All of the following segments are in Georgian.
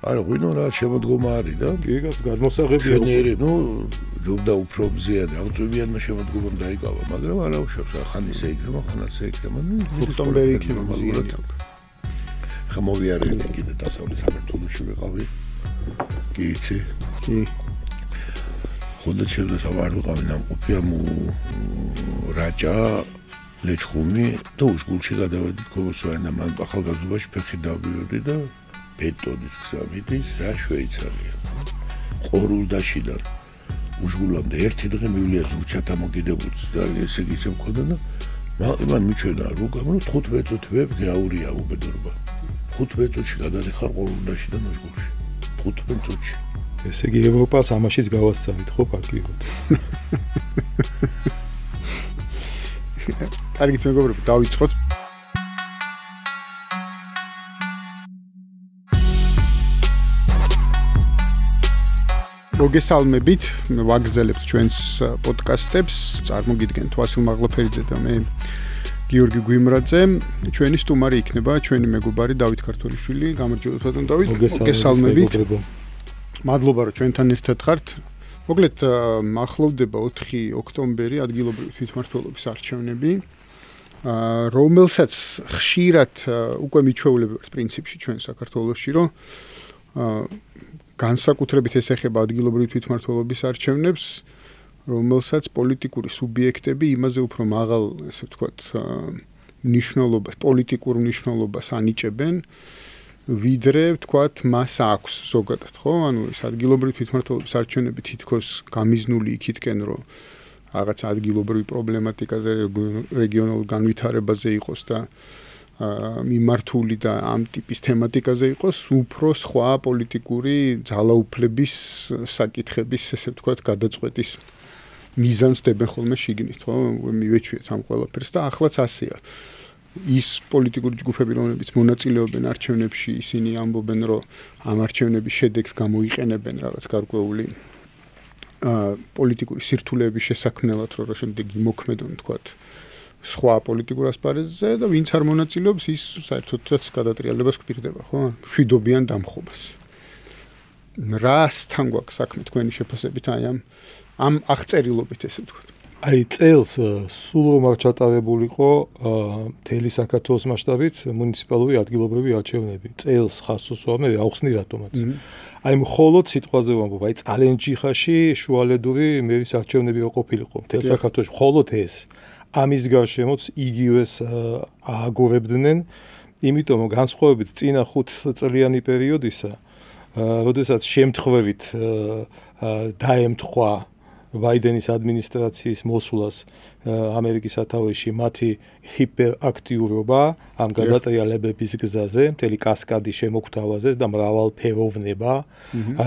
არა, ღვინო რა შემოდგომა არის და კი, გადმოსაღებია. შენიერი, ჯობდა უფრო მზიანი, აღწვივიანმა შემოდგომამ დაიკავა, მაგრამ არა უშავს, ხან ისე იქნება, ხან ასე იქნება. ოქტომბერი იქნება მზიანი. ხა მოვიარეთ კიდე დასავლეთ საქართველოში ვიყავი. კი იცი? კი. ხოდა შეიძლება არ ვიყავი ნამყოფია რაჭა ლეჩხუმი და უშგულში გადავედით გომოსვანა მან ახალგაზრდობაში ფეხი დავიოდი და ბეტონის გზა მიდის რა შვეიცარია. ყორულდაშიდან უშგულამდე ერთი დღე მივლიას ურჩათა მოგიდებულს და ესე იგი მქონდა და მან მიჩვენა რომ 15 წუთი ვებგაურია უბედურობა. 15 წუთში გადადიხარ ყორულდაშიდან უშგულში. 15 წუთში. ესე იგი ევროპას ამაშიც გავასწავით ხო პატიოთ. კარგით მეგობრებო, დავიწყოთ. მოგესალმებით, ვაგრძელებთ ჩვენს პოდკასტებს. წარმოგიდგენთ ვასილ მაღლაფერიძე და მე გიორგი გვიმრაძე. ჩვენი სტუმარი იქნება ჩვენი მეგობარი დავით ქართოლიშვილი. გამარჯობა თვითონ დავით. მოგესალმებით. მადლობა რომ ჩვენთან ერთად ხართ. მოკლედ ახლოვდება 4 ოქტომბერი ადგილობრივი თვითმმართველობის არჩევნები, რომელსაც ხშირად უკვე მიჩვეულებებს პრინციპში ჩვენ საქართველოში, რომ განსაკუთრებით ეს ეხება ადგილობრივი თვითმმართველობის არჩევნებს, რომელსაც პოლიტიკური სუბიექტები იმაზე უფრო მაღალ, ესე ვთქვათ, მნიშვნელობას, პოლიტიკურ მნიშვნელობას ანიჭებენ, ვიდრე ვთქვათ მას აქვს ზოგადად, ხო? ანუ ეს ადგილობრივი თვითმმართველობის არჩევნები თითქოს გამიზნული იქითკენ, რომ რაღაც ადგილობრივი პრობლემატიკაზე, რეგიონულ განვითარებაზე იყოს და მიმართული და ამ ტიპის თემატიკაზე იყოს, უფრო სხვა პოლიტიკური ძალაუფლების საკითხების, ესე ვთქვათ, გადაწყვეტის მიზანს დებენ ხოლმე შიგნით, ხო? მივეჩვიეთ ამ ყველაფერს და ახლაც ასეა. ის პოლიტიკური ჯგუფები, რომლებიც მონაწილეობენ არჩევნებში, ისინი ამბობენ, რომ ამ არჩევნების შედეგს გამოიყენებენ რაღაც გარკვეული პოლიტიკური სირთულეების შესაქმნელად, რომ შემდეგ იმოქმედონ, თქვათ, სხვა პოლიტიკურ ასპარეზზე და ვინც არ მონაწილეობს, ის საერთოდაც გადატრიალებას გვპირდება, ხო? მშვიდობიან დამხობას. რასთან გვაქვს საქმე თქვენი შეფასებით ამ აღწერილობით, ესე ვთქვათ? წელს სულ რომ არ ჩატარებულიყო მთელი საქართველოს მასშტაბით მუნიციპალური ადგილობრივი არჩევნები. წელს ხას უსვამე აუხსნი რატომაც. მხოლოდ სიტყვაზე ვამბობ, წალენჯიხაში შუალედური მერის არჩევნები რო ყოფილიყო მთელ საქართველოში, მხოლოდ ეს. ამის გარშემოც იგივეს ააგორებდნენ, იმიტომ რომ განსხვავებით წინა 5 წლიანი პერიოდისა, როდესაც შემთხვევით დაემთხვა ბაიდენის ადმინისტრაციის მოსვლას ამერიკის სათავეში მათი ჰიპერაქტიურობა ამ გადატრიალებების გზაზე, მთელი კასკადი შემოგთავაზეს და მრავალფეროვნება,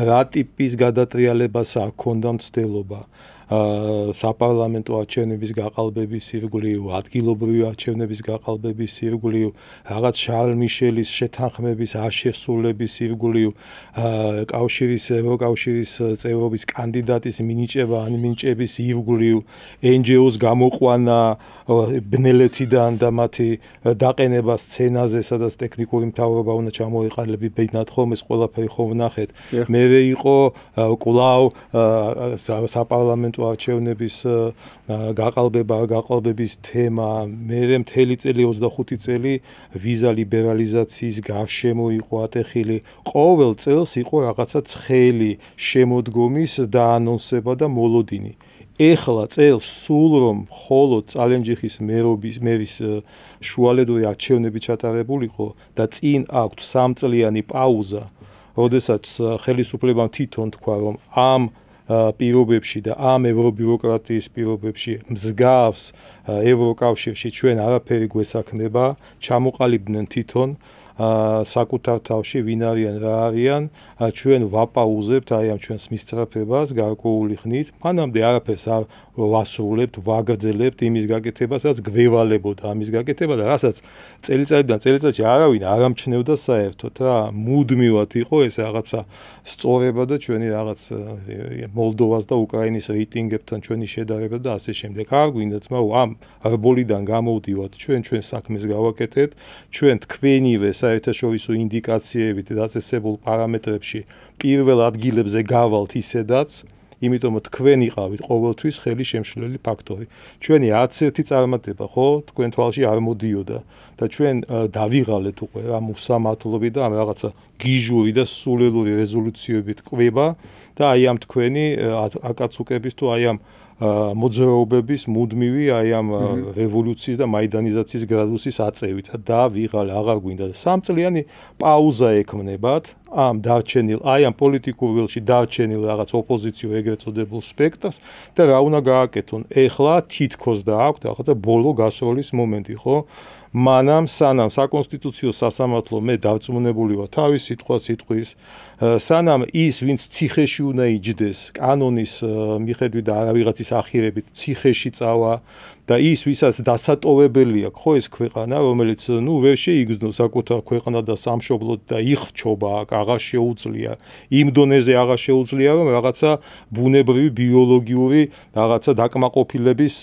რა ტიპის გადატრიალებასა ჰქონდა მცდელობა. საპარლამენტო არჩევნების გაყალბების ირგვლივ, ადგილობრივი არჩევნების გაყალბების ირგვლივ, რაღაც შარლ მიშელის შეთანხმების აღსრულების ირგვლივ, ევროკავშირის წევრობის კანდიდატის მინიჭება, მინიჭების ირგვლივ, NGO-ს გამოყვანა ბნელეთიდან და მათი დაყენება სცენაზე, სადაც ტექნიკური მთავრობა უნდა ჩამოეყალიბებინათ ხომ ეს ყველაფერი ხომ ვნახეთ. მერე იყო კვლავ საპარლამენტო არჩევნების გაყალბების თემა, მერე მთელი წელი 25 წელი ვიზა ლიბერალიზაციის გარშემო იყო ატეხილი. ყოველ წელს იყო რაღაცა ცხელი შემოდგომის დაანონსება და მოლოდინი. ეხლა წელს სულ რომ მხოლოდ წალენჯიხის მერის შუალედური არჩევნები ჩატარებულიყო და წინ აქვთ 3 წლიანი პაუზა, როდესაც ხელისუფლებამ თვითონ თქვა, რომ ამ პირობებში და ამ ევრობიუროკრატიის პირობებში მსგავს ევროკავშირში ჩვენ არაფერი გვესაქმება, ჩამოყალიბდნენ თვითონ საკუთარ თავში ვინ არიან რა არიან, ჩვენ ვაპაუზებთ აი ამ ჩვენს მისწრაფებას გარკვეული ხნით, მანამდე არაფერს არ ვასრულებთ, ვაგრძელებთ იმის გაკეთებას, რაც გვევალებოდა ამის გაკეთება და რასაც წელიწადიდან წელიწადში არავინ არ ამჩნევდა საერთოდ რა, მუდმივად იყო ეს რაღაცა სწორება და ჩვენი რაღაც მოლდოვას და უკრაინის რეიტინგებთან ჩვენი შედარება და ასე შემდეგ. არ გვინდა ძმაო, ამ რბოლიდან გამოვდივართ, ჩვენ საქმეს გავაკეთებთ, ჩვენ თქვენივე საერთაშორისო ინდიკაციებით დაწესებულ პარამეტრებში პირველ ადგილებზე გავალთ ისედაც, იმიტომ თქვენ იყავით ყოველთვის ხელი შემშლელი ფაქტორი. ჩვენი არც ერთი წარმატება, ხო, თქვენ თვალში არ მოდიოდა და ჩვენ დავიღალეთ უკვე რა მოსამართლობი და ამ რაღაცა გიჟური და სულელური რეზოლუციებით ყვება და აი ამ თქვენი აკაცუკების თუ აი ამ მოძრაობების მუდმივი აი ამ რევოლუციის და მაიდანიზაციის გრადუსის აწევით და ვიღალე აღარ გვინდა სამწლიანი პაუზა ექმნებათ ამ დარჩენილ აი ამ პოლიტიკურ ველში დარჩენილ რაღაც ოპოზიციო ეგრეთ წოდებულ სპექტრს და რა უნდა გააკეთონ ეხლა თითქოს და აქვთ რაღაცა ბოლო გასროლის მომენტი ხო მანამ სანამ საკონსტიტუციო სასამართლო მე დარწმუნებული ვარ თავის სიტყვის სანამ ის ვინც ციხეში უნდა იჯდეს კანონის მიხედვით და არავიღაცის ახირებით ციხეში წავა და ის ვისაც დასატოვებელი აქვს ხო ეს ქვეყანა რომელიც ნუ ვერ შეიგრძნოს საკუთარ ქვეყანა და სამშობლოდ და იხჩობა აქ აღარ შეუძლია იმ დონეზე აღარ შეუძლია რომ რაღაცა ბუნებრივი ბიოლოგიური რაღაცა დაკმაყოფილების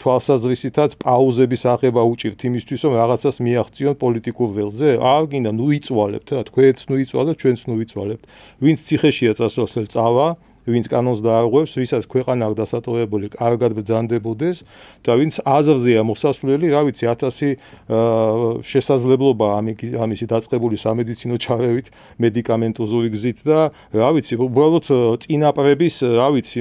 თვალსაზრისითაც პაუზების აღება უჭირთ იმისთვის რომ რაღაცას მიაღწიონ პოლიტიკურ ველზე არ გინდა ნუ იწვალებთ რა თქვენც ნუ იწვალებთ ჩვენც ნუ იწვალებთ ვინც ციხეშია წასვლასელ წავა ვინც კანონს დაარღვევს, ვისაც ქვეყანა აქვს დასატოვებული, კარგად ბრძანდებოდეს და ვინც აზრზეა მოსასვლელი, რა ვიცი, 1000 შესაძლებლობა ამისი დაწყებული სამედიცინო ჩარევით, მედიკამენტოზური გზით და რა ვიცი, უბრალოდ წინაპრების, რა ვიცი,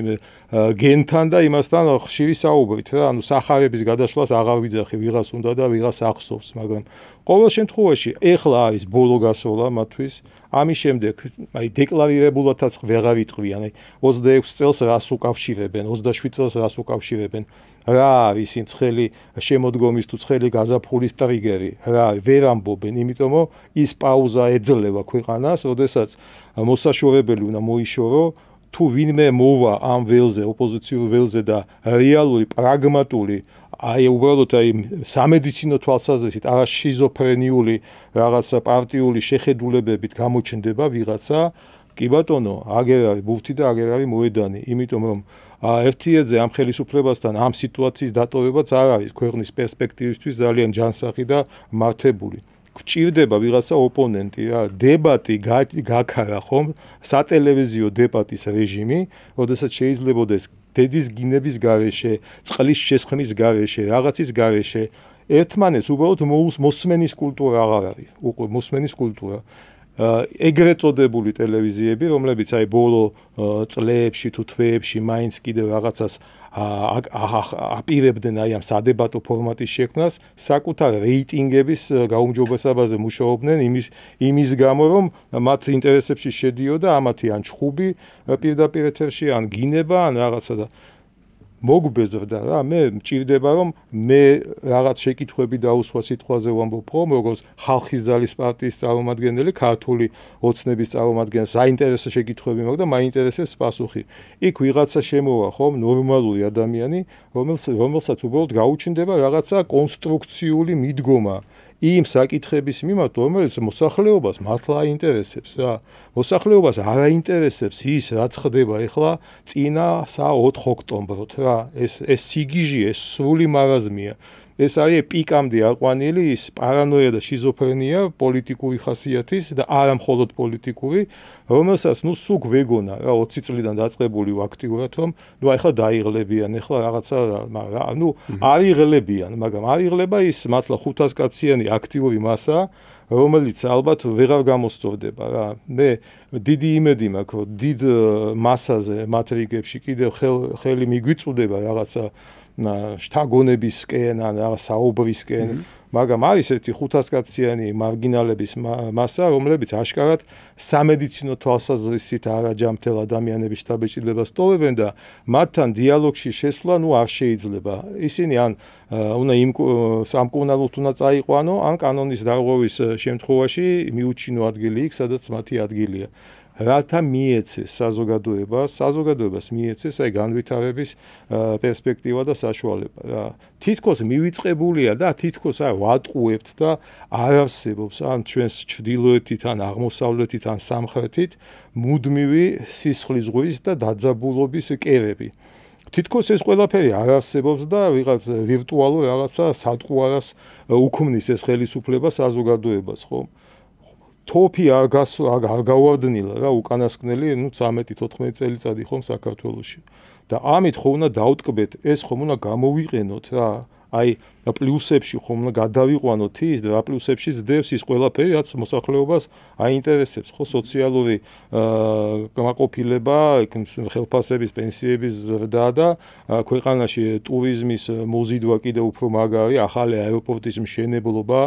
გენთან და იმასთან ხშირი საუბრით რა, ანუ სახარების გადაშლას აღარ ვიძახი, ვიღას უნდა და ვიღას ახსოვს, მაგრამ ყოველ შემთხვევაში ეხლა არის ბოლო გასროლა მათთვის ამის შემდეგ აი დეკლარირებულათაც ვეღარ იტყვიან აი 26 წელს რას უკავშირებენ 27 წელს რას უკავშირებენ რა არის იმ ცხელი შემოდგომის თუ ცხელი გაზაფხულის ტრიგერი რა ვერ ამბობენ იმიტომ რომ ის პაუზა ეძლევა ქვეყანას როდესაც მოსაშორებელი უნდა მოიშორო თუ ვინმე მოვა ამ ველზე ოპოზიციურ ველზე და რეალური პრაგმატული აი უბრალოდ აი სამედიცინო თვალსაზრისით არა შიზოფრენიული რაღაცა პარტიული შეხედულებებით გამოჩნდება ვიღაცა კი ბატონო აგერ არის ბურთი და აგერ არის მოედანი იმიტომ რომ ერთიედზე ამ ხელისუფლებასთან ამ სიტუაციის დატოვებაც არ არის ქვეყნის პერსპექტივისთვის ძალიან ჯანსაღი და მართებული გჭირდება ვიღაცა ოპონენტი რა დებატი გაქარა ხომ სატელევიზიო დებატის რეჟიმი როდესაც შეიძლება ეს დედის გინების გარეშე წყლის შესხმის გარეშე რაღაცის გარეშე ერთმანეთს უბრალოდ მოსმენის კულტურა აღარ არის უკვე მოსმენის კულტურა ეგრეთ წოდებული ტელევიზიები რომლებიც აი ბოლო წლებში თუ თვეებში მაინც კიდევ რაღაცას აპირებდნენ აი ამ სადებატო ფორმატის შექმნას საკუთარ რეიტინგების გაუმჯობესებაზე მუშაობდნენ იმის გამო რომ მათ ინტერესებში შედიოდა ამათი ან ჩხუბი პირდაპირ ეთერში ან გინება ან რაღაცა და მოგბეზრდა რა მე მჭირდება რომ მე რაღაც შეკითხვები დაუსვა სიტყვაზე ვამბობ რომ როგორც ხალხის ძალის პარტიის წარმომადგენელი ქართული ოცნების წარმომადგენელი საინტერესო შეკითხვები მაქვს და მაინტერესებს პასუხი იქ ვიღაცა შემოვა ხომ ნორმალური ადამიანი რომელსაც უბრალოდ გაუჩნდება რაღაცა კონსტრუქციული მიდგომა იმ საკითხების მიმართ რომელიც მოსახლეობას მართლა აინტერესებს რა მოსახლეობას არ აინტერესებს ის რაც ხდება ეხლა წინა 4 ოქტომბრით რა ეს სიგიჟი ეს სრული მარაზმია ეს არის პიკამდე აყვანილი ის პარანოია და შიზოფრენია პოლიტიკური ხასიათის და არა მხოლოდ პოლიტიკური რომელსაც ნუ სულ გვეგონა რა 20 წლიდან დაწყებული აქტიურად რომ ნუ ახლა დაიღლებიან ახლა რაღაცა ნუ არიღლებიან მაგრამ არიღლება ის მართლა 500 კაციანი აქტიური მასა რომელიც ალბათ ვეღარ გამოსწორდება რა მე დიდი იმედი მაქვს რომ დიდ მასაზე მატრიკებში კიდევ ხელი მიგვიწვდება რაღაცა შთაგონებისკენ ან რაღაც საუბრისკენ მაგრამ არის ერთი 500 კაციანი მარგინალების მასა რომლებიც აშკარად სამედიცინო თვალსაზრისით არაჯამთელ ადამიანების შთაბეჭდილებას ტოვებენ და მათთან დიალოგში შესვლა ნუ არ შეიძლება ისინი ან უნდა იმ სამკურნალოდ უნდა წაიყვანო ან კანონის დარღვევის შემთხვევაში მიუჩინო ადგილი იქ სადაც მათი ადგილია რათა მიეცეს საზოგადოებას მიეცეს აი განვითარების პერსპექტივა და საშუალება რა თითქოს მივიწყებულია და თითქოს აი ვატყუებთ და არ არსებობს ან ჩვენს ჩრდილოეთით ან აღმოსავლეთით ან სამხრეთით მუდმივი სისხლის ზღვის და დაძაბულობის კერები თითქოს ეს ყველაფერი არ არსებობს და ვიღაც ვირტუალურ რაღაცა სატყუარას უქმნის ეს ხელისუფლება საზოგადოებას, ხო? თოფი არ გავავდნილა რა უკანასკნელი 13-14 წელიწადი ხომ საქართველოში. და ამით ხო უნდა დავტკბეთ, ეს ხომ უნდა გამოვიყენოთ რა. აი პლუსებში ხომ უნდა გადავიყვანოთ ის და პლუსებში ძდევს ის ყველაფერი, რაც მოსახლეობას აინტერესებს, ხო, სოციალური კმაყოფილება, ხელფასების, პენსიების ზრდა და ქვეყანაში ტურიზმის მოზიდვა კიდევ უფრო მაგარი, ახალი აეროპორტის მშენებლობა,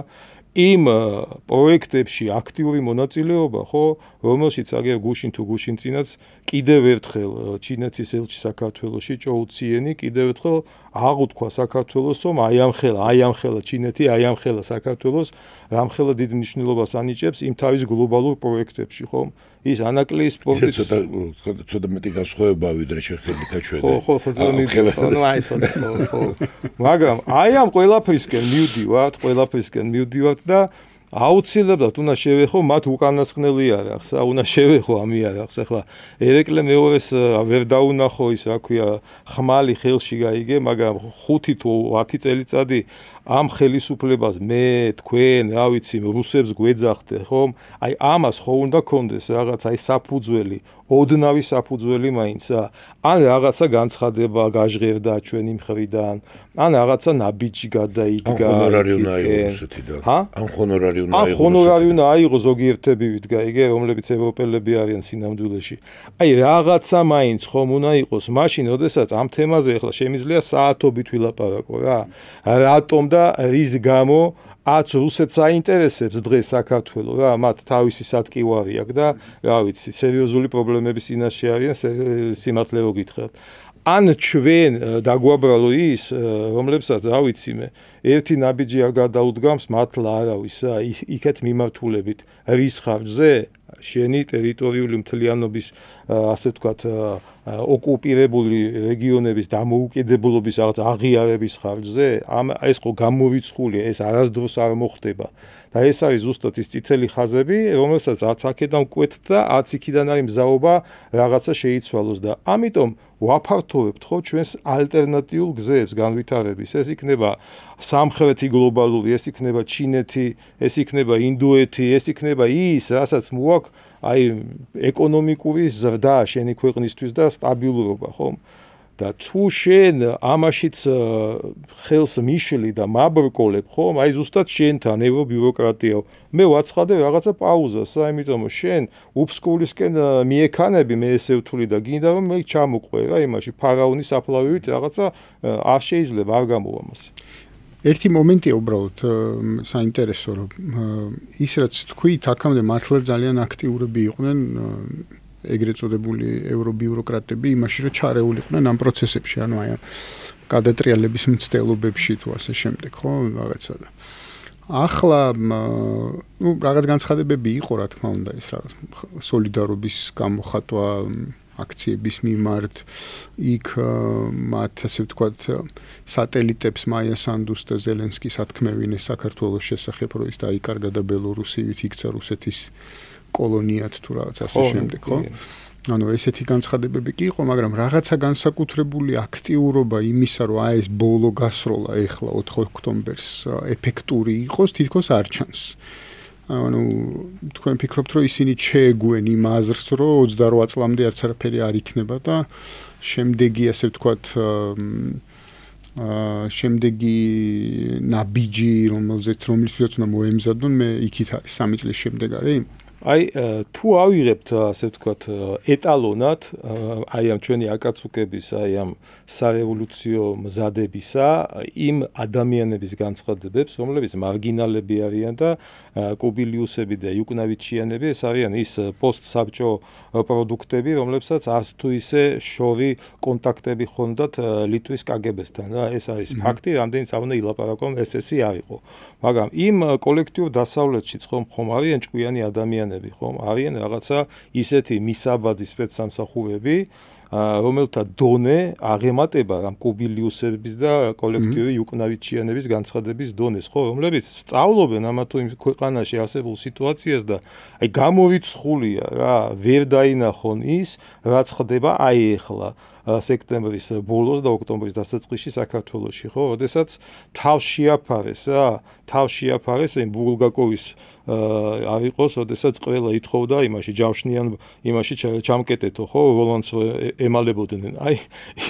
იმ პროექტებში აქტიური მონაწილეობა, ხო, რომელშიც აგერ გუშინ თუ გუშინ წინაც კიდევ ერთხელ ჩინეთის ელჩი საქართველოში ჭოუციენი კიდევ ერთხელ აღუთქვა საქართველოს, რომ აი ამ ხელა ჩინეთი, აი ამ ხელა საქართველოს, რამხელა დიდ მნიშვნელობას ანიჭებს იმ თავის გლობალურ პროექტებში, ხო? ის ანაკლიის სპორტის ცოტა მეტი განსხვავება ვიდრე შეხედით ჩვენ. ხო, მაგრამ აი ამ ყველაფრისკენ მივდივართ და აუცილებლად უნდა შევეხო მათ უკანასკნელი არახს, უნდა შევეხო ამ იარახს. ახლა ერეკლე მეორეს ვერ დაუნახო ის, რა ქვია, ხმალი ხელში გაიგე, მაგრამ 5 თუ 10 წელიწადი ამ ხელისუფლებას მე თქვენ, რა ვიცი, რუსებს გვეძახდე, ხომ? აი ამას ხო უნდა კონდეს რაღაც აი საფუძველი, ოდნავი საფუძველი მაინცა. ან რაღაცა განცხადება გაჟღერდა ჩვენი მხრიდან, ან რაღაცა ნაბიჯი გადაიდგა. ან ხონორარი უნდა აიღო რუსეთიდან. ან ხონორარი უნდა აიღო. ან ხონორარი უნდა აიღო ზოგიერთები ვიდგა, რომლებიც ევროპელები არიან სინამდვილეში. აი რაღაცა მაინც ხომ უნდა იყოს, მაშინ როდესაც ამ თემაზე ახლა შემიძლია საათობით ვილაპარაკო რა. რატომ და რის გამო აც რუსეთს აინტერესებს დღეს საქართველო რა, მათ თავისი სატკივარი აქვს და რა ვიცი, სერიოზული პრობლემების წინაშე არიან, სიმართლე რო გითხრათ. ან ჩვენ დაგვაბრალო ის, რომლებსაც რა ვიცი მე, ერთი ნაბიჯი არ გადაუდგამს მართლა არავის რა, იქეთ მიმართულებით რის ხარჯზე? შენი ტერიტორიული მთლიანობის ასე ვთქვათ ოკუპირებული რეგიონების დამოუკიდებლობის რაღაც აღიარების ხარჯზე, ეს ხო გამორიცხულია, ეს არასდროს არ მოხდება. და ეს არის ზუსტად ის წითელი ხაზები, რომელსაც აც აქედან კვეთთ და აც იქიდან არის მზაობა რაღაცა შეიცვალოს და ამიტომ ვაფართოვებთ ხო ჩვენს ალტერნატიულ გზებს განვითარების. ეს იქნება სამხრეთი გლობალური, ეს იქნება ჩინეთი, ეს იქნება ინდოეთი, ეს იქნება ის, რასაც მოაქვს აი ეკონომიკური ზრდა შენი ქვეყნისთვის და სტაბილურობა, ხო? და თუ შენ ამაშიც ხელს მიშლი და მაბრკოლებ, ხო? აი ზუსტად შენთან ევრობიუროკრატია. მე ვაცხადე რაღაცა პაუზას, იმიტომ რომ შენ უფსკულისკენ მიექანები, მე ესე ვთვლი და გინდა რომ მე ჩამოყვე რა იმაში ფარაონის აფლავივით რაღაცა არ შეიძლება არ გამოვა მას. ერთი მომენტია უბრალოდ საინტერესო რომ ის რაც თქვით აქამდე მართლა ძალიან აქტიურები იყვნენ ეგრეთ წოდებული ევრობიუროკრატები იმაში რომ ჩარეულიყვნენ ამ პროცესებში, ანუ აი გადატრიალების მცდელობებში თუ ასე შემდეგ, ხო, რაღაცა და ახლა რაღაც განცხადებები იყო, რა თქმა უნდა, ის რაღაც სოლიდარობის გამოხატვა აქციების მიმართ, იქ მათ ასე ვთქვათ სატელიტებს მაია სანდუს და ზელენსკის ათქმევინეს საქართველოს შესახებ, რომ ის დაიკარგა და ბელორუსივით იქცა რუსეთის კოლონიად თუ რაღაც ასე შემდეგ, ხო? ანუ ესეთი განცხადებები კი იყო, მაგრამ რაღაცა განსაკუთრებული აქტიურობა იმისა, რომ აი ეს ბოლო გასროლა ეხლა 4 ოქტომბერს ეფექტური იყოს, თითქოს არ ჩანს. ანუ თქვენ ფიქრობთ, რომ ისინი შეეგუენ იმ აზრს, რომ 28 წლამდე არც არაფერი არ იქნება და შემდეგი ასე ვთქვათ შემდეგი ნაბიჯი, რომელზეც უნდა მოემზადონ, მე იქით არის 3 წლის შემდეგ არის. აი თუ ავიღებთ ასე ვთქვათ ეტალონად აი ამ ჩვენი აკაცუკების აი ამ სარევოლუციო მზადებისა იმ ადამიანების განცხადებებს, რომლებიც მარგინალები არიან და კუბილიუსები და იუკნავიჩიანები, ეს არიან ის პოსტსაბჭო პროდუქტები, რომლებსაც არც თუ ისე შორი კონტაქტები ჰქონდათ ლიტვის კგბ-სთან რა, ეს არის ფაქტი, რამდენიც არ უნდა ილაპარაკონ, ესე არ იყო. მაგრამ იმ კოლექტიურ დასავლეთშიც ხომ არიან ჭკვიანი ადამიანები, ხომ არიან რაღაცა ისეთი მისაბაძი სპეცსამსახურები, რომელთა დონე აღემატება ამ კუბილიუსების და კოლექტიური იუკნავიჩიანების განცხადების დონეს, ხო, რომლებიც სწავლობენ ამა თუ იმ ქვეყანაში არსებულ სიტუაციას და აი გამორიცხულია რა, ვერ დაინახონ ის, რაც ხდება აი ეხლა სექტემბრის ბოლოს და ოქტომბრის დასაწყისში საქართველოში, ხო, როდესაც თავს შეაფარეს რა, თავს შეაფარეს იმ ბულგაკოვის არ იყოს, როდესაც ყველა ითხოვდა იმაში ჯავშნიან იმაში ჩამკეტეთო, ხო, ვოლანტს ემალებოდნენ. აი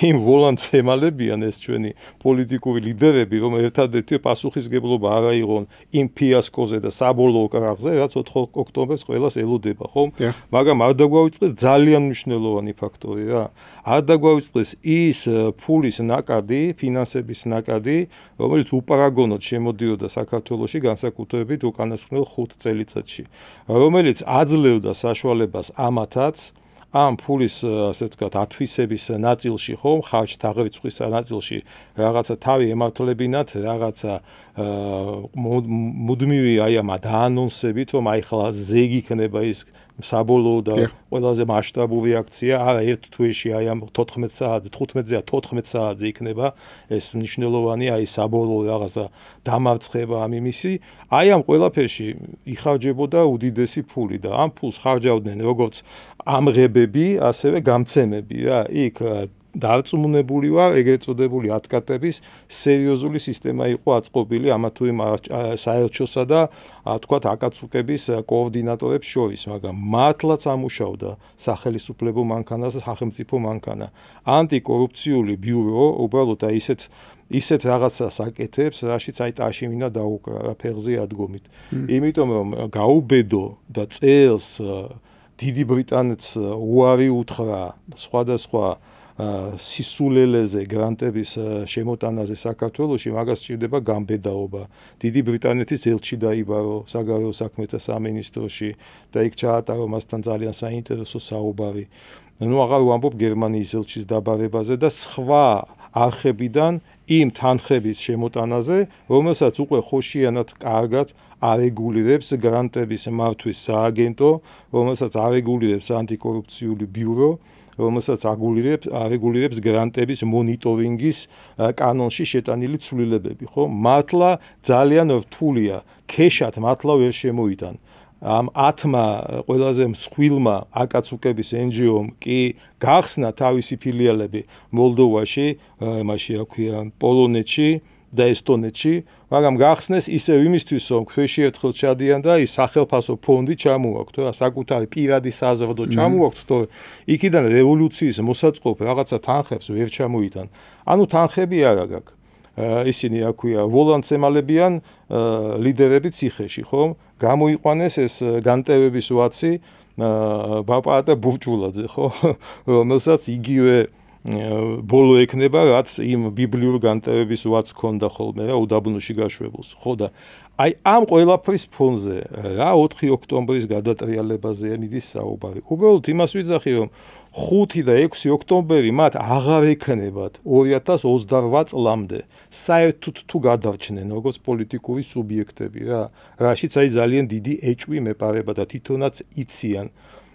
იმ ვოლანტს ემალებიან ეს ჩვენი პოლიტიკური ლიდერები, რომ ერთადერთი პასუხისგებლობა არ აიღონ იმ ფიასკოზე და საბოლოო კრახზე, რაც 4 ოქტომბერს ყველას ელოდება, ხო? მაგრამ არ დაგვაუწყდეს ძალიან მნიშვნელოვანი ფაქტორი რა. არ დაგვაუწყდეს ის ფულის ნაკადი, ფინანსების ნაკადი, რომელიც უპარაგონოდ შემოდიოდა საქართველოში განსაკუთრებით უკანასკნელ 5 წელიწადში, რომელიც აძლევდა საშუალებას ამათაც ამ ფულის ასე ვთქვათ ათვისების ნაწილში, ხო, ხარჯ-თაღრიცხვის ნაწილში რაღაცა თავი ემართლებინათ, რაღაცა მუდმივი აი ამ დაანონსებით, რომ აი ხლა ზეგი იქნება ის საბოლოო და ყველაზე მასშტაბური აქცია, არა ერთ თვეში აი ამ 14 საათზე, 15-ზეა 14 საათზე იქნება ეს მნიშვნელოვანი აი საბოლოო რაღაცა დამარცხება ამ იმისი, აი ამ ყველაფერში იხარჯებოდა უდიდესი ფული და ამ ფულს ხარჯავდნენ როგორც ამღებები, ასევე გამცემები რა, იქ დარწმუნებული ვარ, ეგრეთ წოდებული ათკატების სერიოზული სისტემა იყო აწყობილი ამა თუ იმ საელჩოსა და თქვათ აკაცუკების კოორდინატორებს შორის, მაგრამ მართლაც ამუშავდა სახელმწიფო მანქანა და სახელმწიფო მანქანა. ანტიკორუფციული ბიურო უბრალოდ ისეთ რაღაცას აკეთებს, რაშიც აი ტაშიმინა დაუკრა ფეხზე ადგომით. იმიტომ რომ გაუბედო და წელს დიდი ბრიტანეთს უარი უთხრა სხვადასხვა სისულელეზე გრანტების შემოტანაზე საქართველოში, მაგას სჭირდება გამბედაობა. დიდი ბრიტანეთის ელჩი დაიბარო საგარეო საქმეთა სამინისტროში და იქ ჩაატარო მასთან ძალიან საინტერესო საუბარი. ნუ აღარ ვამბობ გერმანიის ელჩის დაბარებაზე და სხვა არხებიდან იმ თანხების შემოტანაზე, რომელსაც უკვე ხოშიანად კარგად არეგულირებს გრანტების მართვის სააგენტო, რომელსაც არეგულირებს ანტიკორუფციული ბიურო, რომელსაც არეგულირებს გრანტების მონიტორინგის კანონში შეტანილი ცვლილებები, ხო? მართლა ძალიან რთულია, ქეშად მართლა ვერ შემოიტან. ამ 10-მა ყველაზე მსხვილმა აკაცუკების NGO-მ კი გახსნა თავისი ფილიალები მოლდოვაში, მაშინ რა ქვია, პოლონეთში და ესტონეთში, მაგრამ გახსნეს ისევ იმისთვის, რომ ქვეში ერთხელ ჩადიან და ის სახელფასო ფონდი ჩამოაქვთ, რა, საკუთარი პირადი საზრდო ჩამოაქვთ, თორე იქიდან რევოლუციის მოსაწყობ რაღაცა თანხებს ვერ ჩამოიტან. ანუ თანხები არა გაქვს. ისინი რა ქვია, ვოლანტს ემალებიან ლიდერები ციხეში, ხო? გამოიყვანეს ეს განტევების ვაცი ბაპაა და ბურჭულაძე, ხო? რომელსაც იგივე ბოლო ექნება, რაც იმ ბიბლიურ განტევების ვაც ქონდა ხოლმე რა უდაბნოში გაშვებულს, ხო და აი ამ ყველაფრის ფონზე რა 4 ოქტომბრის გადატრიალებაზე მიდის საუბარი. უბრალოდ იმას ვიძახი, რომ 5 და 6 ოქტომბერი მათ აღარ ექნებათ 2028 წლამდე საერთოდ თუ გადარჩნენ როგორც პოლიტიკური სუბიექტები რა, რაშიც აი ძალიან დიდი ეჭვი მეპარება და თვითონაც იციან.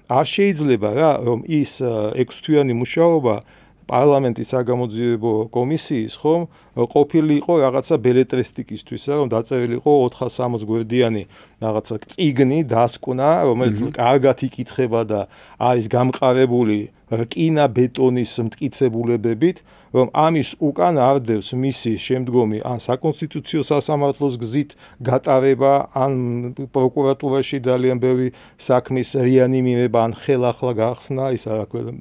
არ შეიძლება რა, რომ ის 6 თვიანი მუშაობა პარლამენტის საგამოძიებო კომისიის, ხომ, ყოფილიყო რაღაცა ბელეტრისტიკისთვის, რომ დაწერილიყო 460 გვერდიანი რაღაცა წიგნი დასკვნა, რომელიც კარგად იკითხება და არის გამყარებული რკინა ბეტონის მტკიცებულებებით, რომ ამის უკან არდევს მისი შემდგომი ან საკონსტიტუციო სასამართლოს გზით გატარება, ან პროკურატურაში ძალიან ბევრი საქმის რეანიმირება, ან ხელახლა გახსნა, ის რა ქვია,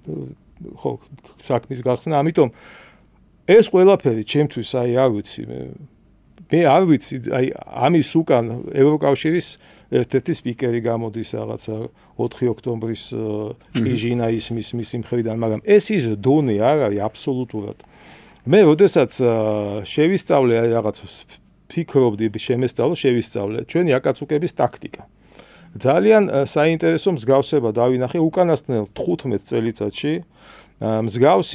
ხო, საქმის გახსნა, ამიტომ ეს ყველაფერი ჩემთვის აი არ ვიცი, მე არ ვიცი, აი ამის უკან ევროკავშირის ერთ-ერთი სპიკერი გამოდის რაღაცა 4 ოქტომბრის ჭიჟინა ისმის მისი მხრიდან, მაგრამ ეს ის დონე არ არის აბსოლუტურად. მე როდესაც შევისწავლე აი რაღაც ფიქრობდი, შევისწავლე ჩვენი აკაცუკების ტაქტიკა. ძალიან საინტერესო მსგავსება დავინახე უკანასკნელ 15 წელიწადში. მსგავს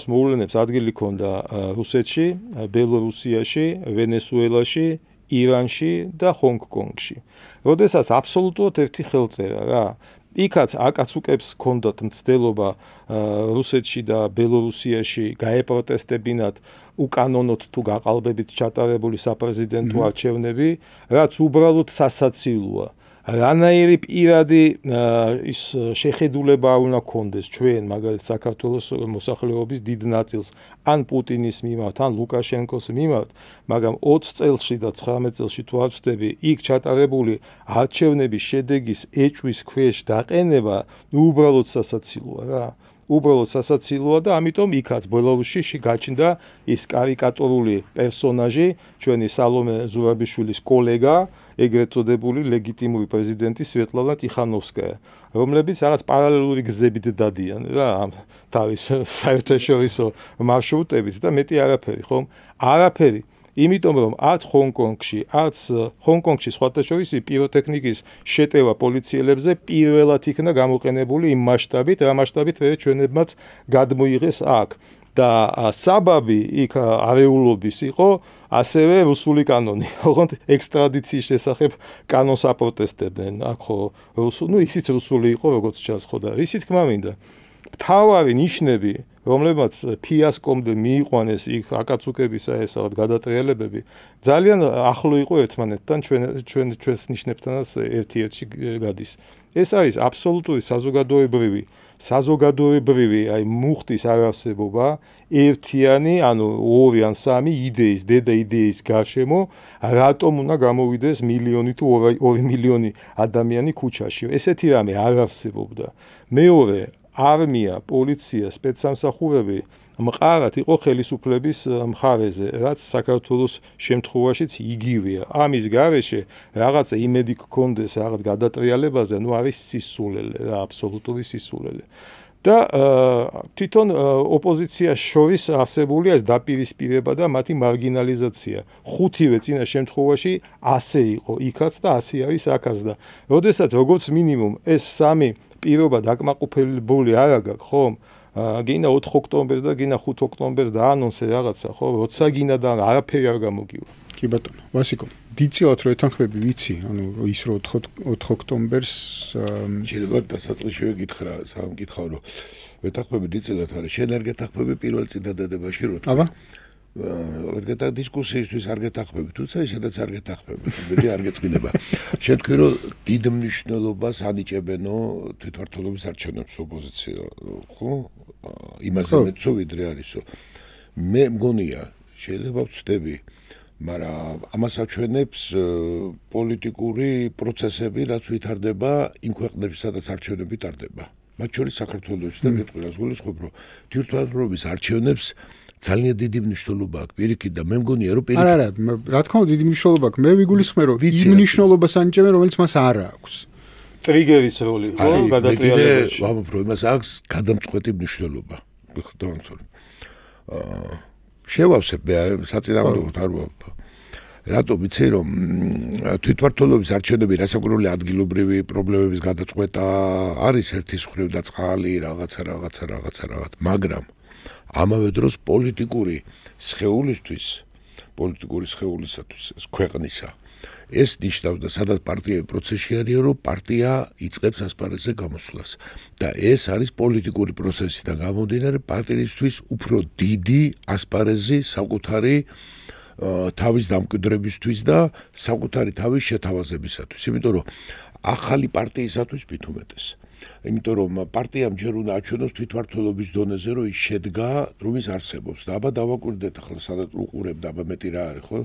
მოვლენებს ადგილი ჰქონდა რუსეთში, ბელორუსიაში, ვენესუელაში, ირანში და ჰონგ-კონგში. როდესაც აბსოლუტურად ერთი ხელწერა რა. იქაც აკაცუკებს ჰქონდათ მცდელობა რუსეთში და ბელორუსიაში გაეპროტესტებინათ უკანონოდ თუ გაყალბებით ჩატარებული საპრეზიდენტო არჩევნები, რაც უბრალოდ სასაცილოა. რანაირი პირადი ის შეხედულება არ უნდა გქონდეს ჩვენ მაგალითად საქართველოს მოსახლეობის დიდ ნაწილს ან პუტინის მიმართ ან ლუკაშენკოს მიმართ, მაგრამ 20 წელში და 19 წელში თუ არ ვცდები, იქ ჩატარებული არჩევნების შედეგის ეჭვის ქვეშ დაყენება უბრალოდ სასაცილოა რა. უბრალოდ სასაცილოა და ამიტომ იქაც ბელორუსში გაჩნდა ის კარიკატურული პერსონაჟი, ჩვენი სალომე ზურაბიშვილის კოლეგა, ეგრეთ წოდებული ლეგიტიმური პრეზიდენტი სვეტლანა ტიხანოვსკაია, რომლებიც რაღაც პარალელური გზებით დადიან რა თავის საერთაშორისო მარშრუტებით და მეტი არაფერი, ხომ? არაფერი. იმიტომ რომ არც ჰონკონგში სხვათა შორის პიროტექნიკის შეტევა პოლიციელებზე პირველად იქნა გამოყენებული იმ მასშტაბით, რა მასშტაბით ჩვენებმაც გადმოიღეს აქ. და საბაბი იქ არეულობის იყო ასევე რუსული კანონი. ოღონდ ექსტრადიციის შესახებ კანონს აპროტესტებდნენ. აქ ხო ისიც რუსული იყო, როგორც ჩანს ხო და ისი თქმა მინდა. მთავარი ნიშნები, რომლებმაც ფიასკომდე მიიყვანეს იქ აკაცუკებისა ეს რაღაც გადატრიალებები, ძალიან ახლო იყო ერთმანეთთან, ჩვენს ნიშნებთანაც ერთ-ერთში გადის. ეს არის აბსოლუტური საზოგადოებრივი აი მუხტის არარსებობა, ერთიანი, ანუ ორი ან სამი იდეის, დედა იდეის გარშემო, რატომ უნდა გამოვიდეს მილიონი თუ 2 მილიონი ადამიანი ქუჩაში. ესეთი რამე არ არსებობდა. მეორე, არმია, პოლიცია, სპეცსამსახურები მყარად იყო ხელისუფლების მხარეზე, რაც საქართველოს შემთხვევაშიც იგივეა. ამის გარეშე რაღაცა იმედი გქონდეს რაღაც გადატრიალებაზე, არის სისულელე, რა აბსოლუტური სისულელე. და თვითონ ოპოზიციას შორის არსებულია ეს დაპირისპირება და მათი მარგინალიზაცია. ხუთივე წინა შემთხვევაში ასე იყო, იქაც და ასე არის აქაც და როდესაც როგორც მინიმუმ ეს სამი პირობა დაკმაყოფილებული არ აქვს, ხომ? გინდა 4 ოქტომბერს და გინდა 5 ოქტომბერს დაანონსე რაღაცა, ხო? როცა გინდა და არაფერი არ გამოგივა. კი ბატონო, ვასიკო, დიცილად რო ეთანხმები, ვიცი, ანუ ის რო 4 ოქტომბერს შეიძლება დასაწყისშივე გითხრა, სამკითხავ რომ ვეთანხმები დიცილად, არა, შენ არ გეთანხმები პირველ წინადადებაში რო. აბა ვერგეთა დისკუსიისთვის არ გეთანხმები, თუმცა ისედაც არ გეთანხმები, მე არ გეწყინება. შენ თქვი რომ დიდ მნიშვნელობას ანიჭებენო თვითმმართველობის არჩევნებს ოპოზიცია, ხო? იმაზე მეცო ვიდრე არისო. მე მგონია, შეიძლება ვწდები, მაგრამ ამას აჩვენებს პოლიტიკური პროცესები, რაც ვითარდება იმ ქვეყნებში, სადაც არჩევნები ტარდება. მათ შორის საქართველოში და გეტყვი გულისხმობ, რომ თვითმმართველობის არჩევნებს ძალიან დიდი მნიშვნელობა აქვს პირიქით და მე მგონია რომ არა, რა თქმა უნდა დიდი მნიშვნელობა აქვს. მე ვიგულისხმე რომ იმ მნიშვნელობას ანიჭებენ, რომელიც მას არ აქვს. ტრიგერის როლი, ხო, გადატრიალებაში. ვამბობ, რომ იმას აქვს გადამწყვეტი მნიშვნელობა. შევავსებ მე საწინააღმდეგოდ არ ვამბობ. რატომ ვიცი რომ თვითმმართველობის არჩევნები რასაკვირველი ადგილობრივი პრობლემების გადაწყვეტა არის ერთის მხრივ და წყალი რაღაცა, მაგრამ ამავე დროს პოლიტიკური სხეულისათვის ქვეყნისა ეს ნიშნავს და სადაც პარტიები პროცესში არიან რომ პარტია იწყებს ასპარეზზე გამოსვლას და ეს არის პოლიტიკური პროცესიდან გამომდინარე პარტიისთვის უფრო დიდი ასპარეზი საკუთარი თავის დამკვიდრებისთვის და საკუთარი თავის შეთავაზებისათვის იმიტომ რომ ახალი პარტიისათვის მithumetes იმიტომ რომ პარტიამ ჯერ უნდა აჩვენოს თვითმმართველობის დონეზე რომ ის შედგა რომ ის არსებობს და აბა დავაკვირდეთ ახლა სადაც უყურებ და აბა მეტი რა არის ხო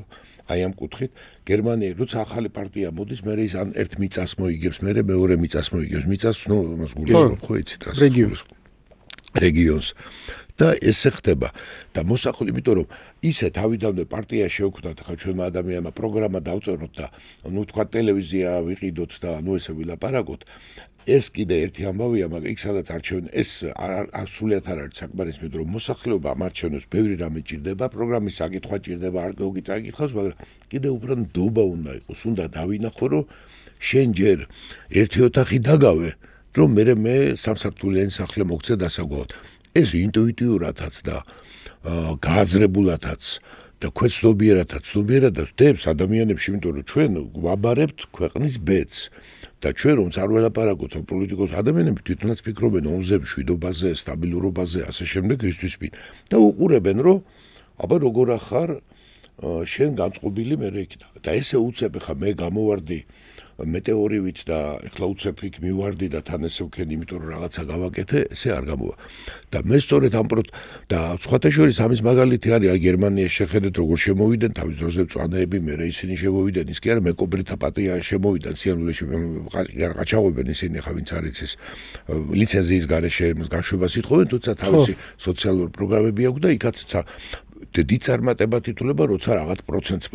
აი ამ კუთხით გერმანია როცა ახალი პარტია მოდის მე ის ან ერთ მიწას მოიგებს მე მეორე მიწას მოიგებს მიწას ნუ მას გულისხმობ ხო იცით რა რეგიონს და ესე ხდება და მოსახლე იმიტომ რომ ისე თავიდანვე პარტია შეუქმნათ ახლა ჩვენმა ადამიანმა პროგრამა დავწეროთ და ნუ თქვა ტელევიზია ვიყიდოთ და ნუ ესე ვილაპარაკოთ ეს კიდე ერთი ამბავია მაგრამ იქ სადაც არჩევნ ეს არ სულიად არ არის საკმარისი იმიტომ რომ მოსახლეობა ამ არჩევნებს ბევრი რამე ჭირდება პროგრამის საკითხვა ჭირდება არ გოგიწაკითხავს მაგრამ კიდე უფრო ნდობა უნდა იყოს უნდა დავინახო რომ შენ ჯერ ერთი ოთახი დაგავე რომ მე სამსართულიანი სახლი მოგცე დასაგვავად ეს ინტუიტიურადაც და გააზრებულადაც და ქვეცნობიერადაც ვდებს ადამიანებში იმიტომ რომ ჩვენ გვაბარებთ ქვეყნის ბედს და ჩვენ რომ არ ველაპარაკოთ პოლიტიკოს ადამიანები თვითონაც ფიქრობენ ომზე, მშვიდობაზე, სტაბილურობაზე, ასე შემდეგ ისთვის ვინ და უყურებენ რომ აბა როგორ ახარ შენ განწყობილი მე იქ და ესე უცებ ხა მე გამოვარდი მეტეორივით და ეხლა უცებ იქ მივარდი და თან ესე ვქენი იმიტომ რომ რაღაცა გავაკეთე ესე არ გამოვა და მე სწორედ ამ და სხვათა შორის ამის მაგალითი არის აი გერმანიაში შეხედეთ როგორ შემოვიდნენ თავის დროზე მწვანეები მე ისინი შემოვიდნენ ის კი არა მეკობრითა პატია შემოვიდნენ სიამოვნებაში გაჩაღობენ ისინი ხა ვინც არის ეს ლიცენზიის გარეშე გაშვებას ითხოვენ თუმცა თავისი სოციალური პროგრამები აქვს და იქაც დიდი წარმატება თითულება როცა რაღაც პროცენტს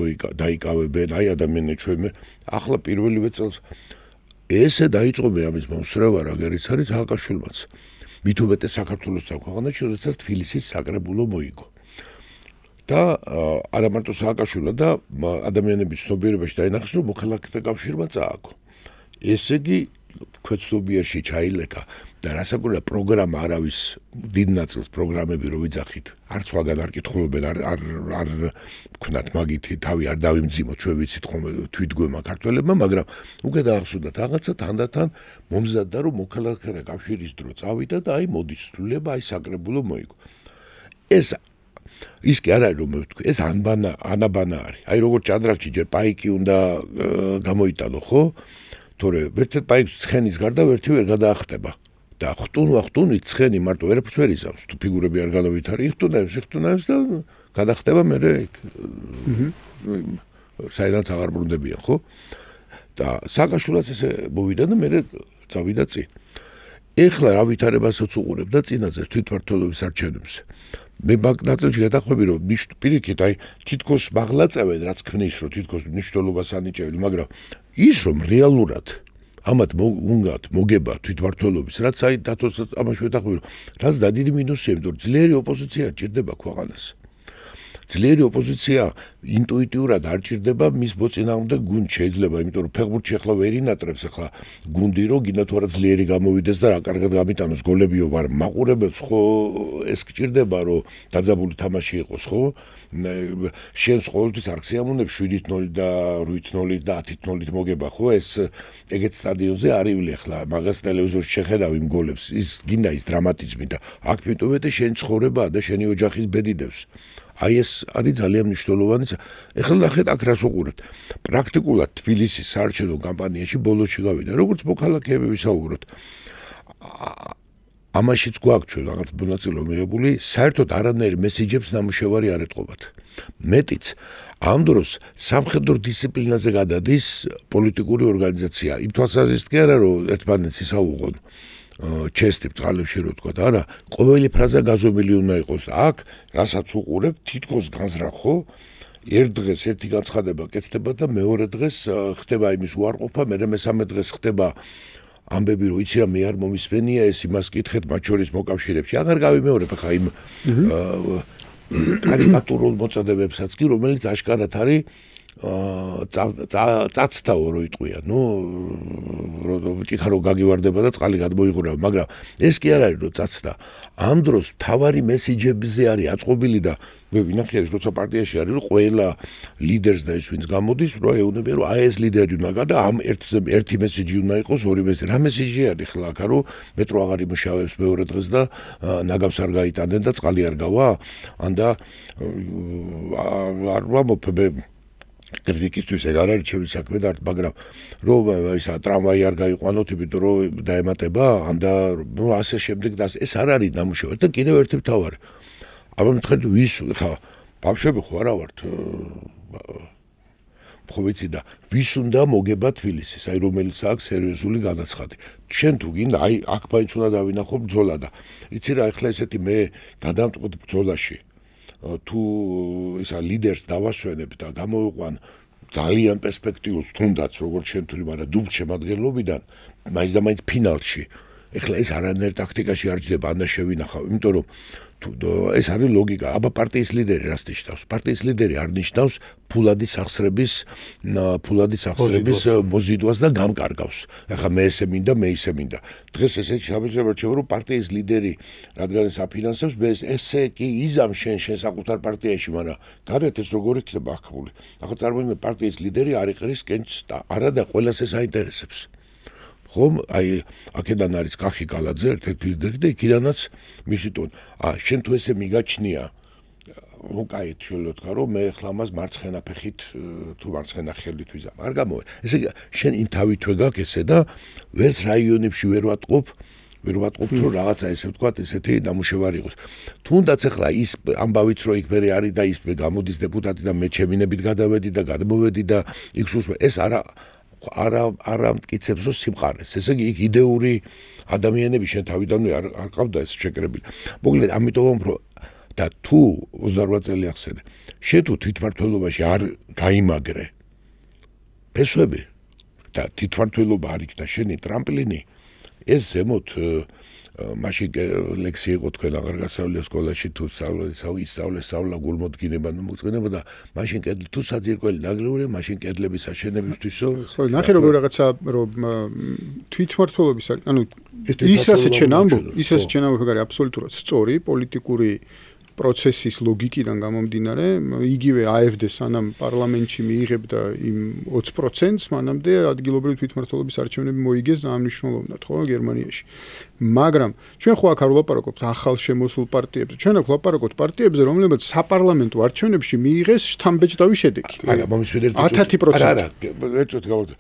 დაიკავებენ აი ადამიანები ჩვენ ახლა პირველივე წელს ესე დაიწყო მე ამის მომსწრევა რაგერიც არის სააკაშვილმაც მით უმეტეს საქართველოსთან ქვეყანაში როდესაც თბილისის საკრებულო მოიგო და არა მარტო სააკაშვილმა და ადამიანების ცნობიერებაში დაინახეს რომ მოქალაქეთა კავშირმა წააგო ესე იგი ქვეცნობიერში ჩაილეკა და რასაკვირველია პროგრამა არავის დიდ ნაწილს პროგრამები რო ვიძახით არც ვაგან არ კითხულობენ არ ვქნათ მაგითი თავი არ დავიმძიმოთ ჩვენ ვიცით ხომ თვითგვემა ქართველებმა მაგრამ უკვე დაახსოვდათ რაღაცა თანდათან მომზადდა რომ მოქალაქეთა კავშირის დრო წავიდა და აი მოდის სრულება აი საკრებულო მოიგო ის კი არ არის რომ მე ვთქვი ეს ანაბანა არის აი როგორც ჭადრაკში ჯერ პაიკი უნდა გამოიტანო ხო თორე ვერცად პაიკს ცხენის გარდა ვერთი ვერ გადაახტება და ხტუნვით ცხენი მარტო ერაფერს ვერ იზამს თუ ფიგურები არ განავითარი იხტუნებს და გადახტება მე საერთოდ აღარ ბრუნდებიან ხო და სააკაშვილას ესე მოვიდა და მე წავიდა წინ ეხლა რა ვითარებასაც უყურებ და წინაზე თვითმმართველობის არჩევნებზე მე მაგ-ნაწილში გადახვები რომ პირიქით აი თითქოს მაღლა წევენ რაც ქმნის რომ თითქოს მნიშვნელობას ანიჭებენ მაგრამ ის რომ რეალურად ამათ უნდათ მოგება თვითმმართველობის რაც აი დათოს ამაში ვეთანხმები რომ რაც და დიდი მინუსია იმიტომ რომ ძლიერი ოპოზიცია ჭირდება ქვეყანას ძლიერი ოპოზიცია ინტუიტიურად არ ჭირდება მის მოწინააღმდეგ გუნდ შეიძლება იმიტომ რომ ფეხბურთში ახლა ვერ ინატრებს ახლა გუნდი რომ გინდა თუ არა ძლიერი გამოვიდეს და რა კარგად გამიტანოს გოლებიო მაგრამ მაყურებელს ხო ეს გჭირდება რომ დაძაბული თამაში იყოს ხო შენს ყოველთვის არ გსიამოვნებს 7-0 და 8-0 და 10-0 მოგება ხო ეს ეგეთ სტადიონზე არივლი ახლა მაგას ტელევიზორში შეხედავ იმ გოლებს ის გინდა ის დრამატიზმი და აქ მეტოვეთ შენ ცხოვრება და შენი ოჯახის ბედიდებს აი ეს არის ძალიან მნიშვნელოვანი. ეხლა ნახეთ აქ რას უყურებთ. პრაქტიკულად თბილისის საარჩევნო კამპანიაში ბოლოში გავიდა, როგორც მოქალაქეები ვისაუბროთ. ამაშიც გვაქვს ჩვენ რაღაც მონაწილე მიღებული, საერთოდ არანაირ მესიჯებს ნამუშევარი არ ეტყობათ. მეტიც ამ დროს სამხედრო დისციპლინაზე გადადის პოლიტიკური ორგანიზაცია. იმ თვალსაზრისით კი არა რომ ერთმანეთს ისაუღონ ჩესტი ბწყალებში რო თქვა და არა ყოველი ფრაზა გაზომილი უნდა იყოს და აქ რასაც უყურებ თითქოს განზრახო ერთ დღეს ერთი განცხადება კეთდება და მეორე დღეს ხდება იმის უარყოფა მერე მესამე დღეს ხდება ამბები რომ იცი რა მე არ მომისმენია ეს იმას კითხეთ მათ შორის მოკავშირეებში აღარ გავიმეორებ ხა იმ კარიკატურულ მოწოდებებსაც კი რომელიც აშკარად არის წაცდაო რო იტყვია ნუ ჭიქა რო გაგივარდება და წყალი გადმოიღურება მაგრამ ეს კი არ არის რომ წაცდა ამ დროს თავარი მესიჯებზე არის აწყობილი და მე ვინახე როცა პარტიაში არის რომ ყველა ლიდერს და ის ვინც გამოდის რომ ეუბნებიან რომ აი ეს ლიდერი უნდა გადა ამ ერთი მესიჯი უნდა იყოს ორი მესიჯი რა მესიჯი არის ხლა აქ რომ მეტრო აღარ იმუშავებს მეორე დღეს და ნაგავს არ გაიტანენ და წყალი არ გავა ანდა არ ვამოფებ კრიტიკისთვის ეგ არ არის ჩემი საქმე და მაგრამ რომ ისა ტრამვაი არ გაიყვანოთ იმიტომ რომ დაემატება ანდა ნუ ასე შემდეგ და ეს არ არის ნამუშევარი და კიდევ ერთი მთავარი აბა მითხეთ ვის ხა ბავშვები ხო არა ვართ ხო ვიცი და ვის უნდა მოგება თბილისის აი რომელიც აქვს სერიოზული განაცხადი შენ თუ გინდა აი აქ მაინც უნდა დავინახო ბრძოლა და იცი რა ეხლა ესეთი მე გადამტყვით ბრძოლაში თუ ისა ლიდერს დავასვენებ და გამოვიყვან ძალიან პერსპექტიულს თუნდაც როგორც შენ თვლი მაგრამ დუბლ შემადგენლობიდან მაინც და მაინც ფინალში ეხლა ეს არანაირ ტაქტიკაში არ ჯდება ანდა შევინახავ იმიტომ რომ ეს არის ლოგიკა აბა პარტიის ლიდერი რას ნიშნავს პარტიის ლიდერი არ ნიშნავს ფულადის სახსრების მოზიდვას და გამკარგავს ახლა მე ესე მინდა მე ისე მინდა დღეს ესე შევეცებ რომ პარტიის ლიდერი რადგან ეს აფინანსებს მე ესე კი იზამ შენ საკუთარ პარტიაში მაგრამ გარეთ ეს როგორ იქნება ახმული ახლა წარმოიდგინე პარტიის ლიდერი არ იყრის კენჭს და არა და ყველას ეს აინტერესებს ხომ აი აქედან არის კახი კალაძე ერთ-ერთი ლიდერი და იქიდანაც მისი ტონ შენ თუ ესე მიგაჩნია ну кай თქო რომ მე ახლა მას მარცხენა ფეხით თუ მარცხენა ხელით ვიზამ არ გამოვა ესე შენ იმ თავითვე გაქვს ესე და ვერც რაიონებში ვერ ვატყობ რომ რაღაცა ესე ვთქვათ ესეთი დამუშევარი იყოს თუნდაც ახლა ის ამბავიც რომ იქ მერე არის და ის გამოდის დეპუტატი და მე ჩემინებით გადავედი და გადმოვედი და იქ სულს ეს არა მტკიცებს რომ სიმყარეს ესე იგი იქ იდეური ადამიანები შენ თავიდანვე არ ყავდა ეს შეკრებილი მოკლედ ამიტომ რომ და თუ 28 წელი ახსენე შენ თუ თვითმმართველობაში არ გაიმაგრე ფესვები და თვითმმართველობა არ იქ და შენი ტრამპლინი ეს ზემოთ მაშინ ლექსი იყო თქვენ აღარ გასავლე სკოლაში თუ სწავლა გულმოდგინება მოწყენება და მაშინ კედლი თუ საძირკველი დაგრეული მაშინ კედლების აშენებისთვისო ხო ნახე როგორ რაღაცა რომ თვითმმართველობის ანუ ისაც ჩვენ ამბობ არის აბსოლუტურად სწორი პოლიტიკური პროცესის ლოგიკიდან გამომდინარე იგივე AfD სანამ პარლამენტში მიიღებდა იმ 20%-ს მანამდე ადგილობრივი თვითმმართველობის არჩევნები მოიგეს ამნიშნულოვნად ხო გერმანიაში მაგრამ ჩვენ ხო აქ არ ვლაპარაკობთ ახალ შემოსულ პარტიებზე ჩვენ აქ ვლაპარაკობთ პარტიებზე რომლებიც საპარლამენტო არჩევნებში მიიღეს შთამბეჭდავი შედეგი არა მომისვიდეთ 10% არა ეცოთ გავაკეთე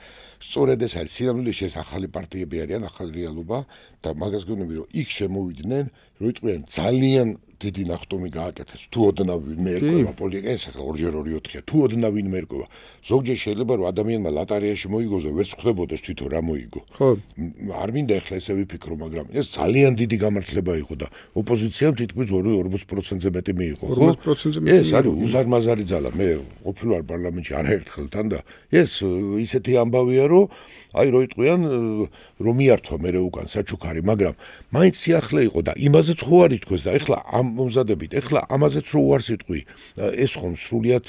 სწორედ ეს არის სინამდვილეში ეს ახალი პარტიები არიან ახალი რეალობა და მაგას გონები რომ იქ შემოვიდნენ რომ იყვნენ ძალიან დიდი ნახტომი გააკეთეს თუ ოდნავ მერკოვა პოლიტიკა ეს ახლა 2-2-4-ია თუ ოდნავ მერკოვა ზოგჯერ შეიძლება რომ ადამიანმა ლატარიაში მოიგოს და ვერც ხვდებოდეს თვითონ რა მოიგო ხო არ მინდა ახლა ესე ვიფიქრო მაგრამ ეს ძალიან დიდი გამართლება იყო და ოპოზიციამ თითქმის 40%-ზე მეტი მიიღო ხო 40%-ზე მეტი ეს არის უზარმაზარი ძალა მე ყოფილი ვარ პარლამენტში არაერთხელ თან და ეს ისეთი ამბავია რომ აი რო იყვიან რომ მიართვა მე უკან საჩუქარი მაგრამ მაინც სიახლე იყო და იმაზეც ხო არ ითქვეს და ეხლა ამ მომზადებით ეხლა ამაზეც რო უარს იტყვი ეს ხომ სრულიად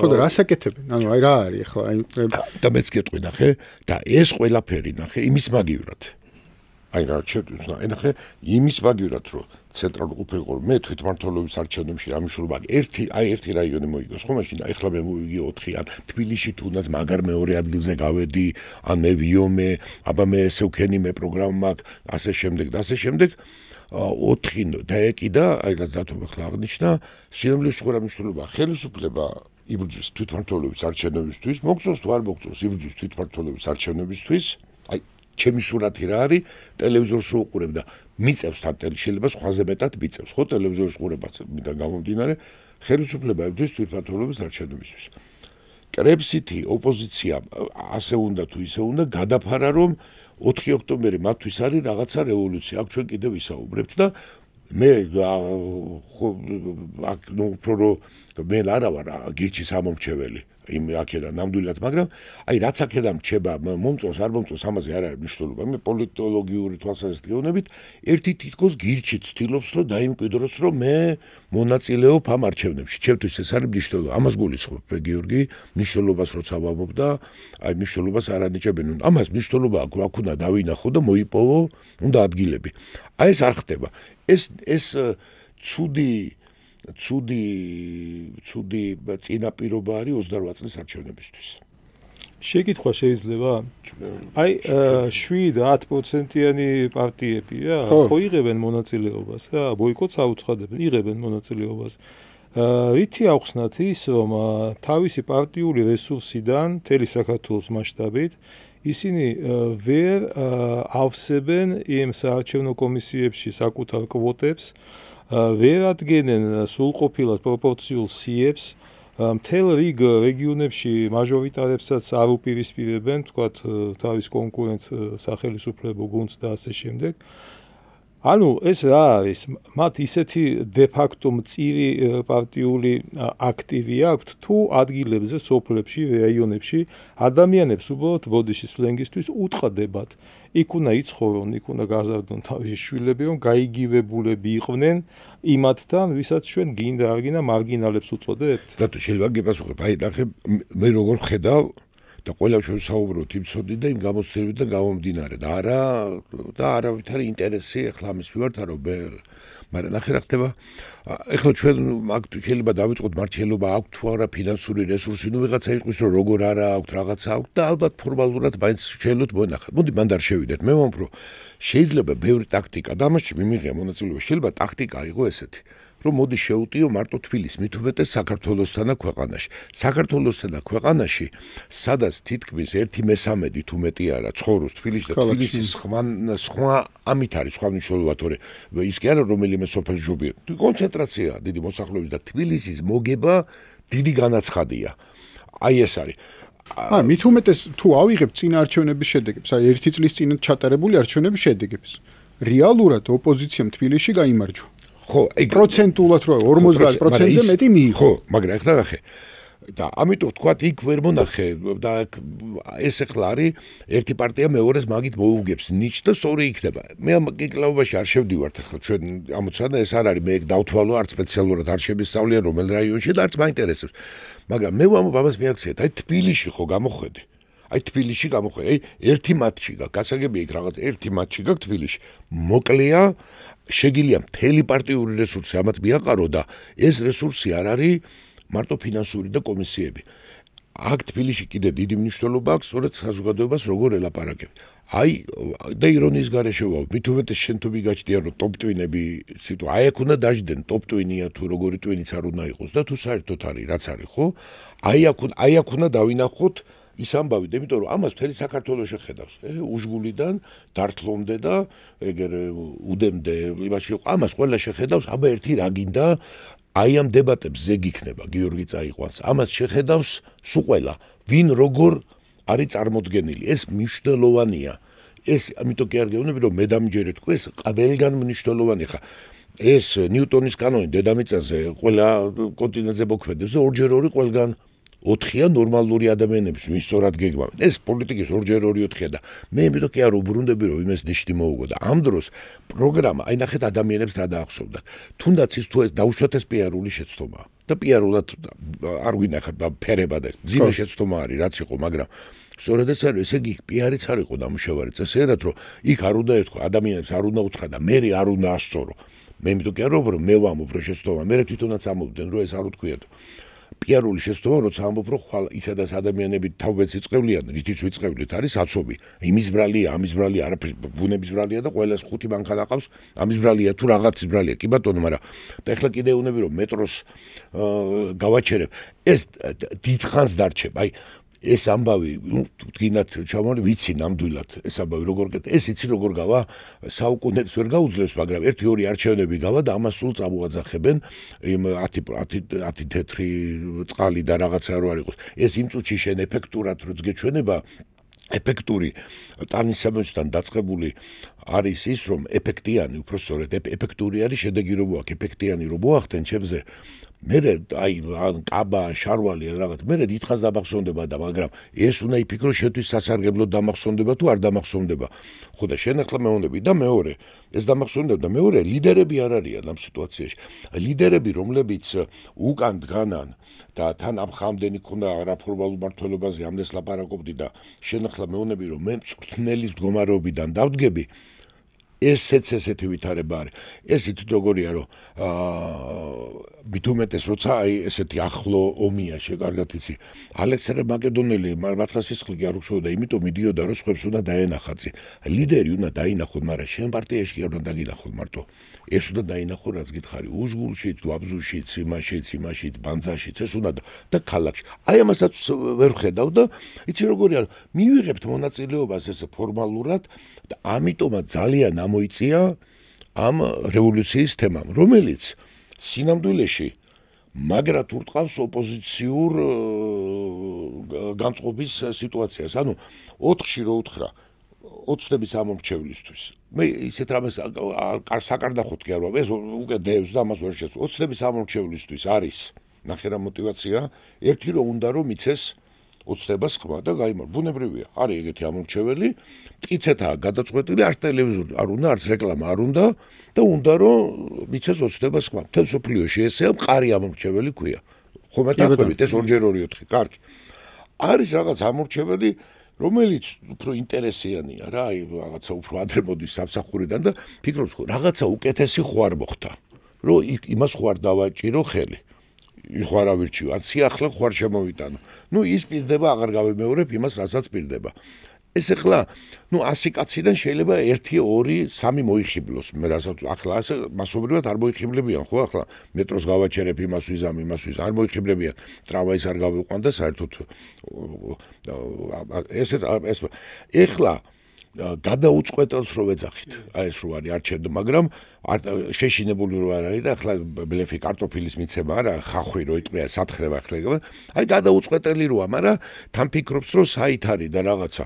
ხო და რას აკეთებენ ანუ აი რა არის ეხლა აი და მეც გეტყვი ნახე და ეს ყველაფერი ნახე იმის მაგივრად აი რა შეგვიძლია ნახე იმის მაგივრად რომ ცენტრალურ ყოფილიყო მე თვითმმართველობის არჩევნებში ამიშულობა ერთი რაიონი მოიგოს ხო მაშინ ეხლა მე მოვიგი 4 ან თბილისში თუნდაც მაგარ მეორე ადგილზე გავედი ან მე ვიომე აბა მე ესე ვქენი მე პროგრამა მაქვს ასე შემდეგ და ასე შემდეგ 4 დაეკიდა აი დათომ ახლა აღნიშნა სინამდვილეში ხო რა მნიშვნელობა ხელისუფლება იბრძვის თვითმმართველობის არჩევნებისთვის მოგწონს თუ არ მოგწონს იბრძვის თვითმმართველობის არჩევნებისთვის აი ჩემი სურათი რა არის ტელევიზორს რო უყურებ და მიწევს თან შეიძლება სხვაზე მეტად მიწევს ხო ტელევიზორის ყურებაც მიდან გამომდინარე ხელისუფლება იბრძვის თვითმმართველობის არჩევნებისთვის კრებსითი ოპოზიცია ასე უნდა თუ ისე უნდა გადაფარა რომ 4 ოქტომბერი მათთვის არის რაღაცა რევოლუცია აქ ჩვენ კიდევ ვისაუბრებთ და მე აქ ნუ უფრო მე არა ვარ გირჩის ამომრჩეველი იმ აქედან ნამდვილად მაგრამ აი რაც აქედან რჩება მომწონს არ მომწონს ამაზე არ არის მნიშვნელობა მე პოლიტოლოგიური თვალსაზრისით გეუბნებით ერთი თითქოს გირჩი ცდილობს რომ დაიმკვიდროს რომ მე მონაწილეობ ამ არჩევნებში ჩემთვის ეს არის მნიშვნელობა ამას გულისხმობ გიორგი მნიშვნელობას როცა ვამბობ და აი მნიშვნელობას არ ანიჭებენ ამას მნიშვნელობა აქვს უნდა დავინახო და მოიპოვო უნდა ადგილები აი ეს არ ხდება ეს ცუდი წინაპირობა არის 28 წლის არჩევნებისთვის. შეკითხვა შეიძლება? აი 7-10%-იანი პარტიები რა, ხო იღებენ მონაწილეობას რა, ბოიკოტს აუცხადებენ, იღებენ მონაწილეობას. რითი ახსნათ ის, რომ თავისი პარტიული რესურსიდან მთელი საქართველოს მასშტაბით ისინი ვერ ავსებენ იმ საარჩევნო კომისიებში საკუთარ კვოტებს ვერ ადგენენ სრულყოფილად პროპორციულ სიებს მთელ რიგ რეგიონებში მაჟორიტარებსაც არ უპირისპირებენ თქვათ თავის კონკურენტ სახელმწიფო გუნდს და ასე შემდეგ ანუ ეს რა არის მათ ისეთი დე ფაქტო მწირი პარტიული აქტივი აქვთ თუ ადგილებზე სოფლებში რაიონებში ადამიანებს უბრალოდ ბოდიში სლენგისთვის უტყდებათ იქ უნდა იცხოვრონ იქ უნდა გაზარდონ თავისი შვილები რომ გაიგივებულები იყვნენ იმათთან ვისაც ჩვენ გინდა არ გინდა მარგინალებს უწოდებთ რატო შეიძლება გეპასუხებ აი ნახე მე როგორ ხედავ და ყველა ჩვენ საუბრობთ იმ ცოდნით და იმ გამოცდილებით და გამომდინარე და არავითარი ინტერესი ახლა ამის მიმართ არ მაგრამ ნახე რა ხდება ახლა ჩვენ მაგ შეიძლება დავიწყოთ მართლობა აქვთ თუ არა ფინანსური რესურსი ნუ ვიღაცა იყოს რომ როგორ არა აქვთ რაღაცა აქვთ და ალბათ ფორმალურად მაინც შეიძლება მონახოთ მოდი მანდ არ შევიდეთ მე ვამბობ შეიძლება ბევრი ტაქტიკა და ამაში მიმიღია მონაწილეობა შეიძლება ტაქტიკა იყო ესეთი რომ მოდი შეუტიო მარტო თბილისს მით უმეტეს საქართველოსთან და ქვეყანაში საქართველოსთან და ქვეყანაში სადაც თითქმის 1/13 თუ მეტი არა ცხოვრობს თბილისში და თბილისის სხვა ამით არის სხვა მნიშვნელობა თორე ის კი არა რომელიმე სოფელ ჯობია კონცენტრაცია დიდი მოსახლეობის და თბილისის მოგება დიდი განაცხადია აი ეს არის მით უმეტეს თუ ავიღებ წინა არჩევნების შედეგებს აი ერთი წლის წინ ჩატარებული არჩევნების შედეგებს რეალურად ოპოზიციამ თბილისში გაიმარჯვა ხო, პროცენტულად რო 50%-ზე მეტი მიიღო. ხო, მაგრამ ახლა ნახე. და ამიტომ თქვა იქ ვერ მონახე და ეს ახლა არის ერთი პარტია მეორეს მაგით მოუგებს ნიჭ და სწორი იქნება. მე ამ კიკლაობაში არ შევდივართ ახლა ჩვენ ამოცანა ეს არ არის მე დავთვალო არც სპეციალურად არ შემისწავლია რომელ რაიონში და არც მაინტერესებს. მაგრამ მე ვამბობ ამას მიაქციეთ. აი თბილისში ხო გამოხედი. აი თბილისში გამოხედი. აი ერთი მატჩი გაქვს. გასაგებია იქ რაღაც ერთი მატჩი გაქვს თბილისში. მოკლეა შეგიძლია მთელი პარტიული რესურსი ამათ მიაყარო და ეს რესურსი არ არის მარტო ფინანსური და კომისიები. აქ თბილისში კიდე დიდი მნიშვნელობა აქვს, სწორედ საზოგადოებას როგორ ელაპარაკებ. აი და ირონიის გარეშე ვაv, მით უმეტეს შენ თუ მიგაჩნია რომ ტოპტვინები აი აქ უნდა დაждდენ ტოპტვინია თუ როგორი ტვინიც არ უნდა იყოს და თუ საერთოდ არის რაც არის ხო? აი აქ უნდა დავინახოთ ის ამბავი, იმიტომ რომ ამას მთელი საქართველოს შეხედავს. უშგულიდან დართლომდე და ეგერ უდემდე იმაში ამას ყველა შეხედავს, აბა ერთი რა გინდა აი ამ დებატებს ზეგ იქნება გიორგი წაიყვანს. ამას შეხედავს სულ ყველა. ვინ როგორ არის წარმოდგენილი. ეს მნიშვნელოვანია. ეს ამიტომ კი არ გეუბნები რომ მე დამჯერეთ თქვენ ეს ყველგან მნიშვნელოვანი ხა. ეს ნიუტონის კანონი დედამიწაზე ყველა კონტინენტზე მოქმედებს და ორჯერ ორი ყველგან 4-ია ნორმალური ადამიანების ვინ სწორად გეგმა. ეს პოლიტიკის 2x2-4-ია და მე ამიტომ კი არ უბრუნდები რომ იმას ნიშნი მოუგო და ამ დროს პროგრამა აი ნახეთ ადამიანებს რა დაახსოვდა. თუნდაც ის თუ ეს დაუშვათ ეს პიარული შეცდომაა და პიარულად არ ვინახავ და ფერება და ძიმე შეცდომა არის რაც იყო მაგრამ სწორედ ეს არის ესე იგი პიარიც არ იყო დამუშავარი წესერად რომ იქ არ უნდა ეთქვა ადამიანებს არ უნდა უთხრა და მე არ უნდა ასწორო. მე ამიტომ კი არ ვამბობ რომ მე ვამბობ რომ შეცდომა მე თვითონაც ამბობდნენ რომ ეს არ უთქვიათ. პიარული შეცდომა როცა ამბობ რომ ხვალ ისედაც ადამიანები თავბეც იწყევლიან რითიც ვიწყევლით არის აცობი იმის ბრალია ამის ბრალია არაფერი ბუნების ბრალია და ყველას ხუთი მანქანა ყავს ამის ბრალია თუ რაღაცის ბრალია კი ბატონო მაგრამ და ახლა კიდე უნები რომ მეტროს გავაჩერებ ეს დიდხანს დარჩება აი ეს ამბავი ნუ თქვინათ ჩამოვარდი ვიცი ნამდვილად ეს ამბავი როგორ ეს იცი როგორ გავა საუკუნეებს ვერ გაუძლებს მაგრამ 1-2 არჩევნები გავა და ამას სულ წამოაძახებენ იმ 10 თეთრი წყალი და რაღაცა რო არ იყოს ეს იმ წუთში შენ ეფექტურად როც გეჩვენება ეფექტური ტანისამოსთან დაწყებული არის ის რომ ეფექტიანი უბრალოდ ეფექტური არის შედეგი რომ მოაქვს ეფექტიანი რომ მოახდენ ჩემზე მე აი კაბა შარვალი რაღაც მე დიდხანს დამახსოვდება და მაგრამ ეს უნდა იფიქრო შეთვის სასარგებლო დამახსოვდება თუ არ დამახსოვდება ხო და შენ ახლა მეუბნები და მეორე ეს დამახსოვდება და მეორე ლიდერები არ არიან ამ სიტუაციაში ლიდერები რომლებიც უკან დგანან და თან ამ ხამდენი ქონდა არაფორმალურ მართლობაზე ამდენს ლაპარაკობდი და შენ ახლა მეუბნები რომ მე მწვრთნელის მდგომარეობიდან დავდგები ესეც ესეთი ვითარება არის ეს იცით როგორია რომ მით უმეტეს როცა აი ესეთი ახლო ომია შეგარგათ იცი ალექსანდრე მაკედონელი მართლა სისხლი არ უშვებდა იმიტომ მიდიოდა რომ სხვებს უნდა დაენახაწი ლიდერი უნდა დაინახოთ მაგრამ შენ პარტიაში არ უნდა დაგინახოთ მარტო ეს უნდა დაინახო რაც გითხარი უშგულშიც დაბზუშიც იმაშიც ბანძაშიც ეს უნდა და ქალაქში აი ამასაც ვერ ხედავ და იცი როგორია მივიღებთ მონაწილეობას ესე ფორმალურად და ამიტომაც ძალიან ამოიწია ამ რევოლუციის თემამ რომელიც სინამდვილეში მაგრად ურტყავს ოპოზიციურ განწყობის სიტუაციას ანუ 4-ში რო უთხრა ოცნების ამომრჩევლისთვის მე ისეთ რამეს საკარდახოთ კი არ ვარ ეს უკვე დევს და ამას ვერ შეცვლა ოცნების ამომრჩევლისთვის არის ნახე რა мотиваცია ერთი რო უნდა რომ მიცეს ოცნებას ხმა და გაიმარ ბუნებრივია არის ეგეთი ამომრჩეველი მტკიცეთაა გადაწყვეტილი არც ტელევიზორი არ უნდა არც რეკლამა არ უნდა და უნდა რომ მიცეს ოცნებას ხმა მთელ სოფლიოში ესეა მყარი ამომრჩეველი ქვია ხომ ეთაყვებით ეს 2x2 4 კარგი არის რაღაც ამორჩეველი რომელიც უფრო ინტერესიანია რა, აი რაღაცა უფრო ადრე მოდის სამსახურიდან და ფიქრობს ხო რაღაცა უკეთესი ხوار მოხდა. რომ იმას ხوار დავაჭირო ხელი. ხوار ავირჩიო, ან სიახლე ხوار შემოვიტანო. ნუ ის პირდება აღარ გავიმეორებ იმას, რასაც პირდება. ეს ახლა, ნუ 100 კაციდან შეიძლება 1, 2, 3 მოიხიბლოს. მე რასაც ახლა ასე მასობრივად არ მოიხიბლებიან, ხო ახლა მეტროს გავაჩერებ იმას ვიზამ, არ მოიხიბლებიან. ტრამვაის არ გავიყვან და საერთოდ ეს ეხლა გადაუწყვეტელს რო ვეძახით. აი ეს რო არის არჩევდა, მაგრამ შეშინებული რო არ არის და ახლა ბლეფი კარტოფილის მიცემა არა, ხახვი რო იტყვია, სათხდება ახლა. აი გადაუწყვეტელი როა, მაგრამ თან ფიქრობს რომ საით არის და რაღაცა.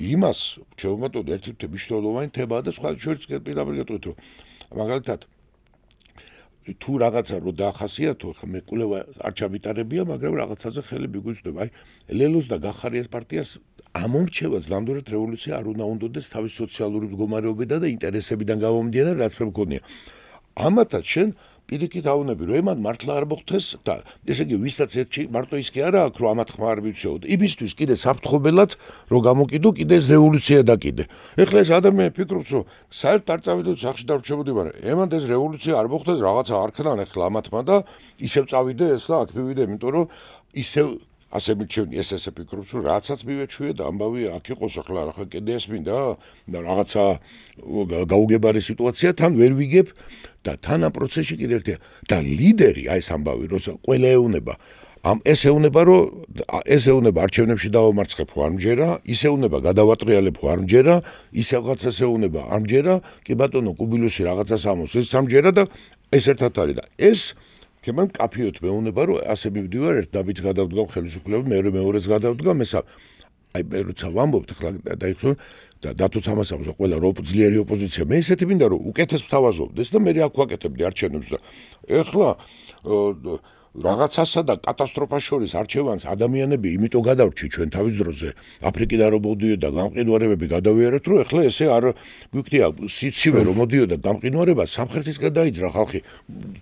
იმას შევმატოთ ერთ-ერთი მნიშვნელოვანი თემაა და სხვა შორის პირდაპირ გეტყვით რომ მაგალითად თუ რაღაცა რო დაახასიათო, ხა მე კვლევა არ ჩამიტარებია, მაგრამ რაღაცაზე ხელი მიგვიწვდება. აი ლელოს და გახარიას პარტიას ამორჩევას ნამდვილად რევოლუცია არ უნდა უნდოდეს თავის სოციალური მდგომარეობიდან და ინტერესებიდან გამომდინარე, რაც მე მგონია. ამათაც შენ პირიქით აუნები რომ ემან მართლა არ მოხდეს და ესე იგი ვისაც ერთში მარტო ის კი არა აქვს რომ ამათ ხმა არ მივცეოდ. იმისთვის კიდე საფრთხობელად რომ გამოკიდო კიდე ეს რევოლუცია დაკიდე. ეხლა ეს ადამიანი ფიქრობს რომ საერთოდ არ წავიდე სახში დარჩებოდი, მაგრამ ემან ეს რევოლუცია არ მოხდეს, რაღაცა არ ხდან ეხლა ამათმა და ისევ წავიდე ეს და აქ მივიდე, იმიტომ რომ ისევ ასე მიჩვენი ესე ფიქრობს რომ რაღაცაც მივეჩვიე და ამბავი აქ იყოს ახლა რა კიდე ეს მინდა და რაღაცა გაუგებარი სიტუაცია თან ვერ ვიგებ და თან ამ პროცესში კიდე ერთია და ლიდერი აი ეს ამბავი როცა ყველა ეუნება ეს ეუნება არჩევნებში დავამარცხებ ხო არ მჯერა ისე ეუნება გადავატრიალებ ხო არ მჯერა ისე რაღაცას ეუნება არ მჯერა კი ბატონო კუბილუსი რაღაცას ამოს ეს სამჯერა და ეს ერთად არის და ეს კემან კაფიოთ მეუნება რომ ასე მივდივარ ერთ დაბიც გადავდგა ხელისუფლება მეორეს გადავდგა მესამე აი მე როცა ვამბობთ ახლა დაიხსო და დათოც ამას ამბობს ყველა ძლიერი ოპოზიცია მე ესეთი მინდა რომ უკეთეს ვთავაზობდეს და მე აქ ვაკეთებდი არჩევნებს და ეხლა რაღაცასა და კატასტროფას შორის არჩევანს ადამიანები იმიტომ გადავრჩი ჩვენ თავის დროზე აფრიკიდან რომ მოდიოდა გამყინვარებები გადავიარეთ რომ ეხლა ესე არ გვიქნია სიცივე რომ მოდიოდა გამყინვარება სამხრეთისგან დაიძრა ხალხი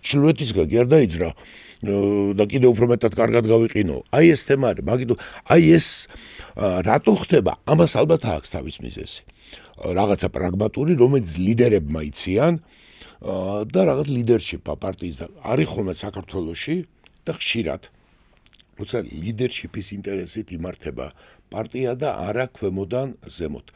ჩრდილოეთისგან კი არ დაიძრა და კიდე უფრო მეტად კარგად გავიყინო აი ეს თემა არის მაგიტო აი ეს რატო ხდება ამას ალბათ აქვს თავის მიზეზი რაღაცა პრაგმატული რომელიც ლიდერებმა იციან და რაღაც ლიდერშიპა პარტიის არის ხოლმე საქართველოში და ხშირად როცა ლიდერშიპის ინტერესით იმართება პარტია და არა ქვემოდან ზემოთ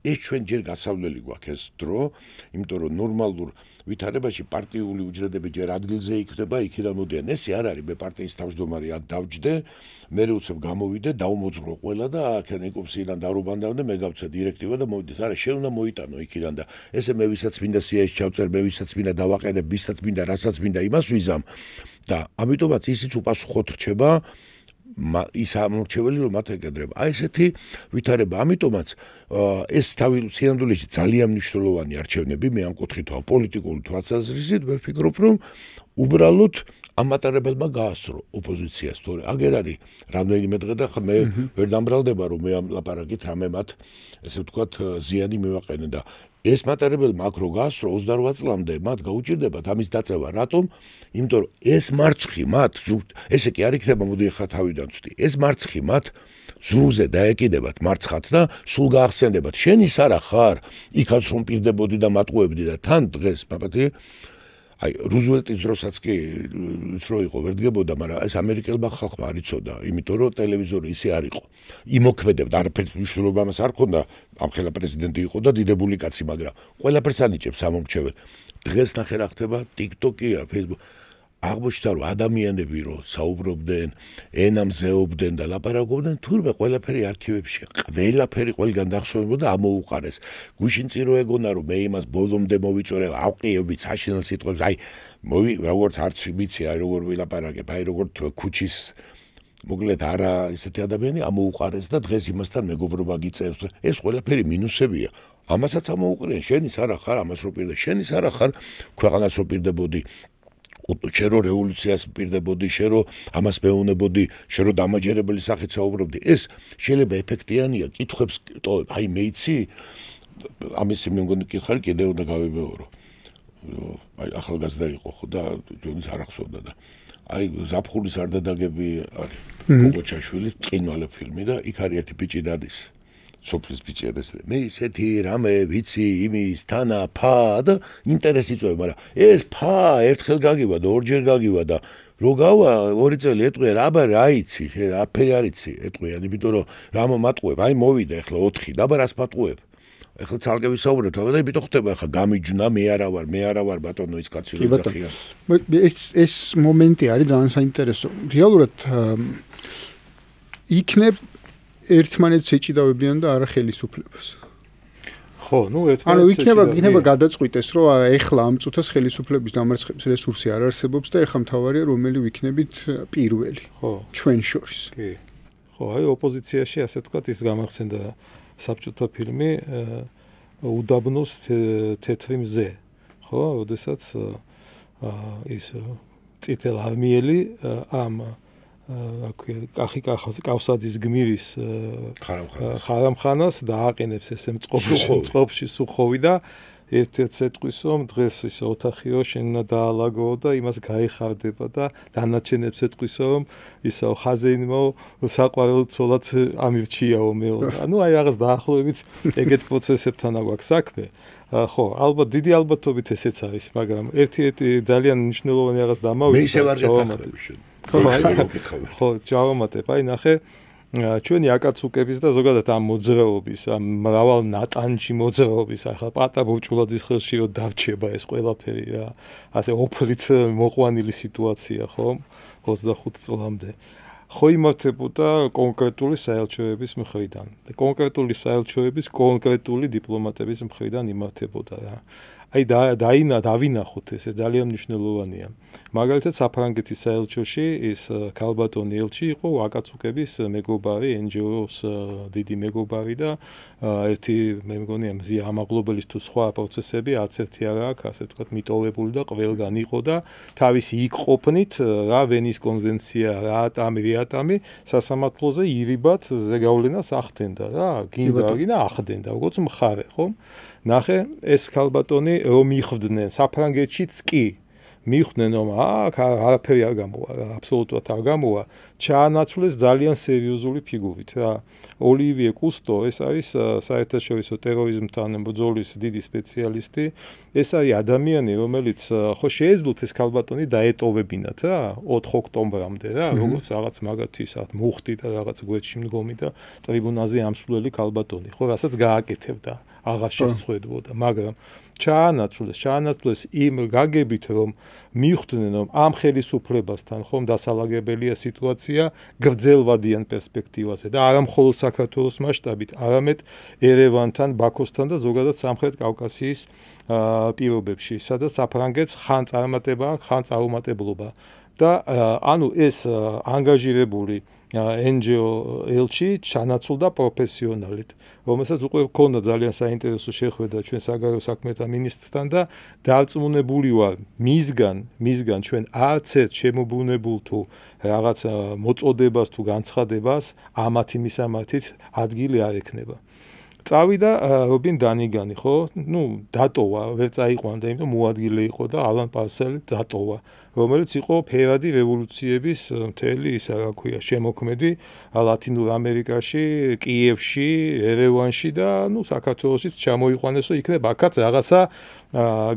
ეს ჩვენ ჯერ გასავლელი გვაქვს ეს დრო იმიტომ რომ ნორმალურ ვითარებაში პარტიული უჯრედები ჯერ ადგილზე იქნება იქიდან მოდიან ესე არ არის მე პარტიის თავმჯდომარე აქ დავჯდე მე უცებ გამოვიდე დავმოძღვრო ყველა და აქ ეკოპსიდან დავრუბანდავ და მე გავცე დირექტივა და მოვიდეს არა შენ უნდა მოიტანო იქიდან და ესე მე ვისაც მინდა სიაში ჩავწერ მე ვისაც მინდა დავაყენებ ვისაც მინდა რასაც მინდა იმას ვიზამ და ამიტომაც ისიც უპასუხოდ რჩება ის ამორჩეველი რომ მათ ეკადრება აი ესეთი ვითარება ამიტომაც ეს სინამდვილეში ძალიან მნიშვნელოვანი არჩევნები მე ამ კუთხით პოლიტიკური თვალსაზრისით მე ვფიქრობ რომ უბრალოდ ამატარებელმა გაასწრო ოპოზიციას თორე აგერ არის რამდენიმე დღე და მე ვერ დამბრალდება რომ მე ამ ლაპარაკით რამე მათ ესე ვთქვათ ზიანი მივაყენე და ეს მატარებელმა აქ რო გაასწრო 28 წლამდე მათ გაუჭირდებათ ამის დაწევა რატომ იმიტომ რომ ეს მარცხი მათ ესე კი არ იქნება მოდი ახლა თავიდან ვწდი ეს მარცხი მათ ზურგზე დაეკიდებათ მარცხად და სულ გაახსენდებათ შენ ის არა ხარ იქაც რომ პირდებოდი და მატყუებდი და თან დღეს პაპატი აი რუზველტის დროსაც კი ის რო იყო ვერ დგებოდა მაგრამ ეს ამერიკელმა ხალხმა არ იცოდა იმიტომ რომ ტელევიზორი ისე არ იყო იმოქმედებდა არაფერს მნიშვნელობა მას არ ქონდა ამხელა პრეზიდენტი იყო და დიდებული კაცი მაგრამ ყველაფერს ანიჭებს ამომრჩეველ დღეს ნახე რა ხდება TikTok-ია Facebook აღმოჩნდა რომ ადამიანები რო საუბრობდნენ ენამზეობდნენ და ლაპარაკობდნენ თურმე ყველაფერი არქივებში ყველაფერი ყველგან დახსოვებოდა ამოუყარეს გვიშინ წირო ეგონა რომ მე იმას ბოლომდე მოვიწორე ავყიები საშინელ სიტყვებს აი როგორც არც ვიცი აი როგორ ვილაპარაკებ აი როგორ ქუჩის მოკლედ არა ისეთი ადამიანი ამოუყარეს და დღეს იმასთან მეგობრობა გიწევს ეს ყველაფერი მინუსებია ამასაც ამოუყრიან შენ ის არა ხარ ამას რო პირდე შენ ის არა ხარ ქვეყანას რო პირდებოდი შენ რო რევოლუციას პირდებოდი შენ რო ამას მეუნებოდი შენ რო დამაჯერებელი სახით საუბრობდი ეს შეიძლება ეფექტიანია კითხვებს ტოვებ აი მე იცი ამის მე მგონი კითხარი კიდე უნდა გავიმეორო აი ახალგაზრდა იყო ხო და ჯონის არ ახსოვდა და აი ზაფხულის არდადაგები არის ბოგოჩაშვილის წინვალე ფილმი და იქ არის ერთი ბიჭი დადის სოფლის ბიჭი და მე ისეთი რამე ვიცი იმის თანა ფა და ინტერესი წვევ მაგრამ ეს ფა ერთხელ გაგივა და ორჯერ გაგივა და რო გავა 2 წელი ეტყვია აბა რა იცი აფერი არ იცი ეტყვია იმიტომ რომ რა მომატყუებ აი მოვიდა ახლა 4 და აბა რას მატყუებ ახლა ცალკე ვისაუბრეთ და იმიტომ ხდება ახლა გამიჯნა მე არა ვარ ბატონო ის კაცი რო ძახია ეს მომენტი არის ძალიან საინტერესო რეალურად იქნებ ერთმანეთს ეჭიდავებიან და არა ხელისუფლებას ხო ნუ ერთმანეთს იქნება გადაწყვიტეს რომ ეხლა ამ წუთას ხელისუფლების დამარცხების რესურსი არ არსებობს და ეხლა მთავარია რომელი ვიქნებით პირველი ხო ჩვენ შორის კი ხო აი ოპოზიციაში ასე ვთქვათ ის გამახსენდა საბჭოთა ფილმი უდაბნოს თეთრი მზე ხო როდესაც ის წითელ არმიელი ამ კახიკახავსაძის გმირის ხარამხანას დააყენებს ესე მწყობში სუხოვი და ერთ-ერთ სიტყვის რომ დღეს ის ოთახიო შენ უნდა დაალაგო და იმას გაიხარდება და დანარჩენებს ეტყვის რომ ისო ხაზეინმო საყვარელ ცოლად ამირჩიაო მეო ანუ აი რაღაც დაახლოებით ეგეთ პროცესებთან აქვს საქმე ხო ალბათ დიდი ალბათობით ესეც არის მაგრამ ერთი ძალიან მნიშვნელოვანი რაღაც დამავიწყდა მე ისე ვარ გეთახმები შენ ხო ჯავამატებ აი ნახე ჩვენი აკაცუკების და ზოგადად ამ მოძრაობის ამ მრავალ ნატანჯი მოძრაობის ახლა პატა ბურჭულაძის ხელში რომ დარჩება ეს ყველაფერი რა ასე ოფლით მოყვანილი სიტუაცია ხო 25 წლამდე ხო იმართებოდა კონკრეტული საელჩოების მხრიდან და კონკრეტული საელჩოების კონკრეტული დიპლომატების მხრიდან იმართებოდა რა აი დავინახოთ ესე ძალიან მნიშვნელოვანია მაგალითად საფრანგეთის საელჩოში ის ქალბატონი ელჩი იყო აკაცუკების მეგობარი NGO-ს დიდი მეგობარი და ერთი მე მგონია მზია ამაღლობელის თუ სხვა პროცესები არც ერთი არ აქვს ასე ვთქვათ მიტოვებული და ყველგან იყო და თავისი იქ ყოფნით რა ვენის კონვენცია რა ატამი სასამართლოზე ირიბად ზეგავლენას ახდენდა რა გინდა ახდენდა როგორც მხარე ხო ნახე ეს ქალბატონი რომ მიხვდნენ საფრანგეთშიც კი მიხვდნენ რომ არაფერი არ გამოვა აბსოლუტურად არ გამოვა ჩაანაცვლეს ძალიან სერიოზული ფიგურით რა ოლივიე კუსტო ეს არის საერთაშორისო ტერორიზმთან ბრძოლის დიდი სპეციალისტი ეს არის ადამიანი რომელიც ხო შეეძლოთ ეს ქალბატონი დაეტოვებინათ რა 4 ოქტომბრამდე რა როგორც რაღაც მაგათი საათ მუხტი და რაღაც გვერდში მდგომი და ტრიბუნალზე ამსვლელი ქალბატონი ხო რასაც გააკეთებდა აღარ შესწვედბოდა მაგრამ ჩაანაცვლეს იმ გაგებით რომ მიხვდნენ რომ ამ ხელისუფლებასთან ხომ დასალაგებელია სიტუაცია გრძელვადიან პერსპექტივაზე და არა მხოლოდ საქართველოს მასშტაბით არამედ ერევანთან ბაქოსთან და ზოგადად სამხრეთ კავკასიის პირობებში სადაც საფრანგეთს ხან წარმატება ხან წარუმატებლობა და ანუ ეს ანგაჟირებული NGO ელჩი ჩანაცვლდა პროფესიონალით რომელსაც უკვე ჰქონდა ძალიან საინტერესო შეხვედრა ჩვენ საგარეო საქმეთა მინისტრთან და დარწმუნებული ვარ მისგან ჩვენ არც ერთ შემოbrunებულ თუ რაღაც მოწოდებას თუ განცხადებას ამათი მისამართით ადგილი არ ექნება წავიდა რობინ დანიგანი ხო ნუ დატოვა ვერ წაიყვანდა იმიტომ მოადგილე იყო და ალან პარსელი დატოვა რომელიც იყო ფერადი რევოლუციების მთელი ისა რა ქვია შემოქმედი ლათინურ ამერიკაში კიევში ერევანში და ნუ საქართველოსიც ჩამოიყვანესო იქნებ აქაც რაღაცა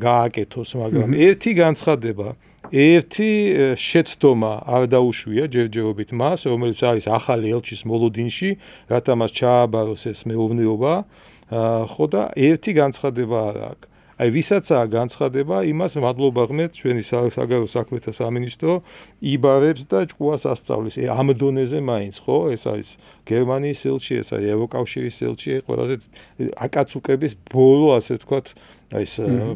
გააკეთოს მაგრამ ერთი განცხადება ერთი შეცდომა არ დაუშვია ჯერჯერობით მას რომელიც არის ახალი ელჩის მოლოდინში რათა მას ჩააბაროს ეს მეურნეობა ხო და ერთი განცხადება არ აქვს აი ვისაცაა განცხადება იმას მადლობა ღმერთ ჩვენი საგარეო საქმეთა სამინისტრო იბარებს და ჭკუას ასწავლის ამ დონეზე მაინც ხო ეს არის გერმანიის ელჩი ეს არის ევროკავშირის ელჩი ყველაზე აკაცუკების ბოლო ასე ვთქვათ აი ეს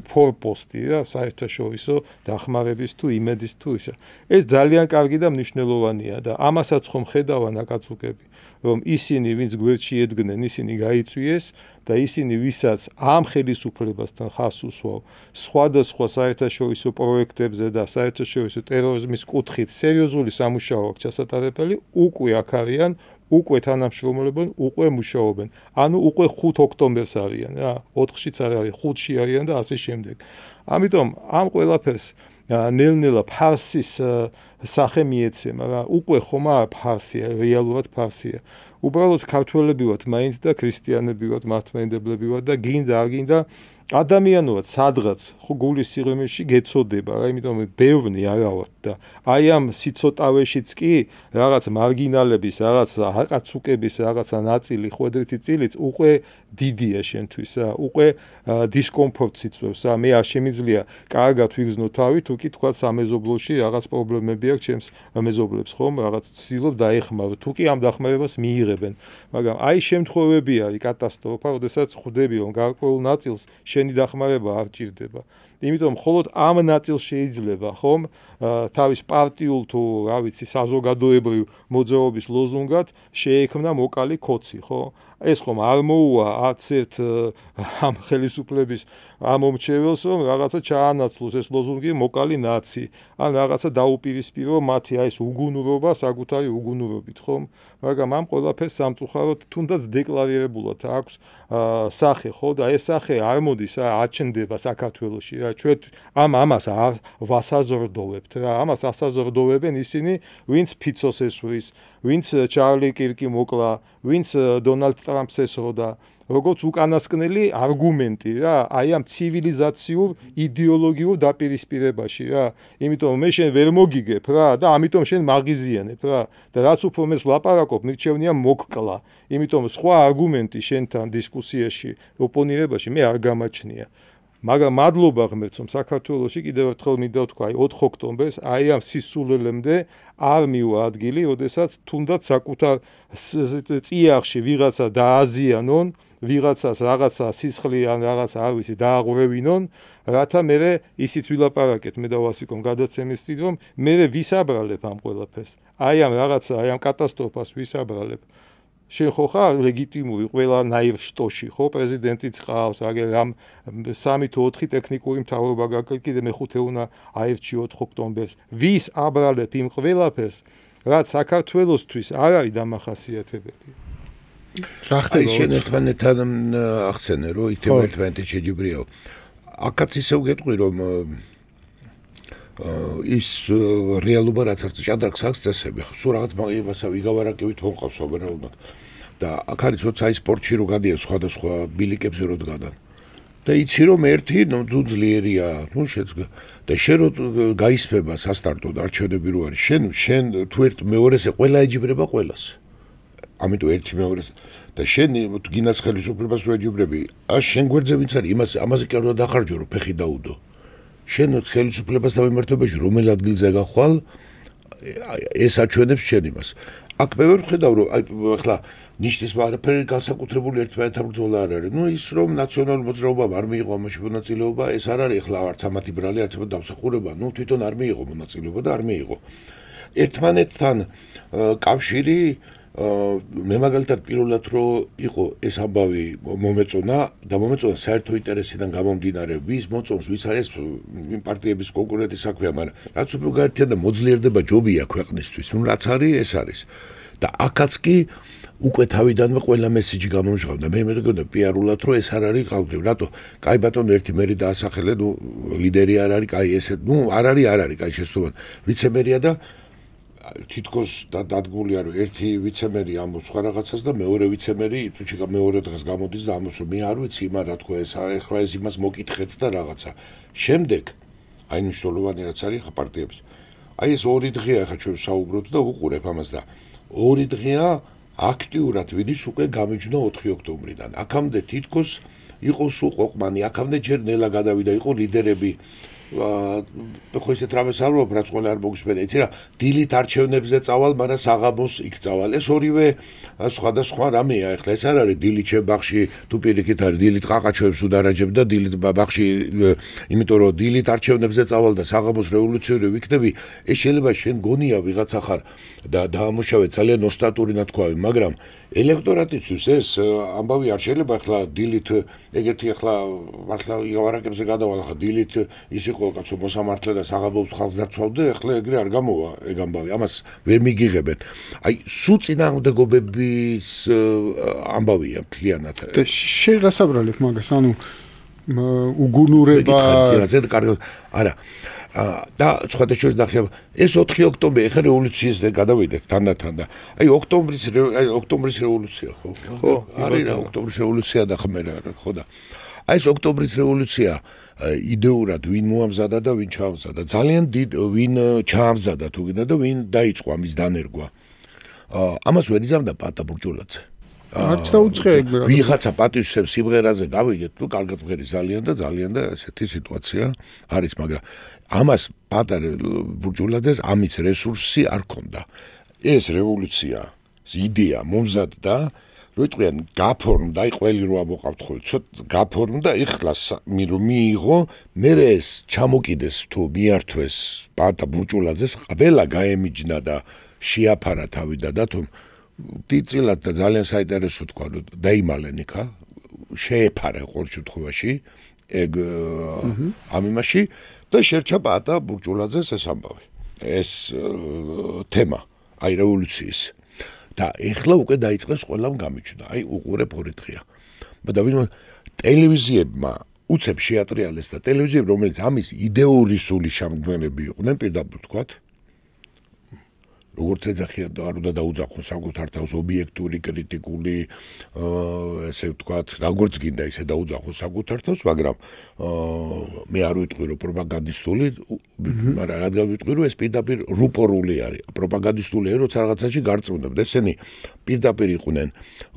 ფორპოსტი რა საერთაშორისო დახმარების თუ იმედის თუ ისა ეს ძალიან კარგი და მნიშვნელოვანია და ამასაც ხომ ხედავენ აკაცუკები რომ ისინი ვინც გვერდში ედგნენ ისინი გაიწვიეს და ისინი ვისაც ამ ხელისუფლებასთან ხას უსვავ სხვადასხვა საერთაშორისო პროექტებზე და საერთაშორისო ტერორიზმის კუთხით სერიოზული სამუშაო აქვს ჩასატარებელი უკვე აქ არიან უკვე თანამშრომლობენ, უკვე მუშაობენ. ანუ უკვე 5 ოქტომბერს არიან რა, 4-შიც არ არის, 5-ში არიან და ასე შემდეგ. ამიტომ ამ ყველაფერს ნელ-ნელა ფარსის სახე მიეცემა რა უკვე ხომ არა ფარსია რეალურად ფარსია უბრალოდ ქართველები ვართ მაინც და ქრისტიანები ვართ მართლმადიდებლები ვართ და გინდა არ გინდა ადამიანურად სადღაც ხო გულის სიღრმეში გეცოდება რა იმიტომ ბევრი არა ვართ და აი ამ სიცოტავეშიც კი რაღაც მარგინალების რაღაც ჰაკაცუკების რაღაცა ნაწილი ხვედრითი წილიც უკვე დიდია შენთვის რა უკვე დისკომფორტს იწვევს რა მე არ შემიძლია კარგად ვიგზნო თავი თუ კი თქვა სამეზობლოში რაღაც პრობლემები აქვს ჩემს მეზობლებს ხომ რაღაც ცდილობ დაეხმარო თუ კი ამ დახმარებას მიიღებენ მაგრამ აი შემთხვევები არის კატასტროფა როდესაც ხვდები რომ გარკვეულ ნაწილს შენი დახმარება არ ჭირდება იმიტომ მხოლოდ ამ ნაწილს შეიძლება ხომ თავის პარტიულ თუ რა ვიცი საზოგადოებრივ მოძრაობის ლოზუნგად შეექმნა მოკალი ქოცი ხო ეს ხომ არ მოუვა არც ერთ ამ ხელისუფლების ამომრჩეველს რომ რაღაცა ჩაანაცვლოს ეს ლოზუნგი მოკალი ნაცი ან რაღაცა დაუპირისპირო მათი აი ეს უგუნურობა საკუთარი უგუნურობით ხომ მაგრამ ამ ყველაფერს სამწუხაროდ თუნდაც დეკლარირებულად აქვს სახე ხო და ეს სახე არ მოდის აჩნდება საქართველოში რა ჩვენ ამას არ ვასაზრდოვებთ რა ამას ასაზრდოვებენ ისინი ვინც ფიცოს ესვრის ვინც ჩარლი კირკი მოკლა ვინც დონალდ ტრამპს ესროდა როგორც უკანასკნელი არგუმენტი რა აი ამ ცივილიზაციურ იდეოლოგიურ დაპირისპირებაში რა იმიტომ მე შენ ვერ მოგიგებ რა და ამიტომ შენ მაღიზიანებ რა და რაც უფრო მეც ლაპარაკობ მირჩევნია მოგკლა იმიტომ სხვა არგუმენტი შენთან დისკუსიაში ოპონირებაში მე არ გამაჩნია მაგრამ მადლობა ღმერთს რომ საქართველოში კიდევ ერთხელ მინდა ვთქვა აი 4 ოქტომბერს აი ამ სისულელემდე არ მივა ადგილი როდესაც თუნდაც საკუთარ წიაღში ვიღაცა დააზიანონ ვიღაცას რაღაცა სისხლი ან რაღაცა არ ვიცი დააღვევინონ რათა მე ისიც ვილაპარაკეთ მე და ვასიკომ გადაცემის წინ რომ მე ვისაბრალებ ამ ყველაფერს აი ამ რაღაცა აი ამ კატასტროფას ვისაბრალებ შენ ხო ხარ ლეგიტიმური ყველანაირ შტოში ხო პრეზიდენტიც ყავს აგერ ამ 3 თუ 4 ტექნიკური მთავრობა კიდე მე-5 უნდა აერჩიოთ ოქტომბერს ვის აბრალებ იმ ყველაფერს რაც საქართველოსთვის არ არის დამახასიათებელი რა ხდება შენ ერთმანეთთან ახსენე რომ ერთმანეთი შეჯიბრიაო აქაც ისევ გეტყვი რომ ის რეალობა რაც არც ჭადრაკს აქვს წესები ხო სულ რაღაც მაგიებასა ვიგავარაკებით მომყავს უბრალოდ და აქ არის როცა აი სპორტში რო გადიან სხვადასხვა ბილიკებზე რო დგანან და იცი რომ ერთი ძულიერია ნუ შეძგა და შენ რო გაისმება სასტარტოდ არჩევნები რო არის შენ თუ ერთ მეორესე ყველა ეჯიბრება ყველას ამიტომ ერთი მეორეს და შენ გინას ხელისუფლებას რო ეჯიბრები შენ გვერდზე ვინც არის ამაზე კი არ უნდა დახარჯო რომ ფეხი დაუდო შენ ხელისუფლებას დამემართებაში რომელ ადგილზე გახვალ ეს აჩვენებს შენ იმას აქ მე ვერ ხედავ რომ აი ახლა ნიშნის არაფერი განსაკუთრებული ერთმანეთთან ბრძოლა არ არის ნუ ის რომ ნაციონალურ მოძრაობამ არ მიიღო ამაში მონაწილეობა ეს არ არის ახლა არც ამათი ბრალი არც დამსახურება ნუ თვითონ არ მიიღო მონაწილეობა და არ მიიღო ერთმანეთთან კავშირი მე მაგალითად პირველად რომ იყო ეს ამბავი მომეწონა და მომეწონა საერთო ინტერესიდან გამომდინარე ვის მოწონს ვის არის იმ პარტიების კონკურენტი საქმეა მაგრამ რაც უფრო გაერთიანდა და მოძლიერდება ჯობია ქვეყნისთვის ნუ რაც არის ეს არის და აქაც კი უკვე თავიდანვე ყველა მესიჯი გამომჟღავდა მე მეგონა პიარულად რომ ეს არ არის ყალბი რატო კაი ბატონო ერთი მერი დაასახელე ნუ ლიდერი არ არის კაი ესე ნუ არ არის კაი შეცდომა ვიცემერია და თითქოს დადგმულია რომ ერთი ვიცემერი ამბობს სხვა რაღაცას და მეორე ვიცემერი თუჩი მეორე დღეს გამოდის და ამბობს რომ მე არ ვიცი მა რა თქვა ეს არის ახლა ეს იმას მოკითხეთ და რაღაცა შემდეგ აი მნიშვნელოვანი რაც არის ხა პარტიებს აი ეს 2 დღეა ხა ჩვენ საუბრობთ და უყურებ ამას და 2 დღეა აქტიურად ვიდის უკვე გამიჯნა 4 ოქტომბრიდან აქამდე თითქოს იყო სულ ყოყმანი აქამდე ჯერ ნელა გადავიდა იყო ლიდერები ხო ისეთ რამეს არ ვუყურებ რაც ყველა არ მოგისმენია იცი რა დილით არჩევნებზე წავალ მაგრამ საღამოს იქ წავალ ეს ორივე სხვადასხვა რამეა ეხლა ეს არ არის დილით ბაღში თუ პირიქით არის დილით ყაყაჩოებს უდარაჯებ და დილით ბაღში იმიტომ რომ დილით არჩევნებზე წავალ და საღამოს რევოლუციური ვიქნები ეს შეიძლება შენ გონია ვიღაცა ხარ და დაამუშავე ძალიან ოსტატური ნათქვამი მაგრამ ელექტორატისთვის ეს ამბავი არ შეიძლება ახლა დილით ეგეთი ახლა მართლა იგავარაკებზე გადავალ ახლა დილით ის იყო კაცო მოსამართლე და საღამოს ხალხს დაცვავდე ახლა ეგრე არ გამოვა ეგ ამბავი ამას ვერ მიგიღებენ აი სულ წინააღმდეგობების ამბავია მთლიანად და შენ რას აბრალებ მაგას ანუ უგუნურება არა და სხვათა შორის ნახე ეს 4 ოქტომბერი ახლა რევოლუციის გადავიდეთ თანდათან და აი ოქტომბრის რევოლუცია ხო არის ოქტომბრის რევოლუცია და ხმერა ხო და აი ეს ოქტომბრის რევოლუცია იდეურად ვინ მოამზადა და ვინ ჩაამზადა ძალიან დიდ ვინ ჩაამზადა თუ გინდა და ვინ დაიწყო ამის დანერგვა ამას ვერ იზამდა პატა ბურჯულაძე არც დაუწყია ეგ რა ვიღაცა პატივისცემ სიმღერაზე გავიგეთ თუ კარგად ვღერი ძალიან და ესეთი სიტუაცია არის მაგრამ ამას პატა ბურჯულაძეს ამის რესურსი არ ქონდა ეს რევოლუცია იდეა მომზადდა როიტყვიან გაფორმდა აი ყველი რო ამოყავთ ხო ცოტა გაფორმდა ეხლა რომ მიიღო მე ეს ჩამოკიდეს თუ მიართვეს პატა ბურჯულაძეს ყველა გაემიჯნა და შეაფარა თავი და თუ დიდწილად და ძალიან საინტერესო თქვა რომ დაიმალენ იქა შეეფარა ყოველ შემთხვევაში ეგ ამ იმაში და შერჩა პატა ბურჯულაძეს ეს ამბავი ეს თემა აი რევოლუციის და ეხლა უკვე დაიწყეს ყველამ გამიჩნდა აი უყურებ 2 დღეა და ვინმე ტელევიზიებმა უცებ შეატრიალეს და ტელევიზიები რომელიც ამის იდეური სული შემდგენლები იყვნენ პირდაპირ თქვათ როგორც ეძახიან და არ უნდა დაუძახონ საკუთარ თავს ობიექტური კრიტიკული ესე ვთქვათ როგორც გინდა ისე დაუძახონ საკუთარ თავს მაგრამ მე არ ვიტყვი რომ პროპაგანდისტული მაგრამ რადგან ვიტყვი რომ ეს პირდაპირ რუპორული არის პროპაგანდისტული არის როცა რაღაცაში გარწმუნებდა ესენი პირდაპირ იყვნენ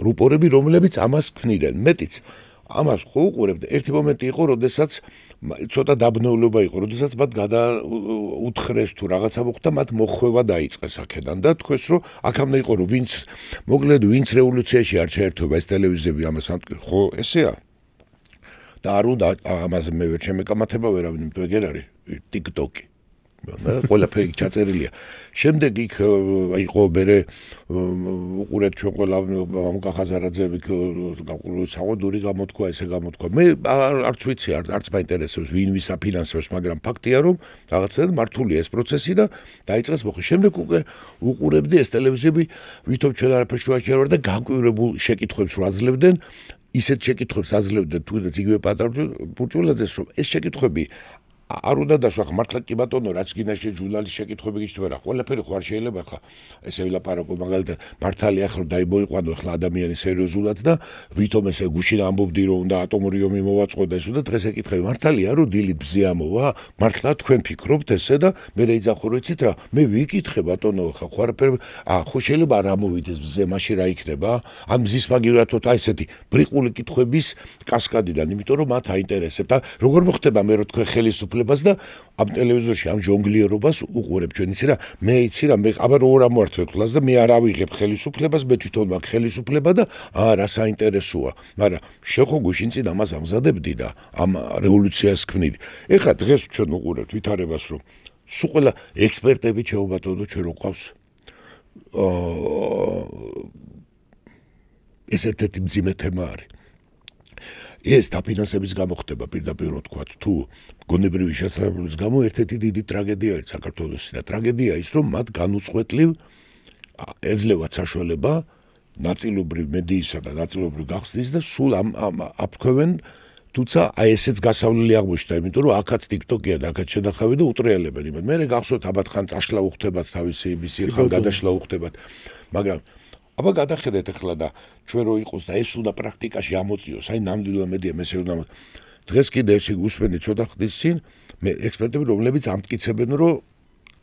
რუპორები რომლებიც ამას ქმნიდნენ მეტიც ამას ხო უყურებთ ერთი მომენტი იყო როდესაც ცოტა დაბნეულობა იყო როდესაც მათ გადაუთხრეს თუ რაღაცა მოხდა მათ მოხვევა დაიწყეს აქედან და თქვეს რომ აქამდე იყო რომ ვინც რევოლუციაში არ შეერთება ეს ტელევიზიები ამას ხო ესეა და არ უნდა ამაზე მე ვერ შემეკამათება ვერავინ იმიტომ ეგ არის TikTok-ი ყველაფერი ჩაწერილია შემდეგ იქ იყო მერე უყურეთ ჩვენ ყველა გამოგახაზარაძეები საყუდური გამოთქვა ესე გამოთქვა მე არც ვიცი არც მაინტერესებს ვინ ვის აფინანსებს მაგრამ ფაქტია რომ რაღაცნაირად მართულია ეს პროცესი და დაიწყეს მოხდა შემდეგ უკვე უყურებდი ეს ტელევიზიები ვითომ ჩვენ არაფერს შუაში არ ვარ და განკვირებულ შეკითხვებს რო აძლევდნენ ისეთ შეკითხვებს აძლევდნენ თუნდაც იგივე პატა ბურჯულაძეს რომ ეს შეკითხვები არ უნდა დასვა მართლა კი ბატონო რაც გინაში ჟურნალის შეკითხვები გიჩვენა ყველაფერი ხო არ შეიძლება ხა ესე ვილაპარაკო მაგალითად მართალია ხო დაიმოიყვანო ხლა ადამიანი სერიოზულად და ვითომ ესე გუშინ ამბობდი რომ უნდა ატომური ომი მოვაწყო და ესე და დღეს ეკითხები მართალია რომ დილით ბზე ამოვა მართლა თქვენ ფიქრობთ ესე და მე რეიძახო რომ იცით რა მე ვიკითხე ბატონო ხა ხო არაფერი ხო შეიძლება არ ამოვიდეს ბზე მაშინ რა იქნება ამ ბზის მაგივრათოთ აი ესეთი ბრიყული კითხვების კასკადიდან იმიტომ რომ მათ აინტერესებთ და როგორ მოხდება მე რო თქვენ ხელისუფლებას და ამ ტელევიზორში ამ ჟონგლიერობას უყურებ ჩვენ იცი რა მე იცი რა მე აბა როგორ ამოვართვებ კლას და მე არ ავიღებ ხელისუფლებას მე თვითონ მაქვს ხელისუფლება და რა საინტერესოა მაგრამ შეხო გუშინ წინ ამას ამზადებდი და ამ რევოლუციას ქმნიდი ეხლა დღეს ჩვენ უყურებთ ვითარებას რომ სულ ყველა ექსპერტები შეუბატონო ჩვენ რო ყავს ეს ერთ-ერთი მძიმე თემა არის ეს დაფინანსების გამო ხდება პირდაპირ რო თქვა თუ გონებრივი შესაძლებლობის გამო ერთ-ერთი დიდი ტრაგედია არის საქართველოსი და ტრაგედია ის რომ მათ განუწყვეტლივ ეძლევათ საშუალება ნაწილობრივ მედიისა და ნაწილობრივ გახსნის და სულ აფქვევენ თუმცა აი ესეც გასავლელი აღმოჩნდა იმიტომ რომ ახაც TikTok-ია და ახაც შედახავი და უტრიალებენ იმენ მე გახსოვთ აბათ ხან წაშლა უხდებათ თავისი მისი ხან გადაშლა უხდებათ მაგრამ აბა გადახედეთ ახლა და ჩვენ რო იყოს და ეს უნდა პრაქტიკაში ამოწიოს აი ნამდვილად მედია მე შეუნდა დღეს კიდე ეს უსმენდი ცოტა ხნის წინ მე ექსპერტები რომლებიც ამტკიცებენ რომ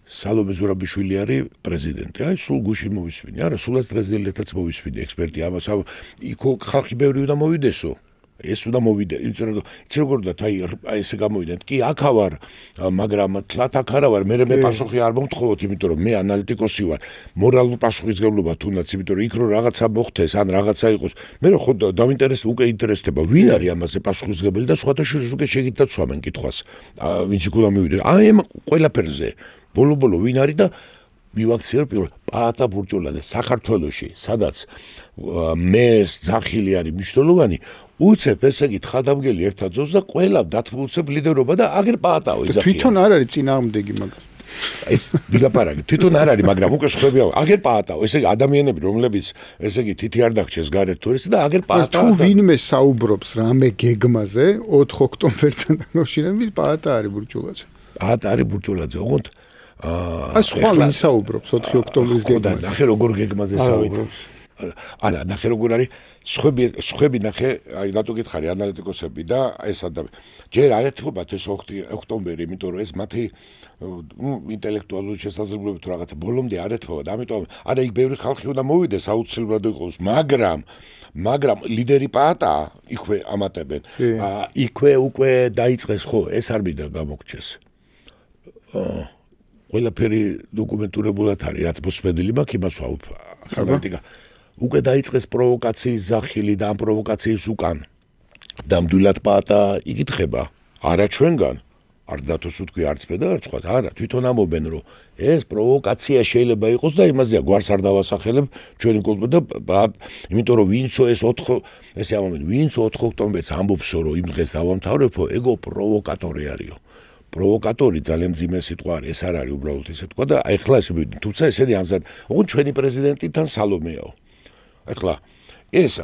სალომე ზურაბიშვილი არის პრეზიდენტი აი სულ გუშინ მოვისმინე არა სულაც დღესდღეობითაც მოვისმინე ექსპერტი ამას იქო ხალხი ბევრი უნდა მოვიდესო ეს უნდა მოვიდე იმიტომ რომ იცი როგორ და აი ესე გამოვიდეთ კი აქა ვარ მაგრამ თლათ აქ არა ვარ მე პასუხი არ მომთხოვოთ იმიტომ რომ მე ანალიტიკოსი ვარ მორალურ პასუხისმგებლობა თუნდაც იმიტომ რომ იქ რო რაღაცა მოხდეს ან რაღაცა იყოს მე რო ხო დავინტერესდება უკვე ინტერესდება ვინ არის ამაზე პასუხისმგებელი და სხვათა შორის უკვე შეგიძლიათ სვამენ კითხვას ვინც იქ უნდა მივიდე აი ამ ყველაფერზე ბოლო ვინ არის და მივაქციერ პირველ პატა ბურჯულაძე საქართველოში სადაც მეს ძახილი არის მნიშვნელოვანი უცებ ესე იგი თხადამგელი ერთად ძოს და ყველა დათმულცებ ლიდერობა და აგერ პატაო ეძახიან თვითონ არ არის წინააღმდეგი მაგას ეს ვილაპარაკი თვითონ არ არის, მაგრამ უკვე სხვები აგერ პაატაო, ესე იგი ადამიანები, რომლებიც ესე იგი თითი არ დაგჭეს გარეთ თურისს და აგერ პაატაო. თუ ვინმე საუბრობს რამე გეგმაზე 4 ოქტომბერთან დაკავშირებით, პაატა არის ბურჯულაძე. პაატა არის ბურჯულაძე, ოღონდ სხვა ვინ საუბრობს 4 ოქტომბრის გეგმაზე? ნახე როგორ გეგმაზე საუბრობს. არა, ნახე როგორ არის სხვები ნახე, აი რატო გითხარი ანალიტიკოსები და ეს ადამიანი. ჯერ არ ეთქობათ ეს ოქტომბერი, იმიტომ რომ ეს მათი ინტელექტუალური შესაძლებლობები თუ რაღაცა ბოლომდე არ ეთქობათ, ამიტომ არა იქ ბევრი ხალხი უნდა მოვიდეს აუცილებლად იყოს, მაგრამ ლიდერი პაატა იქვე ამატებენ. იქვე უკვე დაიწყეს ხო, ეს არ მინდა გამოგჩეს. ყველაფერი დოკუმენტურებულად არის, რაც მოსმენილი მაქვს, იმას ვაუp ანალიტიკა. უკვე დაიწყეს პროვოკაციის ზახილი და ამ პროვოკაციის უკან დამდვილად პაატა იკითხება, არა ჩვენგან, არ დათოს უთქვი არც მე და არც სხვა, არა, თვითონ ამობენ რომ ეს პროვოკაცია შეიძლება იყოს და იმაზეა გვარს არ დავასახელებ ჩვენი კულტურა და იმიტომ რომ ვინცო ეს 4 ესე ამობენ, ვინც 4 ოქტომბერს ამბობსო რომ იმ დღეს დავამთავრებო, ეგო პროვოკატორი არისო. პროვოკატორი ძალიან მძიმე სიტყვა არის, ეს არ არის უბრალოდ ისე თქვა და ეხლა ეს თუმცა ესეთი ამზად, ოღონდ ჩვენი პრეზიდენტი თან სალომეაო. ეხლა ეს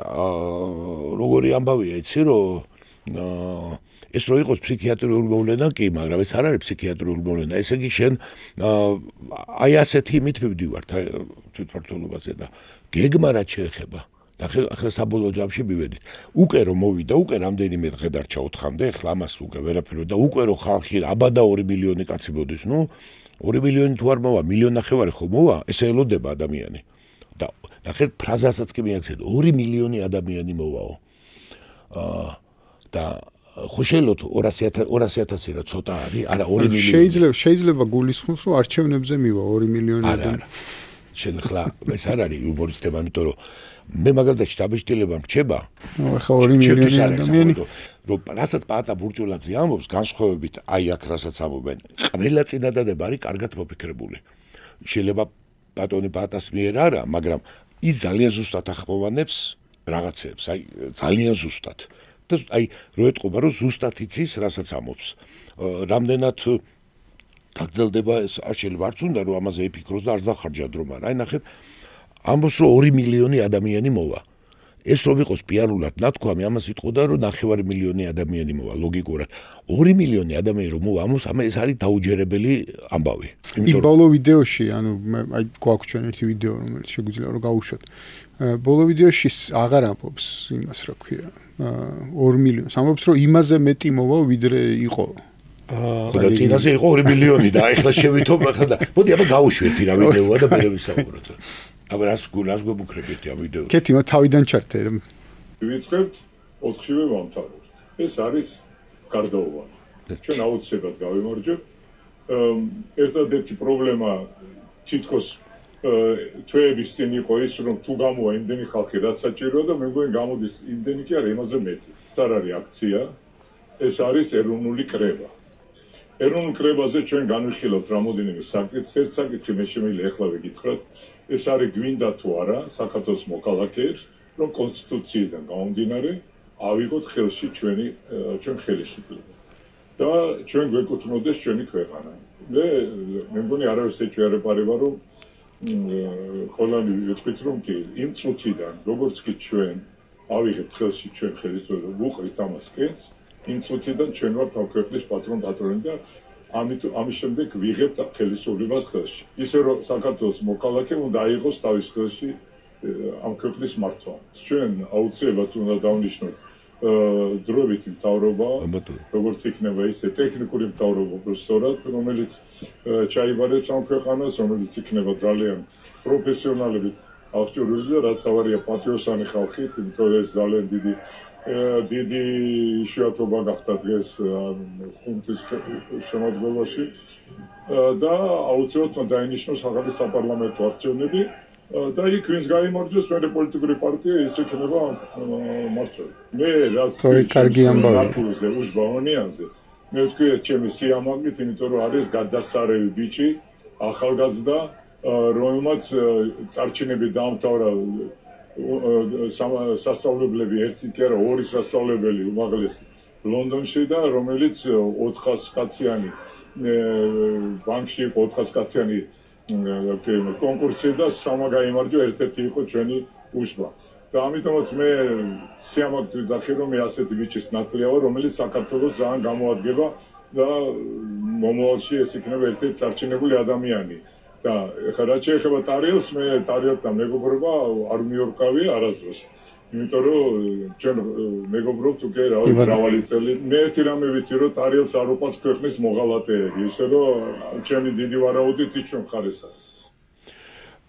როგორი ამბავია, იცი რომ ეს რო იყოს ფსიქიატრიული მოვლენა კი, მაგრამ ეს არ არის ფსიქიატრიული მოვლენა. ესე იგი შენ აი ასეთი იმით მივდივართ თვითმართველობაზე და გეგმა რაც შეეხება. ახლა საბოლოო ჯამში მივედით. უკვე რომ მოვიდა, უკვე რამდენიმე დღე დარჩა 4-მდე, ახლა ამას უკვე ვერაფერი და უკვე რომ ხალხი აბადა 2 მილიონი კაცი მოდის, 2 მილიონი თუ არ მოვა, 1,5 მილიონი ხო მოვა, ესე ელოდება ადამიანი. და ნახეთ ფრაზასაც კი მიაქცეთ 2 მილიონი ადამიანი მოვაო. და ხო შეიძლება 200,000 რა ცოტა არის, არა 2 მილიონი. შეიძლება გულისხმობს რომ არჩევნებზე მივა 2 მილიონი ადამიანი. შენ ხლა ეს არ არის იუმორისტება, იმიტომ რომ მე მაგალითად დაბეჭდილება მრჩება. ახლა 2 მილიონი ადამიანი რომ რასაც პაატა ბურჯულაძე ამბობს, განსხვავებით აი აქ რასაც ამბობენ, ყველა წინადადება არის კარგად მოფიქრებული. შეიძლება ბატონი პაატას მიერ არა, მაგრამ ის ძალიან ზუსტად ახმოვანებს რაღაცებს, აი ძალიან ზუსტად. და აი რო ეთყობა რომ ზუსტად იცის რასაც ამბობს. რამდენად გაგრძელდება ეს არ შეიძლება არც უნდა რომ ამაზე ეფიქროს და არც დახარჯა დრო, მაგრამ აი ნახეთ ამბობს რომ 2 მილიონი ადამიანი მოვა. ეს რომ იყოს პიარულად ნათქვამი, ამას იტყოდა რომ 9 მილიონი ადამიანი მოვა ლოგიკურად. 2 მილიონი ადამიანი რომ მოვა, ამას ეს არის დაუჯერებელი ამბავი. იმ ბოლო ვიდეოში, ანუ აი გვაქვს ჩვენ ერთი ვიდეო, რომელიც შეგვიძლია რომ გავუშვათ. ბოლო ვიდეოში აღარ ამბობს იმას, რა ქვია, 2 მილიონს. ამბობს რომ იმაზე მეტი მოვა, ვიდრე იყო. ხოდა წინაზე იყო 2 მილიონი და ეხლა შევითომ ახლა და მოდი აბა გავუშვეთი რა ვიდეოა და მე ვისაუბროთ. აბა რას გვემუქრებითი ამ ვიდეო. კეთი, მე თავიდან ჩართე. ვიწყებთ 4-ივე ვამთავრებთ. ეს არის გარდაუვალი. ჩვენ აუცილებლად გავიმარჯვებთ. ერთადერთი პრობლემა თითქოს თვეების წინ იყო ის, რომ თუ გამოვა იმდენი ხალხი, რაც საჭიროა და მე მგონი გამოდის იმდენი კი არა, იმაზე მეტი. არ არის აქცია, ეს არის ეროვნული კრება. ეროვნულ კრებაზე ჩვენ განვიხილავთ რამოდენიმე საკითხს. ერთ საკითხი მე შემიძლია ეხლა ვიგითხრათ, ეს არის გვინდა თუ არა საქართველოს მოქალაქეებს, რომ კონსტიტუციიდან გამომდინარე ავიღოთ ხელში ჩვენ ხელისუფლება და ჩვენ გვეკუთვნოდეს ჩვენი ქვეყანა. მე მგონი არავის ეჩვეარება რომ ყველანი ვიტყვით რომ კი იმ წუთიდან როგორც კი ჩვენ ავიღებთ ხელში ჩვენ ხელისუფლება ვუყრით ამას კენს, იმ წუთიდან ჩვენ ვართ ამ ქვეყნის პატრონი და ამის შემდეგ ვიღებთ ხელისუფლებას ხელში. ისე რომ საქართველოს მოქალაქე უნდა აიღოს თავის ხელში ამ ქვეყნის მართვა. ჩვენ აუცილებლად უნდა დავნიშნოთ დროებითი მთავრობა, როგორც იქნება ისე ტექნიკური მთავრობა უბრალოდ, რომელიც ჩაიბარებს ამ ქვეყანას, რომელიც იქნება ძალიან პროფესიონალებით აღჭურვილი და რაც თავარია პატრიოტული ხალხი, იმიტომ რომ ეს ძალიან დიდი იშვიათობა გახდა დღეს ხუნტის შემოქმედებაში და აუცილებლად უნდა დაინიშნოს ახალი საპარლამენტო არჩევნები და იქ ვინც გაიმარჯვებს მეორე პოლიტიკური პარტია ის იქნება მართლმადიდებელი. მე რაც კარგი ამბავია. უშბაონიანზე მე ვთქვი ეს ჩემი სიამოვნებით, იმიტომ რომ არის გადასარევი ბიჭი, ახალგაზრდა, რომელმაც წარჩინები დაამთავრა სასწავლებლები, ერთი კი არა, 2 სასწავლებელი უმაღლესი ლონდონში და რომელიც 400 კაციანი ბანკში 400 კაციანი კონკურსი და სამა გაიმარჯვა ერთ-ერთი იყო ჩვენი უშბა. და ამიტომაც მე სიამოვნებით ვიძახი რომ მე ასეთი ბიჭის ნათლია ვარ რომელიც საქართველოს ძალიან გამოადგება და მომავალში ეს იქნება ერთ-ერთი წარჩინებული ადამიანი. და ეხლა რაც შეეხება ტარიელს მე ტარიელთან მეგობრობა არ მიორკავი არასდროს. იმიტომ რომ ჩვენ მეგობრობთ უკვე მრავალი წელი. მე ერთი რამე ვიცი რომ ტარიელს არ უყვარს ქვეყნის მოღალატეები, ისე რომ ჩემი დიდი ვარაუდით ის ჩვენ მხარეს არის.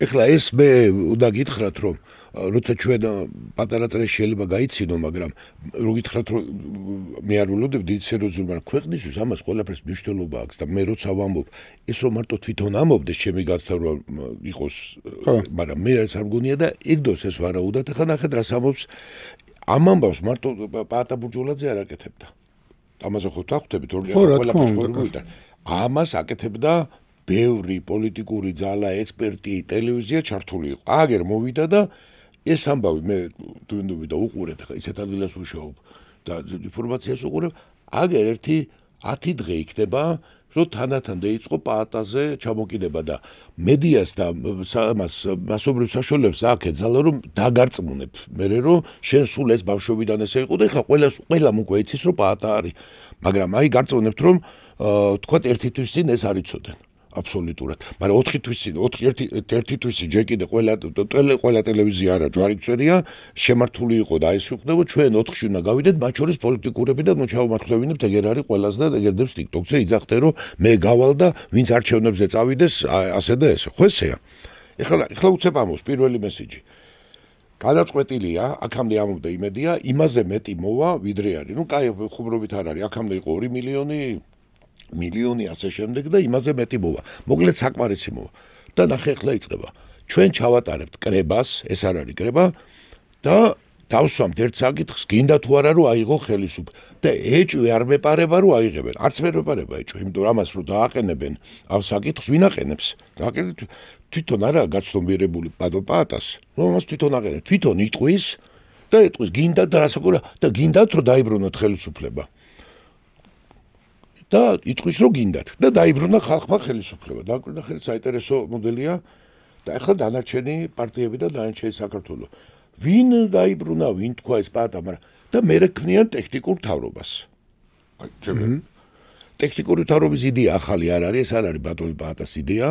ეხლა ეს მე უნდა გითხრათ რომ როცა ჩვენ პატარა წრეს შეიძლება გაიცინო, მაგრამ რო გითხრათ რომ მე არ ვლოდებ დიდ სერიოზულ, მაგრამ ქვეყნისთვის ამას ყველაფერს მნიშვნელობა აქვს და მე როცა ვამბობ, ეს რომ მარტო თვითონ ამობდეს ჩემი გაცდავრა იყოს, მაგრამ მე ეს არ მგონია და იგდოს ეს ვარაუდად. ეხლა ნახეთ რას ამბობს, ამ ამბავს მარტო პაატა ბურჯულაძე არ აკეთებდა. ამაზე ხო დახვდებით, ყველაფერს ხორბუდა. ამას აკეთებდა ბევრი პოლიტიკური ძალა, ექსპერტი, ტელევიზია ჩართული იყო. აგერ მოვიდა და ეს ამბავი მე თუნდუბი და უყურეთ ხა ისეთ ადგილას ვუშაობ და ინფორმაციას უყურებ, აგერ ერთი 10 დღე იქნება, რომ თანდათან დაიწყო პაატაზე ჩამოკიდება და მედიას და ამას მასობრივ საშუალებს აქ ეძალა რომ დაგარწმუნებ. მე რომ შენ სულ ეს ბავშვობიდან ესე იყო და ხა ყველამ უკვე იცის რომ პაატა არის. მაგრამ აი გარწმუნებთ რომ თქვა ერთი თვის წინ ეს არ იცოდნენ. აბსოლუტურად. მაგრამ 4 თვის წინ, 1 თვის წინ ჯერ კიდე ყველა ტელევიზია არა, ჯვარიცერია შემართული იყო და ეს ვიყდება ჩვენ 4-ში უნდა გავიდეთ, მათ შორის პოლიტიკურები და ნუ ჩავმართლევინებთ ეგერ არის ყველას და ეგერ დებს TikTok-ზე იძახდე რომ მე გავალ და ვინც არჩევნებზე წავიდეს ასე და ესე. ხო ესეა. ეხლა უცებ ამბობს პირველი მესიჯი. გადაწყვეტილია, აქამდე ამბობდა იმედია, იმაზე მეტი მოვა ვიდრე არის. ნუ კაი ხუმრობით არ არის, აქამდე იყო 2 მილიონი ასე შემდეგ და იმაზე მეტი მოვა. მოკლედ საკმარისი მოვა. და ნახე ახლა იწყება. ჩვენ ჩავატარებთ კრებას, ეს არ არის კრება და დავსვამთ ერთ საკითხს, გინდა თუ არა რომ აიღო ხელისუფლება. და ეჭვი არ მეპარება რომ აიღებენ. არც ვერ მეპარება ეჭვი, იმიტომ რომ ამას რომ დააყენებენ ამ საკითხს, ვინ აყენებს? დააყენეთ თვითონ არა გაცნობიერებული პაატას. რომ ამას თვითონ აყენებს. თვითონ იტყვის და იტყვის გინდა და რასაკურა და გინდათ რომ დაიბრუნოთ ხელისუფლება. და იტყვის რომ გინდათ და დაიბრუნა ხალხმა ხელისუფლება. დააკვირდა ხელი საინტერესო მოდელია და ახლა დანარჩენი პარტიები და დანარჩენი საქართველო. ვინ დაიბრუნა, ვინ თქვა ეს პაატა, მაგრამ და მე რეკნიან ტექნიკურ მთავრობას. ტექნიკური მთავრობის იდეა ახალი არ არის, ეს არ არის ბატონი პაატას იდეა.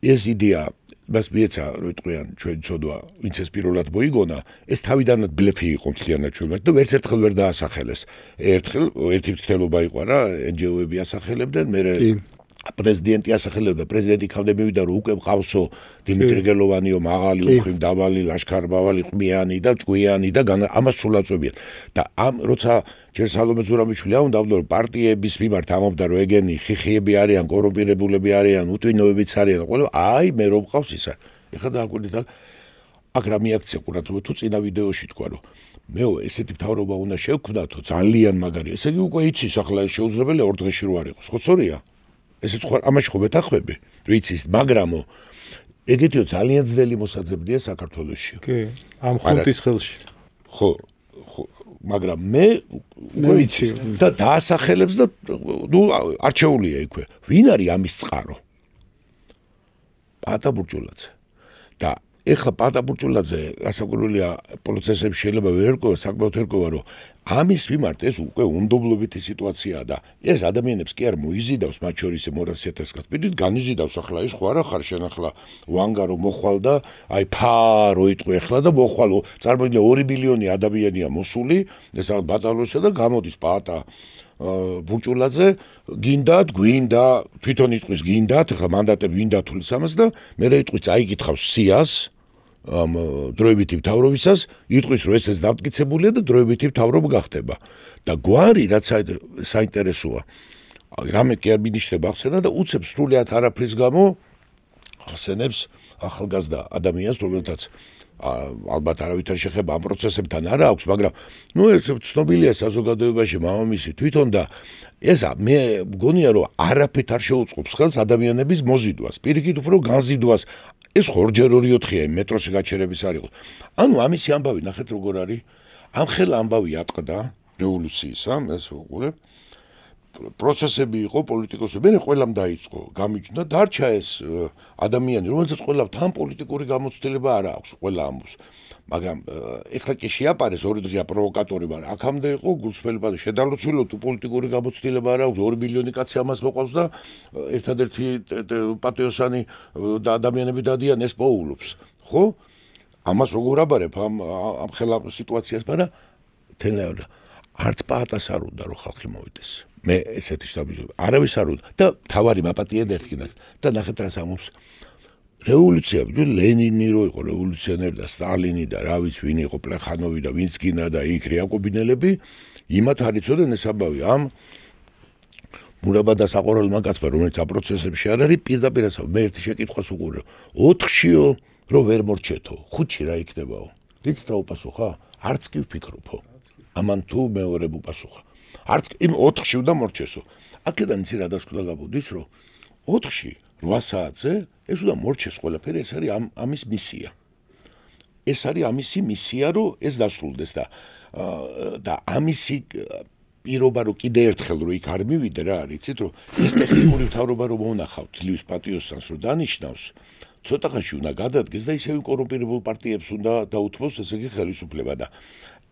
ეს იდეა მას მიეცა რომ იტყვიან ჩვენ ცოდვა, ვინც ეს პირველად მოიგონა, ეს თავიდანაც ბლეფი იყო მთლიანად ჩვენმაც და ვერც ერთხელ ვერ დაასახელეს. ერთხელ ერთი მცდელობა იყო რა, NGO-ები ასახელებდნენ, მე პრეზიდენტი ასახელებდა, პრეზიდენტი ქამდე მივიდა რომ უკვე მყავსო დიმიტრი გელოვანიო, მაღალი, უხვი, დაბალი, ლაშქარ-ბავალი, ყმიანი და ჭკვიანი და ამას სულ აწვევიან. და ამ როცა ჯერ სალომე ზურაბიშვილი ამბობდა რომ პარტიების მიმართ ამბობდა რომ ეგენი ხიხიები არიან, კორუმპირებულები არიან, უტვინოებიც არიან, ყველა აი მე რომ მყავს ისა. ეხლა დააკვირდით აქ რა მიაქცია ყურადღება თუ წინა ვიდეოში თქვა რომ მეო ესეთი მთავრობა უნდა შევქმნათო ძალიან მაგარია. ესე იგი უკვე იცის ახლა შეუძლებელია 2 დღეში რო არ იყოს. ხო სწორია? ესეც ხო ამაში ხო მეთანხმები? ვიცის, მაგრამო ეგეთიო ძალიან ძნელი მოსაძებნია საქართველოში. კი, ამ ხუნტის ხელში. ხო, მაგრამ მე ვიცი და დაასახელებს და ნუ არჩეულია იქვე. ვინ არის ამის წყარო? პაატა ბურჯულაძე. და ეხლა პაატა ბურჯულაძე გასაკვირველია პროცესებში შეიძლება ვერ ერკვა, საკმაოდ ერკვა რომ ამის მიმართ ეს უკვე უნდობლობითი სიტუაციაა და ეს ადამიანებს კი არ მოიზიდავს, მათ შორის მორასიათესკაც. პირით განიზიდავს ახლა ის ხო არა ხარ შენ ახლა ვანგარო მოხვალ და აი ფარო იტყვი ახლა და მოხვალ. წარმოიდგინე 2 მილიონი ადამიანია მოსული, ეს რაღაც ბატალონსა და გამოდის პაატა ბურჯულაძე, გინდათ, გვინდა, თვითონ იტყვის გინდათ, ახლა მანდატები ვინ დათulis ამას და მე რა იტყვის წაიგითხავს სიას დროებითი მთავრობისას, იტყვის რომ ეს დამტკიცებულია და დროებითი მთავრობა გახდება. და გვარი რაც საინტერესოა. რამე კი არ მინიშნება ახსენა და უცებ სრულიად არაფრის გამო ახსენებს ახალგაზრდა ადამიანს, რომელთაც ალბათ არავითარ შეხება ამ პროცესებთან არა აქვს, მაგრამ ნუ ეს ცნობილია საზოგადოებაში მამამისი თვითონ და ეს მე მგონია რომ არაფერთ არ შეუწყობს ხელს ადამიანების მოზიდვას, პირიქით უფრო განზიდვას. ეს ხორჯერ 2-4-ია მეტროში გაჩერების არ იყო. ანუ ამისი ამბავი ნახეთ როგორ არის. ამ ხელ ამბავი ატყდა რევოლუციისა, ეს უყურებ. პროცესები იყო პოლიტიკოსები, მე ყველამ დაიწყო, გამიჩნდა, დარჩა ეს ადამიანი, რომელსაც ყველამ თან პოლიტიკური გამოცდილება არ აქვს, ყველა ამბობს. მაგრამ ეხლა კი შეაპარეს 2 დღეა პროვოკატორი, მაგრამ აქამდე იყო გულწრფელი შედარლოცვილო თუ პოლიტიკური გამოცდილება არ აქვს, 2 მილიონი კაცი ამას მოყავს და ერთადერთი პატიოსანი და ადამიანები დადიან ეს პოულობს, ხო? ამას როგორ აბარებ ამ ხელა სიტუაციას, მაგრამ თელეოდა არც პაატას არ უნდა რომ ხალხი მოვიდეს. მე ესეთი შტაბი არავის არ უნდა და თავარი მაპატიედ ერთხინა და ნახეთ რას ამობს. რევოლუცია ლენინი რო იყო რევოლუციონერი და სტალინი და რა ვიცი ვინ იყო პლეხანოვი და ვინც გინა და იქ რეაკობინელები იმათ არ იცოდნენ ეს ამბავი ამ მურაბადას აყორალმა კაცმა რომელიც ამ პროცესებში არ არის პირდაპირ ასავ მე ერთი შეკითხვას უყურე 4-შიო რო ვერ მორჩეთო 5-ში რა იქნებაო იქ გაუპასუხა არც კი ვფიქრობო ამან თუ მეორე უპასუხა არც იმ 4-ში უნდა მორჩესო აქედან იცი რა დასკვნა გაბუდის რომ 4-ში 8 საათზე ეს უნდა მორჩეს ყველაფერი ეს არის ამის მისია ეს არის ამისი მისია რომ ეს დასრულდეს და ამისი პირობა რომ კიდე ერთხელ რომ იქ არ მივიდე რა არის იცით რომ ეს ტექნიკური მთავრობა რომ მონახავთ ძლივს პატიოსანს რომ დანიშნავს ცოტა ხანში უნდა გადადგეს და ისევ კორუმპირებულ პარტიებს უნდა დაუთმოს ესე იგი ხელისუფლება და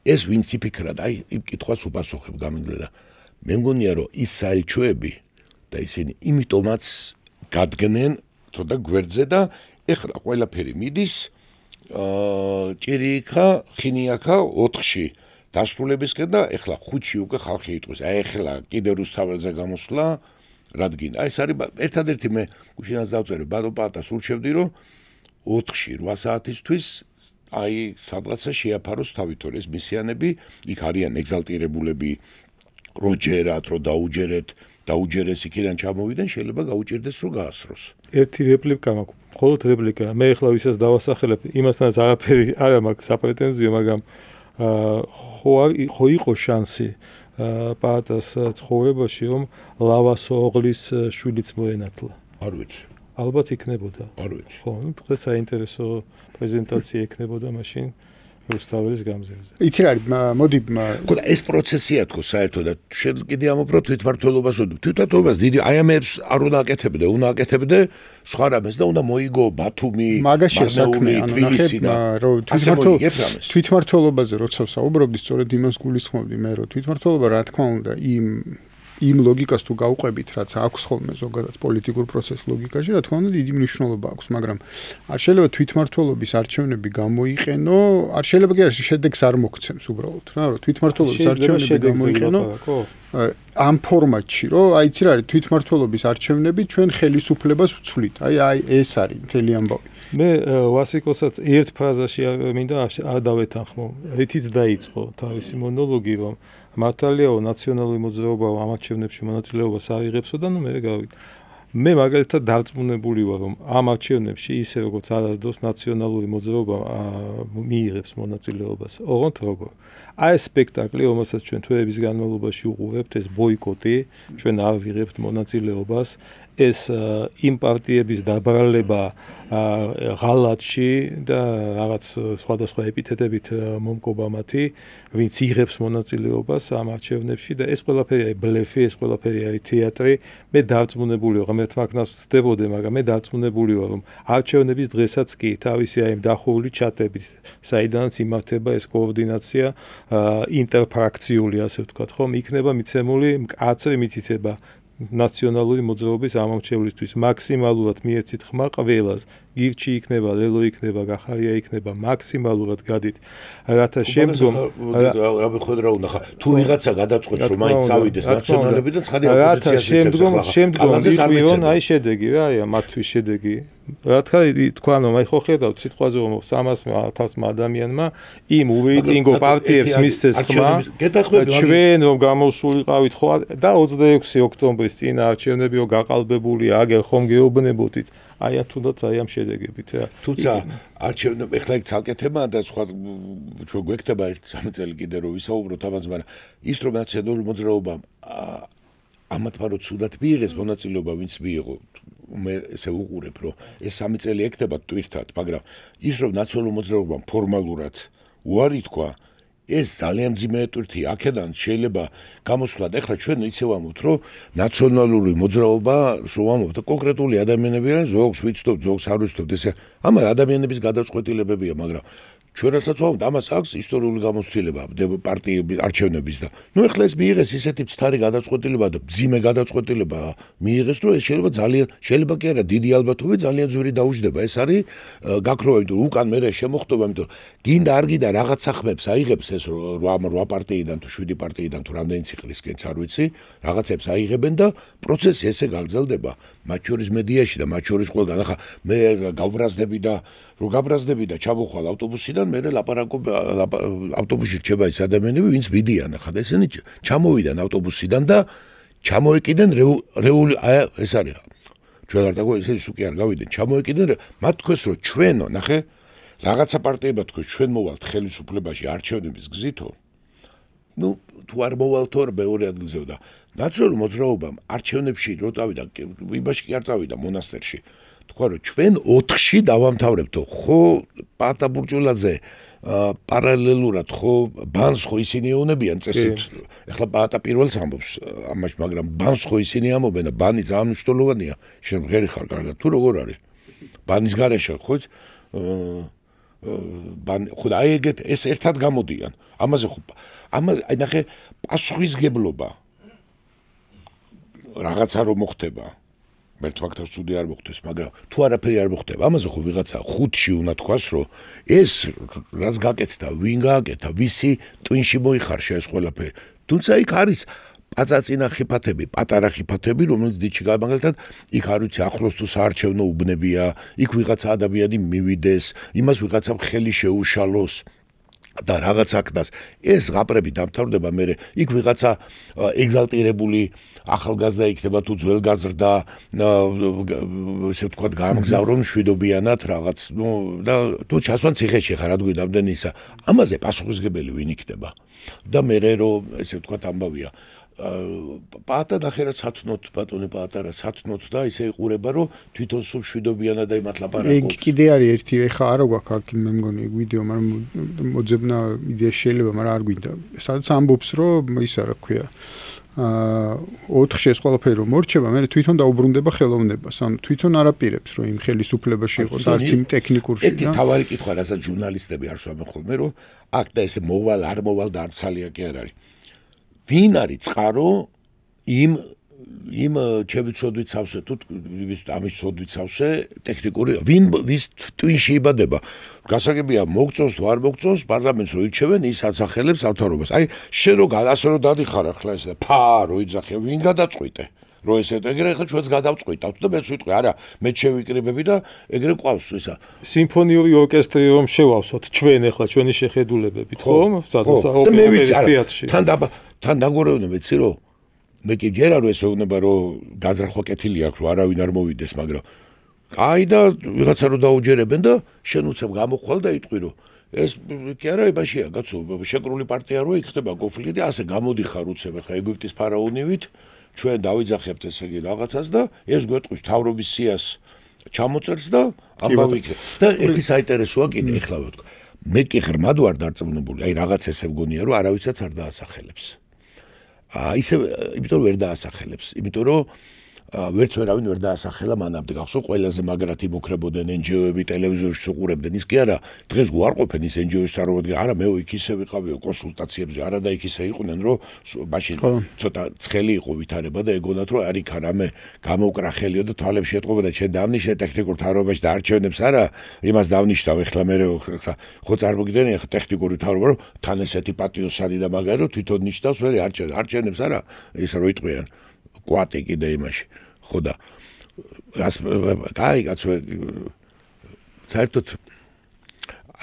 ეს ვინც იფიქრა და აი იმ კითხვას უპასუხებ გამიგდა და მე მგონია რომ ის საელჩოები და ისინი იმიტომაც გადგნენ თოდა გვერდზე და ეხლა ყველაფერი მიდის ჭირიქა ხინიაკა 4-ში დასრულებისკენ და ეხლა 5-ში უკვე ხალხი იტყვის აი ეხლა კიდე რუსთაველზე გამოსვლა რადგან აი ეს არის ერთადერთი მე გუშინაც დავწერე ბატონ პატას ურჩევდი რომ 4-ში 8 საათისთვის აი სადღაცა შეაფაროს თავითორე ეს მისიანები იქ არიან ეგზალტირებულები როჯერათ რომ დაუჯერეს იქიდან ჩამოვიდნენ შეიძლება გაუჭირდეს რომ გაასროს ერთი რეპლიკა მაქვს მხოლოდ რეპლიკა მე ახლა ვისაც დავასახელებ იმასთანაც არაფერი არ მაქვს საპრეტენზიო მაგრამ ხო იყო შანსი პაატას ცხოვრებაში რომ ლავასო ოღლის შვილიც მოენათლა არ ვიცი ალბათ იქნებოდა არ ვიცი ხო დღეს საინტერესო პრეზენტაცია იქნებოდა მაშინ რუსთაველის გამზირზე იცი რა არის მოდი ხო და ეს პროცესია თქო საერთოდ და შენ კიდე ამობრო თვითმართველობას თვითმართველობას დიდი აი ამებს არ უნდა აკეთებდე უნდა აკეთებდე სხვა რამეს და უნდა მოიგო ბათუმი მარნეული თბილისი და თვითმართველობაზე როცა საუბრობდი სწორედ იმას გულისხმობდი მე რომ თვითმართველობა რა თქმა უნდა იმ ლოგიკას თუ გავყვებით რაც აქვს ხოლმე ზოგადად პოლიტიკურ პროცესს ლოგიკაში რა თქმა უნდა დიდი მნიშვნელობა აქვს მაგრამ არ შეიძლება თვითმართველობის არჩევნები გამოიყენო არ შეიძლება კი არ შედეგს არ მოგცემს უბრალოდ რა რომ თვითმართველობის არჩევნები გამოიყენო ამ ფორმატში რომ აი იცი რა არის თვითმართველობის არჩევნები ჩვენ ხელისუფლებას ვცვლით აი ეს არის მთელი ამბავი მე ვასიკოსაც ერთ ფრაზაში მინდა არ დავეთანხმო რითიც დაიწყო თავისი მონოლოგი რომ მართალიაო ნაციონალური მოძრაობა ამ არჩევნებში მონაწილეობას აიღებსო და ნუ მე გავიგე მე მაგალითად დარწმუნებული ვარ რომ ამ არჩევნებში ისე როგორც არასდროს ნაციონალური მოძრაობა მიიღებს მონაწილეობას ოღონდ როგორ აი სპექტაკლი რომელსაც ჩვენ თვეების განმავლობაში უყურებთ ეს ბოიკოტი ჩვენ არ ვიღებთ მონაწილეობას ეს იმ პარტიების დაბრალება ღალატში და რაღაც სხვადასხვა ეპითეტებით მომკობა მათი ვინც იღებს მონაწილეობას ამ არჩევნებში და ეს ყველაფერი ბლეფი ეს ყველაფერი არის თეატრი მე დარწმუნებული ვარ ღმერთ მაგნას ვწდებოდე მაგრამ მე დარწმუნებული ვარ რომ არჩევნების დღესაც კი თავისი აი დახურული ჩატებით საიდანაც იმართება ეს კოორდინაცია ინტერფრაქციული ასე ვთქვათ ხომ იქნება მიცემული მკაცრი მითითება ნაციონალური მოძრაობის ამორჩევლისთვის მაქსიმალურად მიეცით ხმა ყველას გირჩი იქნება ლელო იქნება გახარია იქნება მაქსიმალურად გადით რათა შემდგომ რა მეხოთ რა უნდა ხა თუ ვიღაცა გადაწყვეტს რომ მაინც წავიდეს ნაციონალებიდან ცხადი ოპოზიციაში შემდგომ აი შედეგი რა აი მათთვის შედეგი რა თქვა რომ აი ხო ხედავთ სიტყვაზე რომ 300,000 ადამიანმა იმ უეიტინგო პარტიებს მისცეს ხმა ჩვენ რომ გამოსულიყავით ხო და 26 ოქტომბრის წინა არჩევნები რო გაყალბებული აგერ ხომ გეუბნებოდით აი თუნდაც აი ამ შედეგებით რა თუმცა არჩევნები ეხლა იქ ცალკე თემაა და სხვა ჩვენ გვექნება 1-3 წელი კიდე რომ ვისაუბროთ ამაზე მაგრამ ის რომ ნაციონალური მოძრაობამ ამათ ფარო ცუდად მიიღეს მონაწილეობა ვინც მიიღო მე ესე უყურებ რომ ეს 3 წელი ექნება ტვირთად მაგრამ ის რომ ნაციონალური მოძრაობამ ფორმალურად უარი თქვა ეს ძალიან ძიმე ტვირთი აქედან შეიძლება გამოსვლად ეხლა ჩვენ ისევ ამბობთ რომ ნაციონალური მოძრაობა სულ ამბობთ კონკრეტული ადამიანები არიან ზოგს ვიცნობთ ზოგს არ ვიცნობთ ესე ამ ადამიანების გადაწყვეტილებებია მაგრამ ჩვენ რასაც ვამბობთ ამას აქვს ისტორიული გამოცდილება პარტიების არჩევნების და ნუ ეხლა ეს მიიღეს ისეთი მცდარი გადაწყვეტილება და ძიმე გადაწყვეტილება მიიღეს რომ ეს შეიძლება კი არა დიდი ალბათობით ძალიან ძვირი დაუჯდება ეს არის გაქროვა იმიტომ უკან მე შემოხტობა იმიტომ გინდა არ გინდა რაღაც სახმებს აიღებს ეს 8 პარტიიდან თუ 7 პარტიიდან თუ რამდენი ციკლისკენც არ ვიცი რაღაცებს აიღებენ და პროცესი ესე გაგრძელდება მათ შორის მედიაში და მათ შორის ყველგან ახლა მე გაბრაზდები და ჩამოხვალ ავტობუსიდან მე ლაპარაკობ ავტობუსში რჩება ის ადამიანები ვინც ვიდიან ახლა ესენი ჩამოვიდან ავტობუსიდან და ჩამოეკიდნენ ეს არის ჩვენ არ დაგვეცი ეს უკი არ გავიდნენ ჩამოეკიდნენ მათ თქვეს რომ ჩვენო ნახე რაღაცა პარტიებად თქვენ ჩვენ მოვალთ ხელისუფლებაში არჩევნების გზითო ნუ თუ არ მოვალთო მეორე ადგილზე და ნაციონალური მოძრაობამ არჩევნებში რო წავიდა ვიბაში კი არ წავიდა მონასტერში თქვა რომ ჩვენ 4-ში დავამთავრებთო ხო პატაბურჭულაძე პარალელურად ხო ბანს ხო ისინი ეუნებიან წესით ეხლა პატა პირველს ამბობს ამაში მაგრამ ბანს ხო ისინი ამობენ და ბანი ძალიან მნიშვნელოვანია შენ ღერი ხარ კარგად თუ როგორ არის ბანის გარეშე ხო ბანი ხო აი ეგეთ ეს ერთად გამოდიან ამაზე ხო აი ნახე პასუხისგებლობა რაღაცა რომ მოხდება ერთ ფაქტს ცუდი არ მოხდეს, მაგრამ თუ არაფერი არ მოხდება, ამაზე ხო ვიღაცა 5-ში უნდა თქვას, რომ ეს რაც გაკეთდა, ვინ გააკეთა, ვისი ტვინში მოიხარშა ეს ყველაფერი. თუმცა იქ არის პაწაწინა ხიფათები, პატარა ხიფათები, რომელიც დიდში გამაგალთან იქ არ ვიცი ახლოს თუ საარჩევნო უბნებია, იქ ვიღაცა ადამიანი მივიდეს, იმას ვიღაცამ ხელი შეუშალოს. და რაღაც აკდას ეს ღაპრები დამთავრდება მე იქ ვიღაცა ეგზალტირებული ახალგაზრდა იქნება თუ ძველგაზრდა ესე ვთქვათ გამგზავრონ მშვიდობიანად რაღაც ნუ და თუ ჩასვან ციხეში ხარ რადგან ამდენი ისა ამაზე პასუხისგებელი ვინ იქნება და მე რომ ესე ვთქვათ ამბავია პატა დახერა სათნოთ ბატონი პატარა სათნოთ და ისე იყურება რომ თვითონ სულ მშვიდობიანად და იმათ ლაპარაკობს. ეგ კიდე არის ერთი ეხა არა გვაქვს აქ მე მგონი ვიდეო მაგრამ მოძებნა იდეა შეიძლება მაგრამ არ გვინდა. სადაც ამბობს რომ ისა რა ქვია 4-ში ეს ყველაფერი რომ მორჩება მე თვითონ დაუბრუნდება ხელოვნებას. ანუ თვითონ არაპირებს რომ იმ ხელისუფლებაში იყოს არც იმ ტექნიკურში და ეგ თავარი კითხვა რასაც ჟურნალისტები არ შევამე ხოლმე რომ აქ და ესე მოვალ არ მოვალ და არ ცალია კი არ არის. ვინ არის წყარო იმ ჩემი ცოდვით სავსე თუ ამის ცოდვით სავსე ტექნიკური ვინ ვის ტვინში იბადება გასაგებია მოგწონს თუ არ მოგწონს პარლამენტს რო ირჩევენ ის ასახელებს ავთარობას აი შენ რო ასე რო დადიხარ ახლა ეს რო იძახე ვინ გადაწყვიტე რო ესე ეგრე ახლა ჩვენს გადავწყვიტავთ და მეც ვიტყვი არა მე შევიკრიბები და ეგრე ყავს ისა სიმფონიური ორკესტრი რომ შევავსოთ ჩვენ ახლა ჩვენი შეხედულებებით ხო სადაც მე ვიცი თან დაგვერევნე მეცი რომ მე კი ჯერ არ ვესეუნება რომ გაზრახვა კეთილი აქვს რომ არავინ არ მოვიდეს მაგრამ აი და ვიღაცა რომ დაუჯერებენ და შენ უცებ გამოხვალ და იტყვი რომ ეს კი არა ებაშია კაცო შეკრული პარტია რო იქნება გოფლილი ასე გამოდიხარ უცებ ხა ეგვიპტის ფარაონივით ჩვენ დავიძახებთ ესე იგი რაღაცას და ეს გვეტყვის თავრობის სიას ჩამოწერს და ამბავი და ერთი საინტერესოა კიდე ეხლა ვთქვა მე კი ღრმად ვარ დარწმუნებული აი რაღაც ესე მგონია რომ არავისაც არ დაასახელებს ისე იმიტომ ვერ დაასახელებს იმიტომ რომ ვერც ვერავინ ვერ დაასახელა მანამდე გახსოვს ყველაზე მაგრად იმოქრებოდნენ NGO-ები ტელევიზორში უყურებდნენ ის კი არა დღეს გვარყოფენ ის NGO-ს წარმოადგენენ არა მე იქ ისე ვიყავიო კონსულტაციებზე არა და იქ ისე იყვნენ რომ მაშინ ცოტა ცხელი იყო ვითარება და ეგონათ რომ არ იქ რამე გამოვკრა ხელიო და თვალებში ეტყობა და ჩვენ დავნიშნე ტექნიკურ თავრობაში და არჩევნებს არა იმას დავნიშნავ ეხლა მე ხო წარმოგიდგენი ეხლა ტექნიკური თავრობა რომ თან ესეთი პატიოსანი და მაგარი რომ თვითონ ნიშნავს მე არჩევნებს არა ის რო იტყვიან კვატი კიდე იმაში ხო და რას კაი კაცო საერთოდ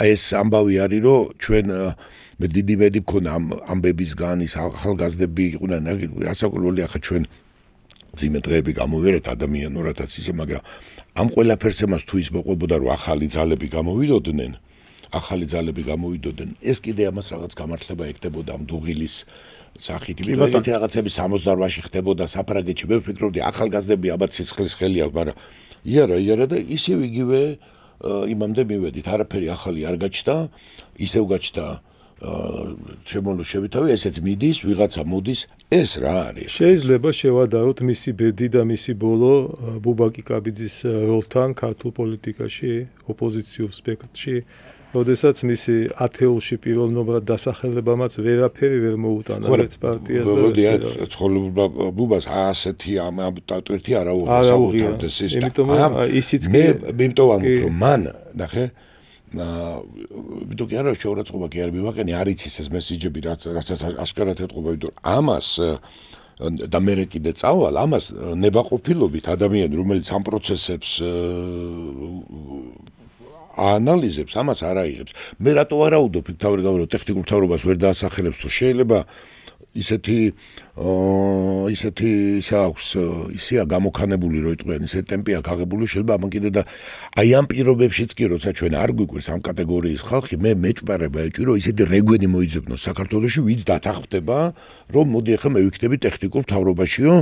ეს ამბავი არის რომ ჩვენ მე დიდი მედი მქონა ამბებისგან ის ახალგაზრდები იყვნენ ასაკურველი ახლა ჩვენ ძიმე დღეები გამოვერეთ ადამიანურადაც ისე მაგრამ ამ ყველაფერს εμას თუ ის მოყვებოდა რომ ახალი ძალები გამოვიდოდნენ ეს კიდე ამას რაღაც გამართლება ეკდებოდა ამ დუღილის სახით იმიტომ რომ რაღაცები 68-ში ხდებოდა საფრანგეთში მე ვფიქრობდი ახალგაზრდები აბა ცეცხლის ხელი აქვს მაგრამ იარა და ისევ იგივე იმამდე მივედით არაფერი ახალი არ გაჩნდა ისევ გაჩნდა შემოლუშები თავი, ესეც მიდის, ვიღაცა მოდის, ეს რა არის? შეიძლება შევადაროთ მისი ბედი და მისი ბოლო ბუბაკი კაბიძის როლთან ქართულ პოლიტიკაში, ოპოზიციურ სპექტრში, როდესაც მისი ათეულში პირველ ნომრად დასახელებამაც ვერაფერი ვერ მოუტანა ერთ პარტიას და მოდია ცხოვრება ბუბას ასეთი ამბატვერთი არ აუღებდეს ის. იმიტომ ისიც მე იმიტომ რომ მან ნახე ვიდოქი არა შეურაცხყოფა კი არ მივაყენე არ იცის ეს მესიჯები რაც აშკარად ეთყობა იმიტომ ამას და მე კიდე წავალ ამას ნებაყოფილობით ადამიანი რომელიც ამ პროცესებს ანალიზებს ამას არ აიღებს მე რატო არ აუდობ თავი გავრო ტექნიკურ თავრობას ვერ დაასახელებს თუ შეიძლება ისეთი აქვს ისეა გამოქანებული რომ იტყვიან ისეთი ტემპი აქვს აღებული შეიძლება ამან კიდე და აი ამ პირობებშიც კი როცა ჩვენ არ გვიკვირს ამ კატეგორიის ხალხი მე მეჭპარება ეჭირო ისეთი რეგვენი მოიძებნოს საქართველოში ვიც დათანხმდება რომ მოდი ახლა მე ვიქნები ტექნიკურ თავრობაშიო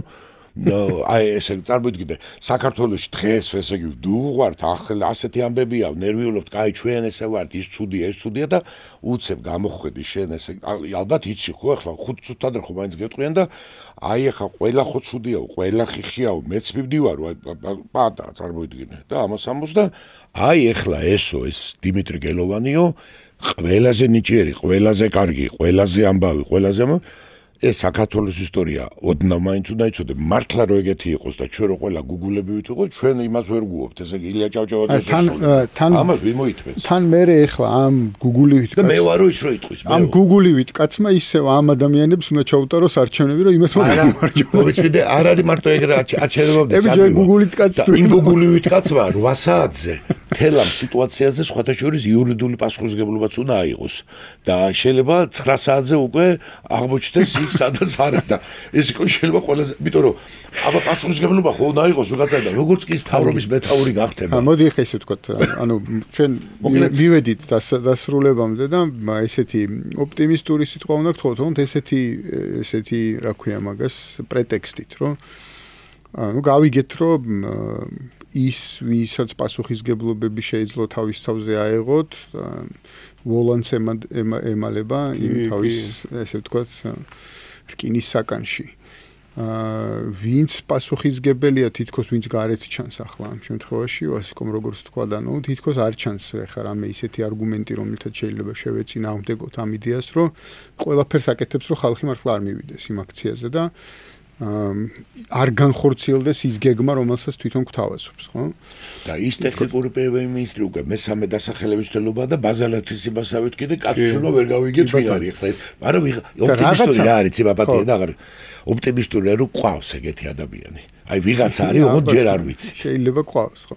აი ესე წარმოიდგინე საქართველოში დღეს ესე იგი ვდუღვართ ახლა ასეთი ამბებია ნერვიულობთ კაი ჩვენ ესე ვართ ის ცუდია და უცებ გამოხვედი შენ ესე ალბათ იცი ხო ახლა 5 წუთად ხო მაინც გეტყვიან და აი ახლა ყველა ხო ცუდიაო ყველა ხიხიაო მეც მივდივარო პატა წარმოიდგინე და ამას ამბობს და აი ახლა ესო ეს დიმიტრი გელოვანიო ყველაზე ნიჭიერი ყველაზე კარგი ყველაზე ამბავი ყველაზე ეს საქართველოს ისტორია ოდნავ მაინც უნდა იცოდე მართლა რო ეგეთი იყოს და ჩვენ რო ყველა გუგულები ვიტყოთ ჩვენ იმას ვერ გუობთ ესე იგი ილია ჭავჭავაძეს თან ამას ვიმოითმენს თან მე ახლა ამ გუგულივით და მე ვარო ის რო იტყვის ამ გუგულივით კაცმა ისევ ამ ადამიანებს უნდა ჩაუტაროს არჩევნები რომ იმათ მომარჯვო ვიცი არ არის მარტო ეგრე არჩევნებამდე მე გუგულით კაცს იმ გუგულივით კაცმა 8 საათზე თელამ სიტუაციაზე სხვათა შორის იურიდიული პასუხისმგებლობაც უნდა აიღოს და შეიძლება 9 საათზე უკვე აღმოჩნდეს იქ სადაც არა და ეს იყო შეიძლება ყველაზე იმიტომ რომ აბა პასუხისმგებლობა ხო უნდა აიღოს ვიღაცა და როგორც კი თავრობის მეთაური გახდება მოდი ახლა ესე ვთქვათ ანუ ჩვენ მივედით დასრულებამდე და ესეთი ოპტიმისტური სიტყვა უნდა გთხოვოთ თუმცა ესეთი რა ქვია მაგას პრეტექსტით რომ ანუ გავიგეთ რომ ის ვისაც პასუხისმგებლობები შეიძლება თავის თავზე აეღოთ ვოლანს ემალება იმ თავის ესე ვთქვათ რკინის საკანში ვინც პასუხისმგებელია თითქოს ვინც გარეთ ჩანს ახლა ამ შემთხვევაში ვასიკომ როგორც თქვა და ნუ თითქოს არ ჩანს ხა რამე ისეთი არგუმენტი რომელთაც შეიძლება შევეწინააღმდეგოთ ამ იდეას რომ ყველაფერს აკეთებს რომ ხალხი მართლა არ მივიდეს იმ აქციაზე და არ განხორციელდეს ის გეგმა რომელსაც თვითონ გვთავაზობს ხო და ის ტექნიკური პრემიე-მინისტრი უკვე მესამე დასახელების თელობა და ბაზალეთის იმასავით კიდე კაცშულო ვერ გავიგეთ ვინ არის ხა ეს მაგრამ ოპტიმისტური რა არის იბაპატია და აღარ ოპტიმისტურია რომ ყავს ეგეთი ადამიანი აი ვიღაცა არის ოღონდ ჯერ არ ვიცი შეიძლება ყავს ხო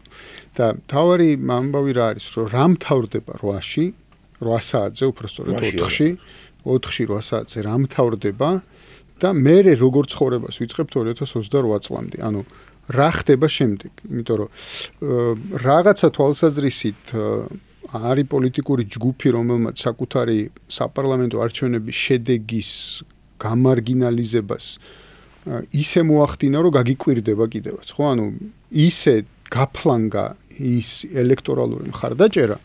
და თავარი ამბავი რა არის რომ რამ თავდება 8-ში 8 საათზე უბრალოდ 4-ში 4-ში 8 საათზე რამ თავდება და მე როგორ ცხოვრებას ვიწყებთ 2028 წლამდე. ანუ რა ხდება შემდეგ? იმიტომ რომ რაღაცა თვალსაზრისით არის პოლიტიკური ჯგუფი, რომელმაც საკუთარი საპარლამენტო არჩევნების შედეგის გამარგინალიზებას ისე მოახდინა, რომ გაგიკვირდება კიდევაც, ხო? ანუ ისე გაფლანგა ის ელექტორალური მხარდაჭერა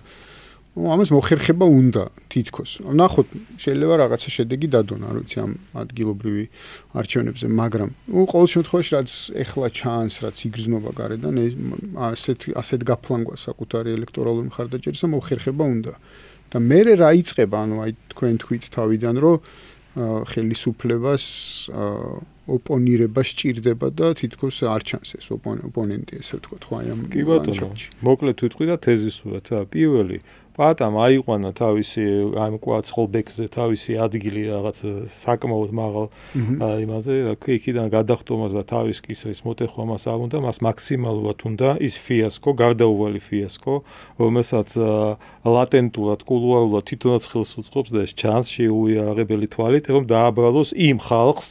ამას მოხერხება უნდა თითქოს. ნახოთ, შეიძლება რაღაცა შედეგი დადონ, არ ვიცი ამ ადგილობრივი არჩევნებზე, მაგრამ ყოველ შემთხვევაში რაც ეხლა ჩანს, რაც იგრძნობა გარედან, ასეთ გაფლანგვა საკუთარი ელექტორალური მხარდაჭერისა მოხერხება უნდა. და მე რა იწყება, ანუ აი თქვენ თქვით თავიდან, რომ ხელისუფლებას ოპონირება სჭირდება და თითქოს არ ჩანს ეს ოპონენტი, ესე ვთქვათ, ხო აი ამ კი ბატონო, მოკლედ ვიტყვი და თეზისურად, პირველი პატამ აიყვანა თავისი ამ კვაცხლბეკზე თავისი ადგილი რაღაც საკმაოდ მაღალ იმაზე, რა ქვია, იქიდან გადახტომას და თავის კისრის მოტეხვა მას არ უნდა, მას მაქსიმალურად უნდა ის ფიასკო, გარდაუვალი ფიასკო, რომელსაც ლატენტურად, კულუარულად თვითონაც ხელს უწყობს და ეს ჩანს შეუიარაღებელი თვალით, რომ დააბრალოს იმ ხალხს,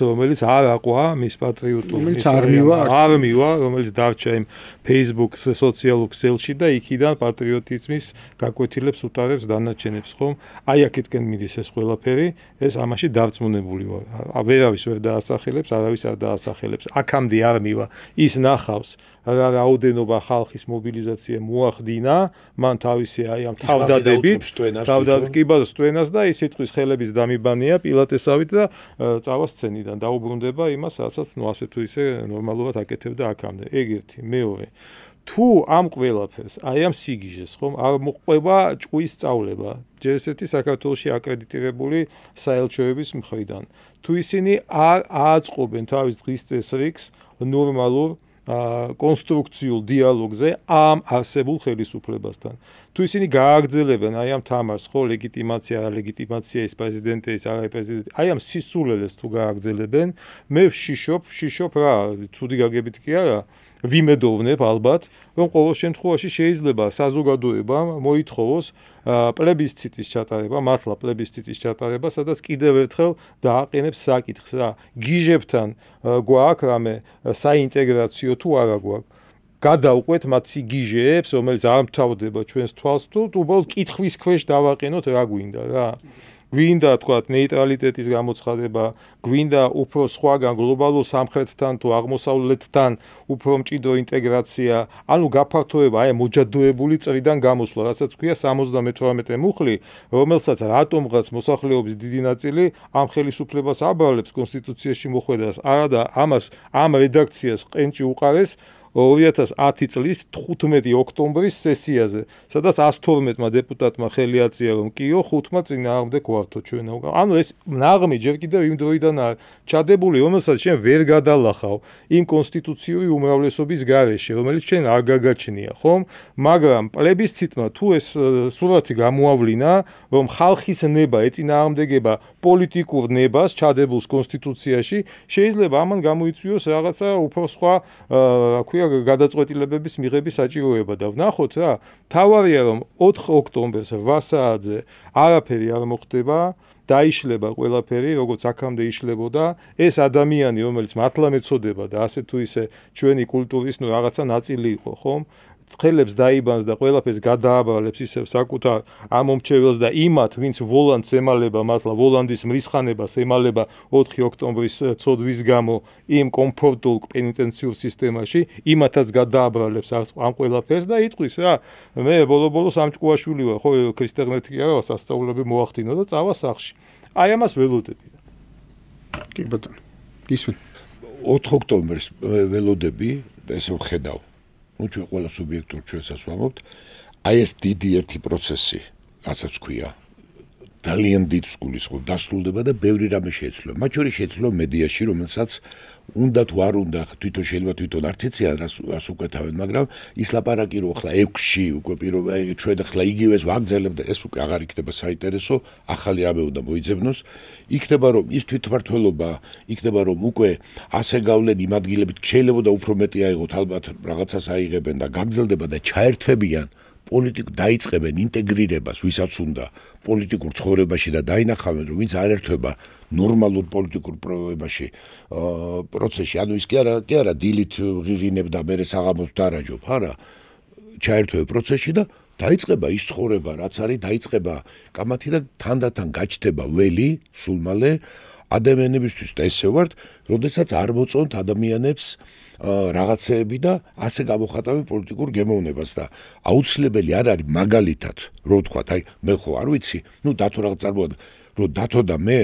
რომელიც არ აყვა მის პატრიოტიზმის, არ მივა, რომელიც დარჩა იმ Facebook სოციალურ ქსელში და იქიდან პატრიოტიზმის არის გაკვეთილებს უტარებს დანარჩენებს ხომ აი აქეთკენ მიდის ეს ყველაფერი ეს ამაში დარწმუნებული ვარ ვერავის ვერ დაასახელებს არავის არ დაასახელებს აქამდე არ მივა ის ნახავს რაოდენობა ხალხის მობილიზაცია მოახდინა მან თავისი აი ამ თავდადებით სტვენას და ის სიტყვის ხელების დამიბანია პილატესავით და წავა სცენიდან დაუბრუნდება იმას რასაც ნუ ასე თუ ისე ნორმალურად აკეთებდა აქამდე ეგ ერთი მეორე თუ ამ ყველაფერს აი ამ სიგიჟეს ხომ არ მოყვება ჭკუის სწავლება ჯერ ესეთი საქართველოში აკრედიტირებული საელჩოების მხრიდან თუ ისინი არ აწყობენ თავის დღის წესრიგს ნორმალურ კონსტრუქციულ დიალოგზე ამ არსებულ ხელისუფლებასთან. თუ ისინი გააგრძელებენ აი ამ თამარს, ხო, ლეგიტიმაცია, არა ლეგიტიმაცია ის პრეზიდენტი ის არა პრეზიდენტი, აი ამ სისულელეს თუ გააგრძელებენ, მე ვშიშობ რა, ცუდი გაგებით კი არა, ვიმედოვნებ ალბათ, რომ ყოველ შემთხვევაში შეიძლება საზოგადოებამ მოითხოვოს პლებისციტის ჩატარება, მართლა პლებისციტის ჩატარება, სადაც კიდევ ერთხელ დააყენებს საკითხს რა, გიჟებთან გვაქვს რამე საინტეგრაციო თუ არა გვაქვს. გადავყვეთ მათ სიგიჟეებს, რომელიც არ მთავრდება ჩვენს თვალს თუ უბრალოდ კითხვის ქვეშ დავაყენოთ რა გვინდა რა. გვინდა თქვათ ნეიტრალიტეტის გამოცხადება, გვინდა უფრო სხვაგან გლობალურ სამხრეთთან თუ აღმოსავლეთთან უფრო მჭიდრო ინტეგრაცია, ანუ გაფართოება აი მოჯადოებული წრიდან გამოსვლა, რასაც ქვია 78 მუხლი, რომელსაც რატომღაც მოსახლეობის დიდი ნაწილი ამ ხელისუფლებას აბრალებს კონსტიტუციაში მოხვედრას, არა და ამას ამ რედაქციას ყენჭი უყარეს 2010 წლის 15 ოქტომბრის სესიაზე, სადაც 112-მა დეპუტატმა ხელი აწია, რომ კიო 5-მა წინააღმდეგ ვართო ჩვენ. ანუ ეს ნაღმი ჯერ კიდევ იმ დროიდან ჩადებული, რომელსაც შენ ვერ გადალახავ იმ კონსტიტუციური უმრავლესობის გარეშე, რომელიც შენ არ გაგაჩნია, ხომ? მაგრამ პლებისციტმა თუ ეს სურათი გამოავლინა, რომ ხალხის ნება ეწინააღმდეგება პოლიტიკურ ნებას ჩადებულს კონსტიტუციაში, შეიძლება ამან გამოიწვიოს რაღაცა უფრო სხვა, რა ქვია გადაწყვეტილებების მიღების საჭიროება და ვნახოთ რა თავარია რომ 4 ოქტომბერს 8 საათზე არაფერი არ მოხდება დაიშლება ყველაფერი როგორც აქამდე იშლებოდა ეს ადამიანი რომელიც მართლა მეწოდება და ასე თუ ისე ჩვენი კულტურის ნუ რაღაცა ნაწილი იყო ხომ ხელებს დაიბანს და ყველაფერს გადააბრალებს ისევ საკუთარ ამომრჩეველს და იმათ ვინც ვოლანდს ემალება მართლა ვოლანდის მრისხანებას ემალება 4 ოქტომბრის ცოდვის გამო იმ კომფორტულ პენიტენციურ სისტემაში იმათაც გადააბრალებს ამ ყველაფერს და იტყვის რა მე ბოლო-ბოლოს ამჭკუაშვილი ვარ ხო ქრისტე-ღმერთი კი არა სასწაულები მოახდინო და წავა სახლში აი ამას ველოდები კი ბატონო ისმენ 4 ოქტომბერს ველოდები ესე ვხედავ ну ჩვენ ყველა სუბიექტურ ჩვენსაც ვამბობთ აი ეს დიდი ერთი პროცესი რასაც ქვია ძალიან დიდ სკულის ხო დასრულდება და ბევრი რამე შეეცვლება მათ შორის შეეცვლება მედიაში რომელსაც უნდა თუ არ უნდა თვითონ შეიძლება თვითონ არც ეციან რას უკეთავენ მაგრამ ის ლაპარაკი რო ხლა 6-ში უკვე პირველ ჩვენ ხლა იგივეს ვაგზელებდა ეს უკვე აღარ იქნება საინტერესო ახალი რამე უნდა მოიძებნოს იქნება რომ ის თვითმართველობა იქნება რომ უკვე ასე გავლენ იმ ადგილებით შეიძლება და უფრო მეტი აიღოთ ალბათ რაღაცას აიღებენ და გაგზელდება და ჩაერთვებიან პოლიტიკ დაიწყებენ ინტეგრირებას, ვისაც უნდა პოლიტიკურ ცხოვრებაში და დაინახავენ, რომ ვინც არ ერთვება ნორმალურ პოლიტიკურ პროცესში, ანუ ის კი არა დილით ღიღინებ და მერე საღამოს დარაჯობ, არა, ჩაერთვებ პროცესში და დაიწყება ის ცხოვრება, რაც არის, დაიწყება კამათი და თანდათან გაჩნდება ველი, სულ მალე ადამიანებისთვის და ესე ვართ, როდესაც არ მოწონთ ადამიანებს რაღაცეები და ასე გამოხატავენ პოლიტიკურ გემოვნებას და აუცილებელი არ არის მაგალითად რო ვთქვათ აი მე ხო არ ვიცი ნუ დათო რაღაც წარმოადგა რო დათო და მე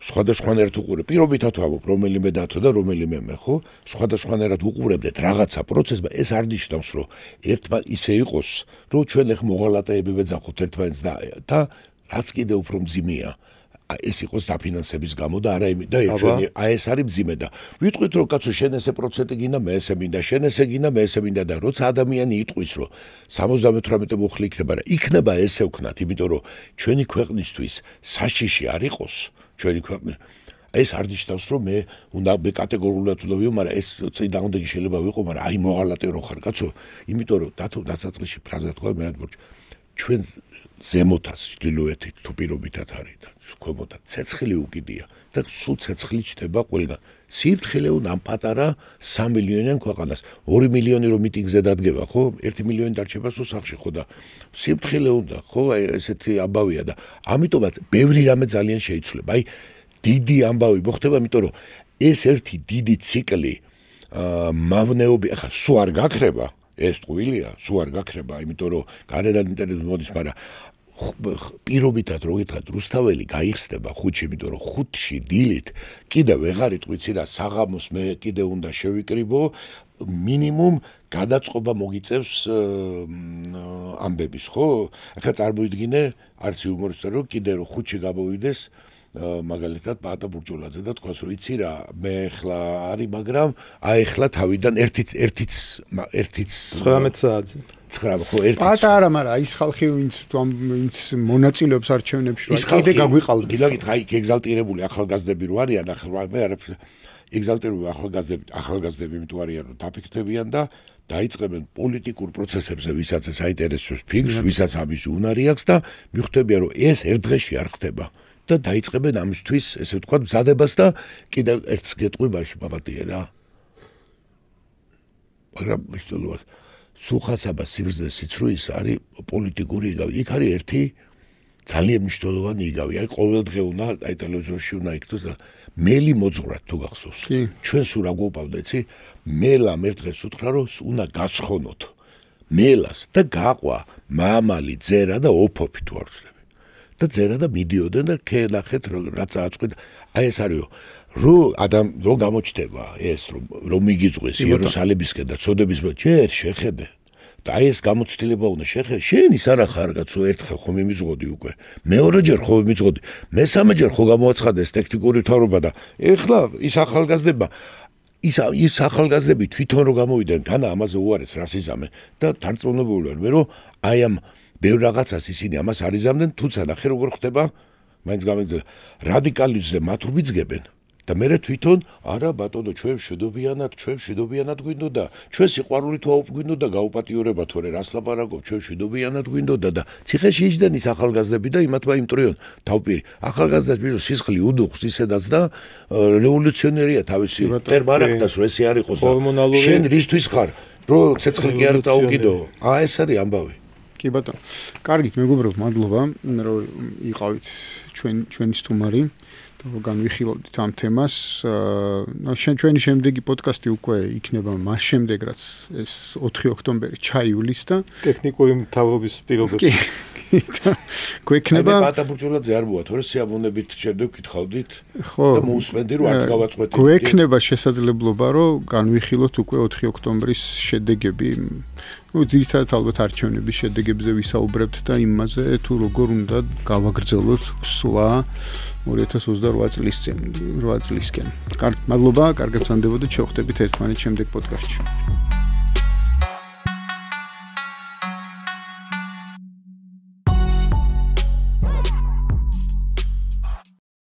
სხვადასხვანაირად უყურებ პირობითად ვამბობ რომელიმე დათო და რომელიმე მე ხო სხვადასხვანაირად უყურებდეთ რაღაცა პროცესს ეს არ ნიშნავს რომ ერთმა ისე იყოს რომ ჩვენ ეხ მოღალატეები ვეძახოთ ერთმანეთს და რაც კიდე უფრო მძიმეა ეს იყოს დაფინანსების გამო და არა იმით და ჩვენი აი ეს არის მძიმე და ვიტყვით რომ კაცო შენ ესე პროცენტი გინდა მე ესე მინდა შენ ესე გინდა მე ესე მინდა და როცა ადამიანი იტყვის რომ 78 მუხლი იქნება რა იქნება ესე ვქნათ იმიტომ რომ ჩვენი ქვეყნისთვის საშიში არ იყოს ჩვენი ქვეყნის ეს არ ნიშნავს რომ მე უნდა მე კატეგორიულად უნდა ვიყო მაგრამ ეს წინააღმდეგი შეიძლება ვიყო მაგრამ აი მოღალატე რო ხარ კაცო იმიტომ რომ დათო დასაწყისში ფრაზა თქვა მე ამბობ ჩვენ ზემოთაც ჩრდილოეთით თუ პირობითად არის და ქვემოთაც ცეცხლი უკიდია და სულ ცეცხლი ჩდება ყველგან სიფრთხილე უნდა ამ პატარა 3 მილიონიან ქვეყანას 2 მილიონი რომ მიტინგზე დადგება ხო 1 მილიონი დარჩება სუსახში ხო და სიფრთხილე უნდა ხო აი ესეთი ამბავია და ამიტომაც ბევრი რამე ძალიან შეიცვლება აი დიდი ამბავი მოხდება იმიტომ რომ ეს ერთი დიდი ციკლი მავნეობი ახლა სულ არ გაქრება ეს ტყუილია სულ არ გაქრება იმიტომ რომ გარედან ინტერნეტი მოდის მაგრამ პირობითად რო გითხრათ რუსთაველი გაიხსნება 5-ში იმიტომ რომ 5-ში დილით კიდე ვეღარ იტყვიცი რა საღამოს მე კიდე უნდა შევიკრიბო მინიმუმ გადაწყობა მოგიწევს ამბების ხო ახლა წარმოიდგინე არც იუმორისტად რომ კიდე რო 5-ში გამოვიდეს მაგალითად პატა ბურჯულაძე და თქვას რომ იცი რა მე ახლა არის მაგრამ აი ახლა თავიდან ერთიც 19 საათზე 9 ხო ერთი პატა არა მაგრამ ის ხალხი ვინც მონაწილეობს არჩევნებში კიდე გაგვიყალბეს გიგით აი ეგზალტირებული ახალგაზრდები რო არიან ახლა მე არა ეგზალტირებული ახალგაზრდები იმიტომ არიან რომ დაფიქრდებიან და დაიწყებენ პოლიტიკურ პროცესებზე ვისაც ეს აინტერესებს ფიქრს ვისაც ამის უნარი აქვს და მიხვდებიან რომ ეს ერთ დღეში არ ხდება და დაიწყებენ ამისთვის ესე ვთქვათ მზადებას და კიდევ ერთ გეტყვიბაში პაპატია რა მაგრამ მისულოთ სულხაცაბა სიბრძნე სიცრუის არის პოლიტიკური იგავი იქ არის ერთი ძალიან მნიშვნელოვანი იგავი აი ყოველ დღე უნდა აი ტელევიზორში უნდა იქნოს და მელი მოძღვრათ თუ გახსოვს ჩვენ სულ რა გვყავდა იცი მელამ ერთ დღეს უთხრა რომ უნდა გაცხონოთ მელას და გაყვა მამალი ძერა და ოფოფი თუ არ ვცდები და ძერა და მიდიოდნენ და ქენახეთ რაც აწყვით აი ეს არის რომ გამოჩნდება ეს რომ მიგიწყვეს იერუსალიმისკენ და წოდების ჯერ შეხედე და აი ეს გამოცდილება უნდა შეხედე შენ ის არა ხარ კაცო ერთხელ ხომ იმიძღოდი უკვე მეორეჯერ ხო იმიძღოდი მესამეჯერ ხო გამოაცხადა ეს ტექნიკური მთავრობა და ეხლა ის ახალგაზრდები თვითონ რომ გამოვიდნენ განა ამაზე უარეს რასიზამე და დარწმუნებული ვარ მე რომ აი ამ ბევრ რაღაცას ისინი ამას არიზამდნენ თუმცა ნახე როგორ ხდება მაინც გამეძა რადიკალიზმზე მათ უბიძგებენ და მე თვითონ არა ბატონო ჩვენ შვიდობიანად გვინდოდა ჩვენ სიყვარული თუ გვინდოდა გაუპატიურება თორე რას ლაპარაკობ ჩვენ შვიდობიანად გვინდოდა და ციხეში იჯდნენ ის ახალგაზრდები და იმათმა იმტრიონ თავპირი ახალგაზრდებს ბიჭო სისხლი უდუხს ისედაც და რევოლუციონერია თავისი პერმარაკტას რო ესე არ იყოს და შენ რისთვის ხარ რო ცეცხლი კი არ წაუკიდო ეს არის ამბავი კი ბატონო კარგით მეგობრებო მადლობა რომ იყავით ჩვენი სტუმარი და განვიხილავთ ამ თემას. ჩვენი შემდეგი პოდკასტი უკვე იქნება მას შემდეგ, რაც ეს 4 ოქტომბერი ჩაივლის და ტექნიკური მთავრობის პირობებში. გვექნება პატა ბურჯულაძე არ მოა, თორე სიამოვნებით შემდეგ ვკითხავდით და მოусმენდი რომ არც გავაწყვეტი. გვექნება შესაძლებლობა რომ განვიხილოთ უკვე 4 ოქტომბრის შედეგები. ძირითადად ალბათ არჩევნების შედეგებზე ვისაუბრებთ და იმაზე თუ როგორ უნდა გავაგრძელოთ სვლა 2028 წლისკენ. კარგად, მადლობა, კარგად ვსანდებოდეთ, შევხვდებით ერთმანეთს შემდეგ პოდკასტში.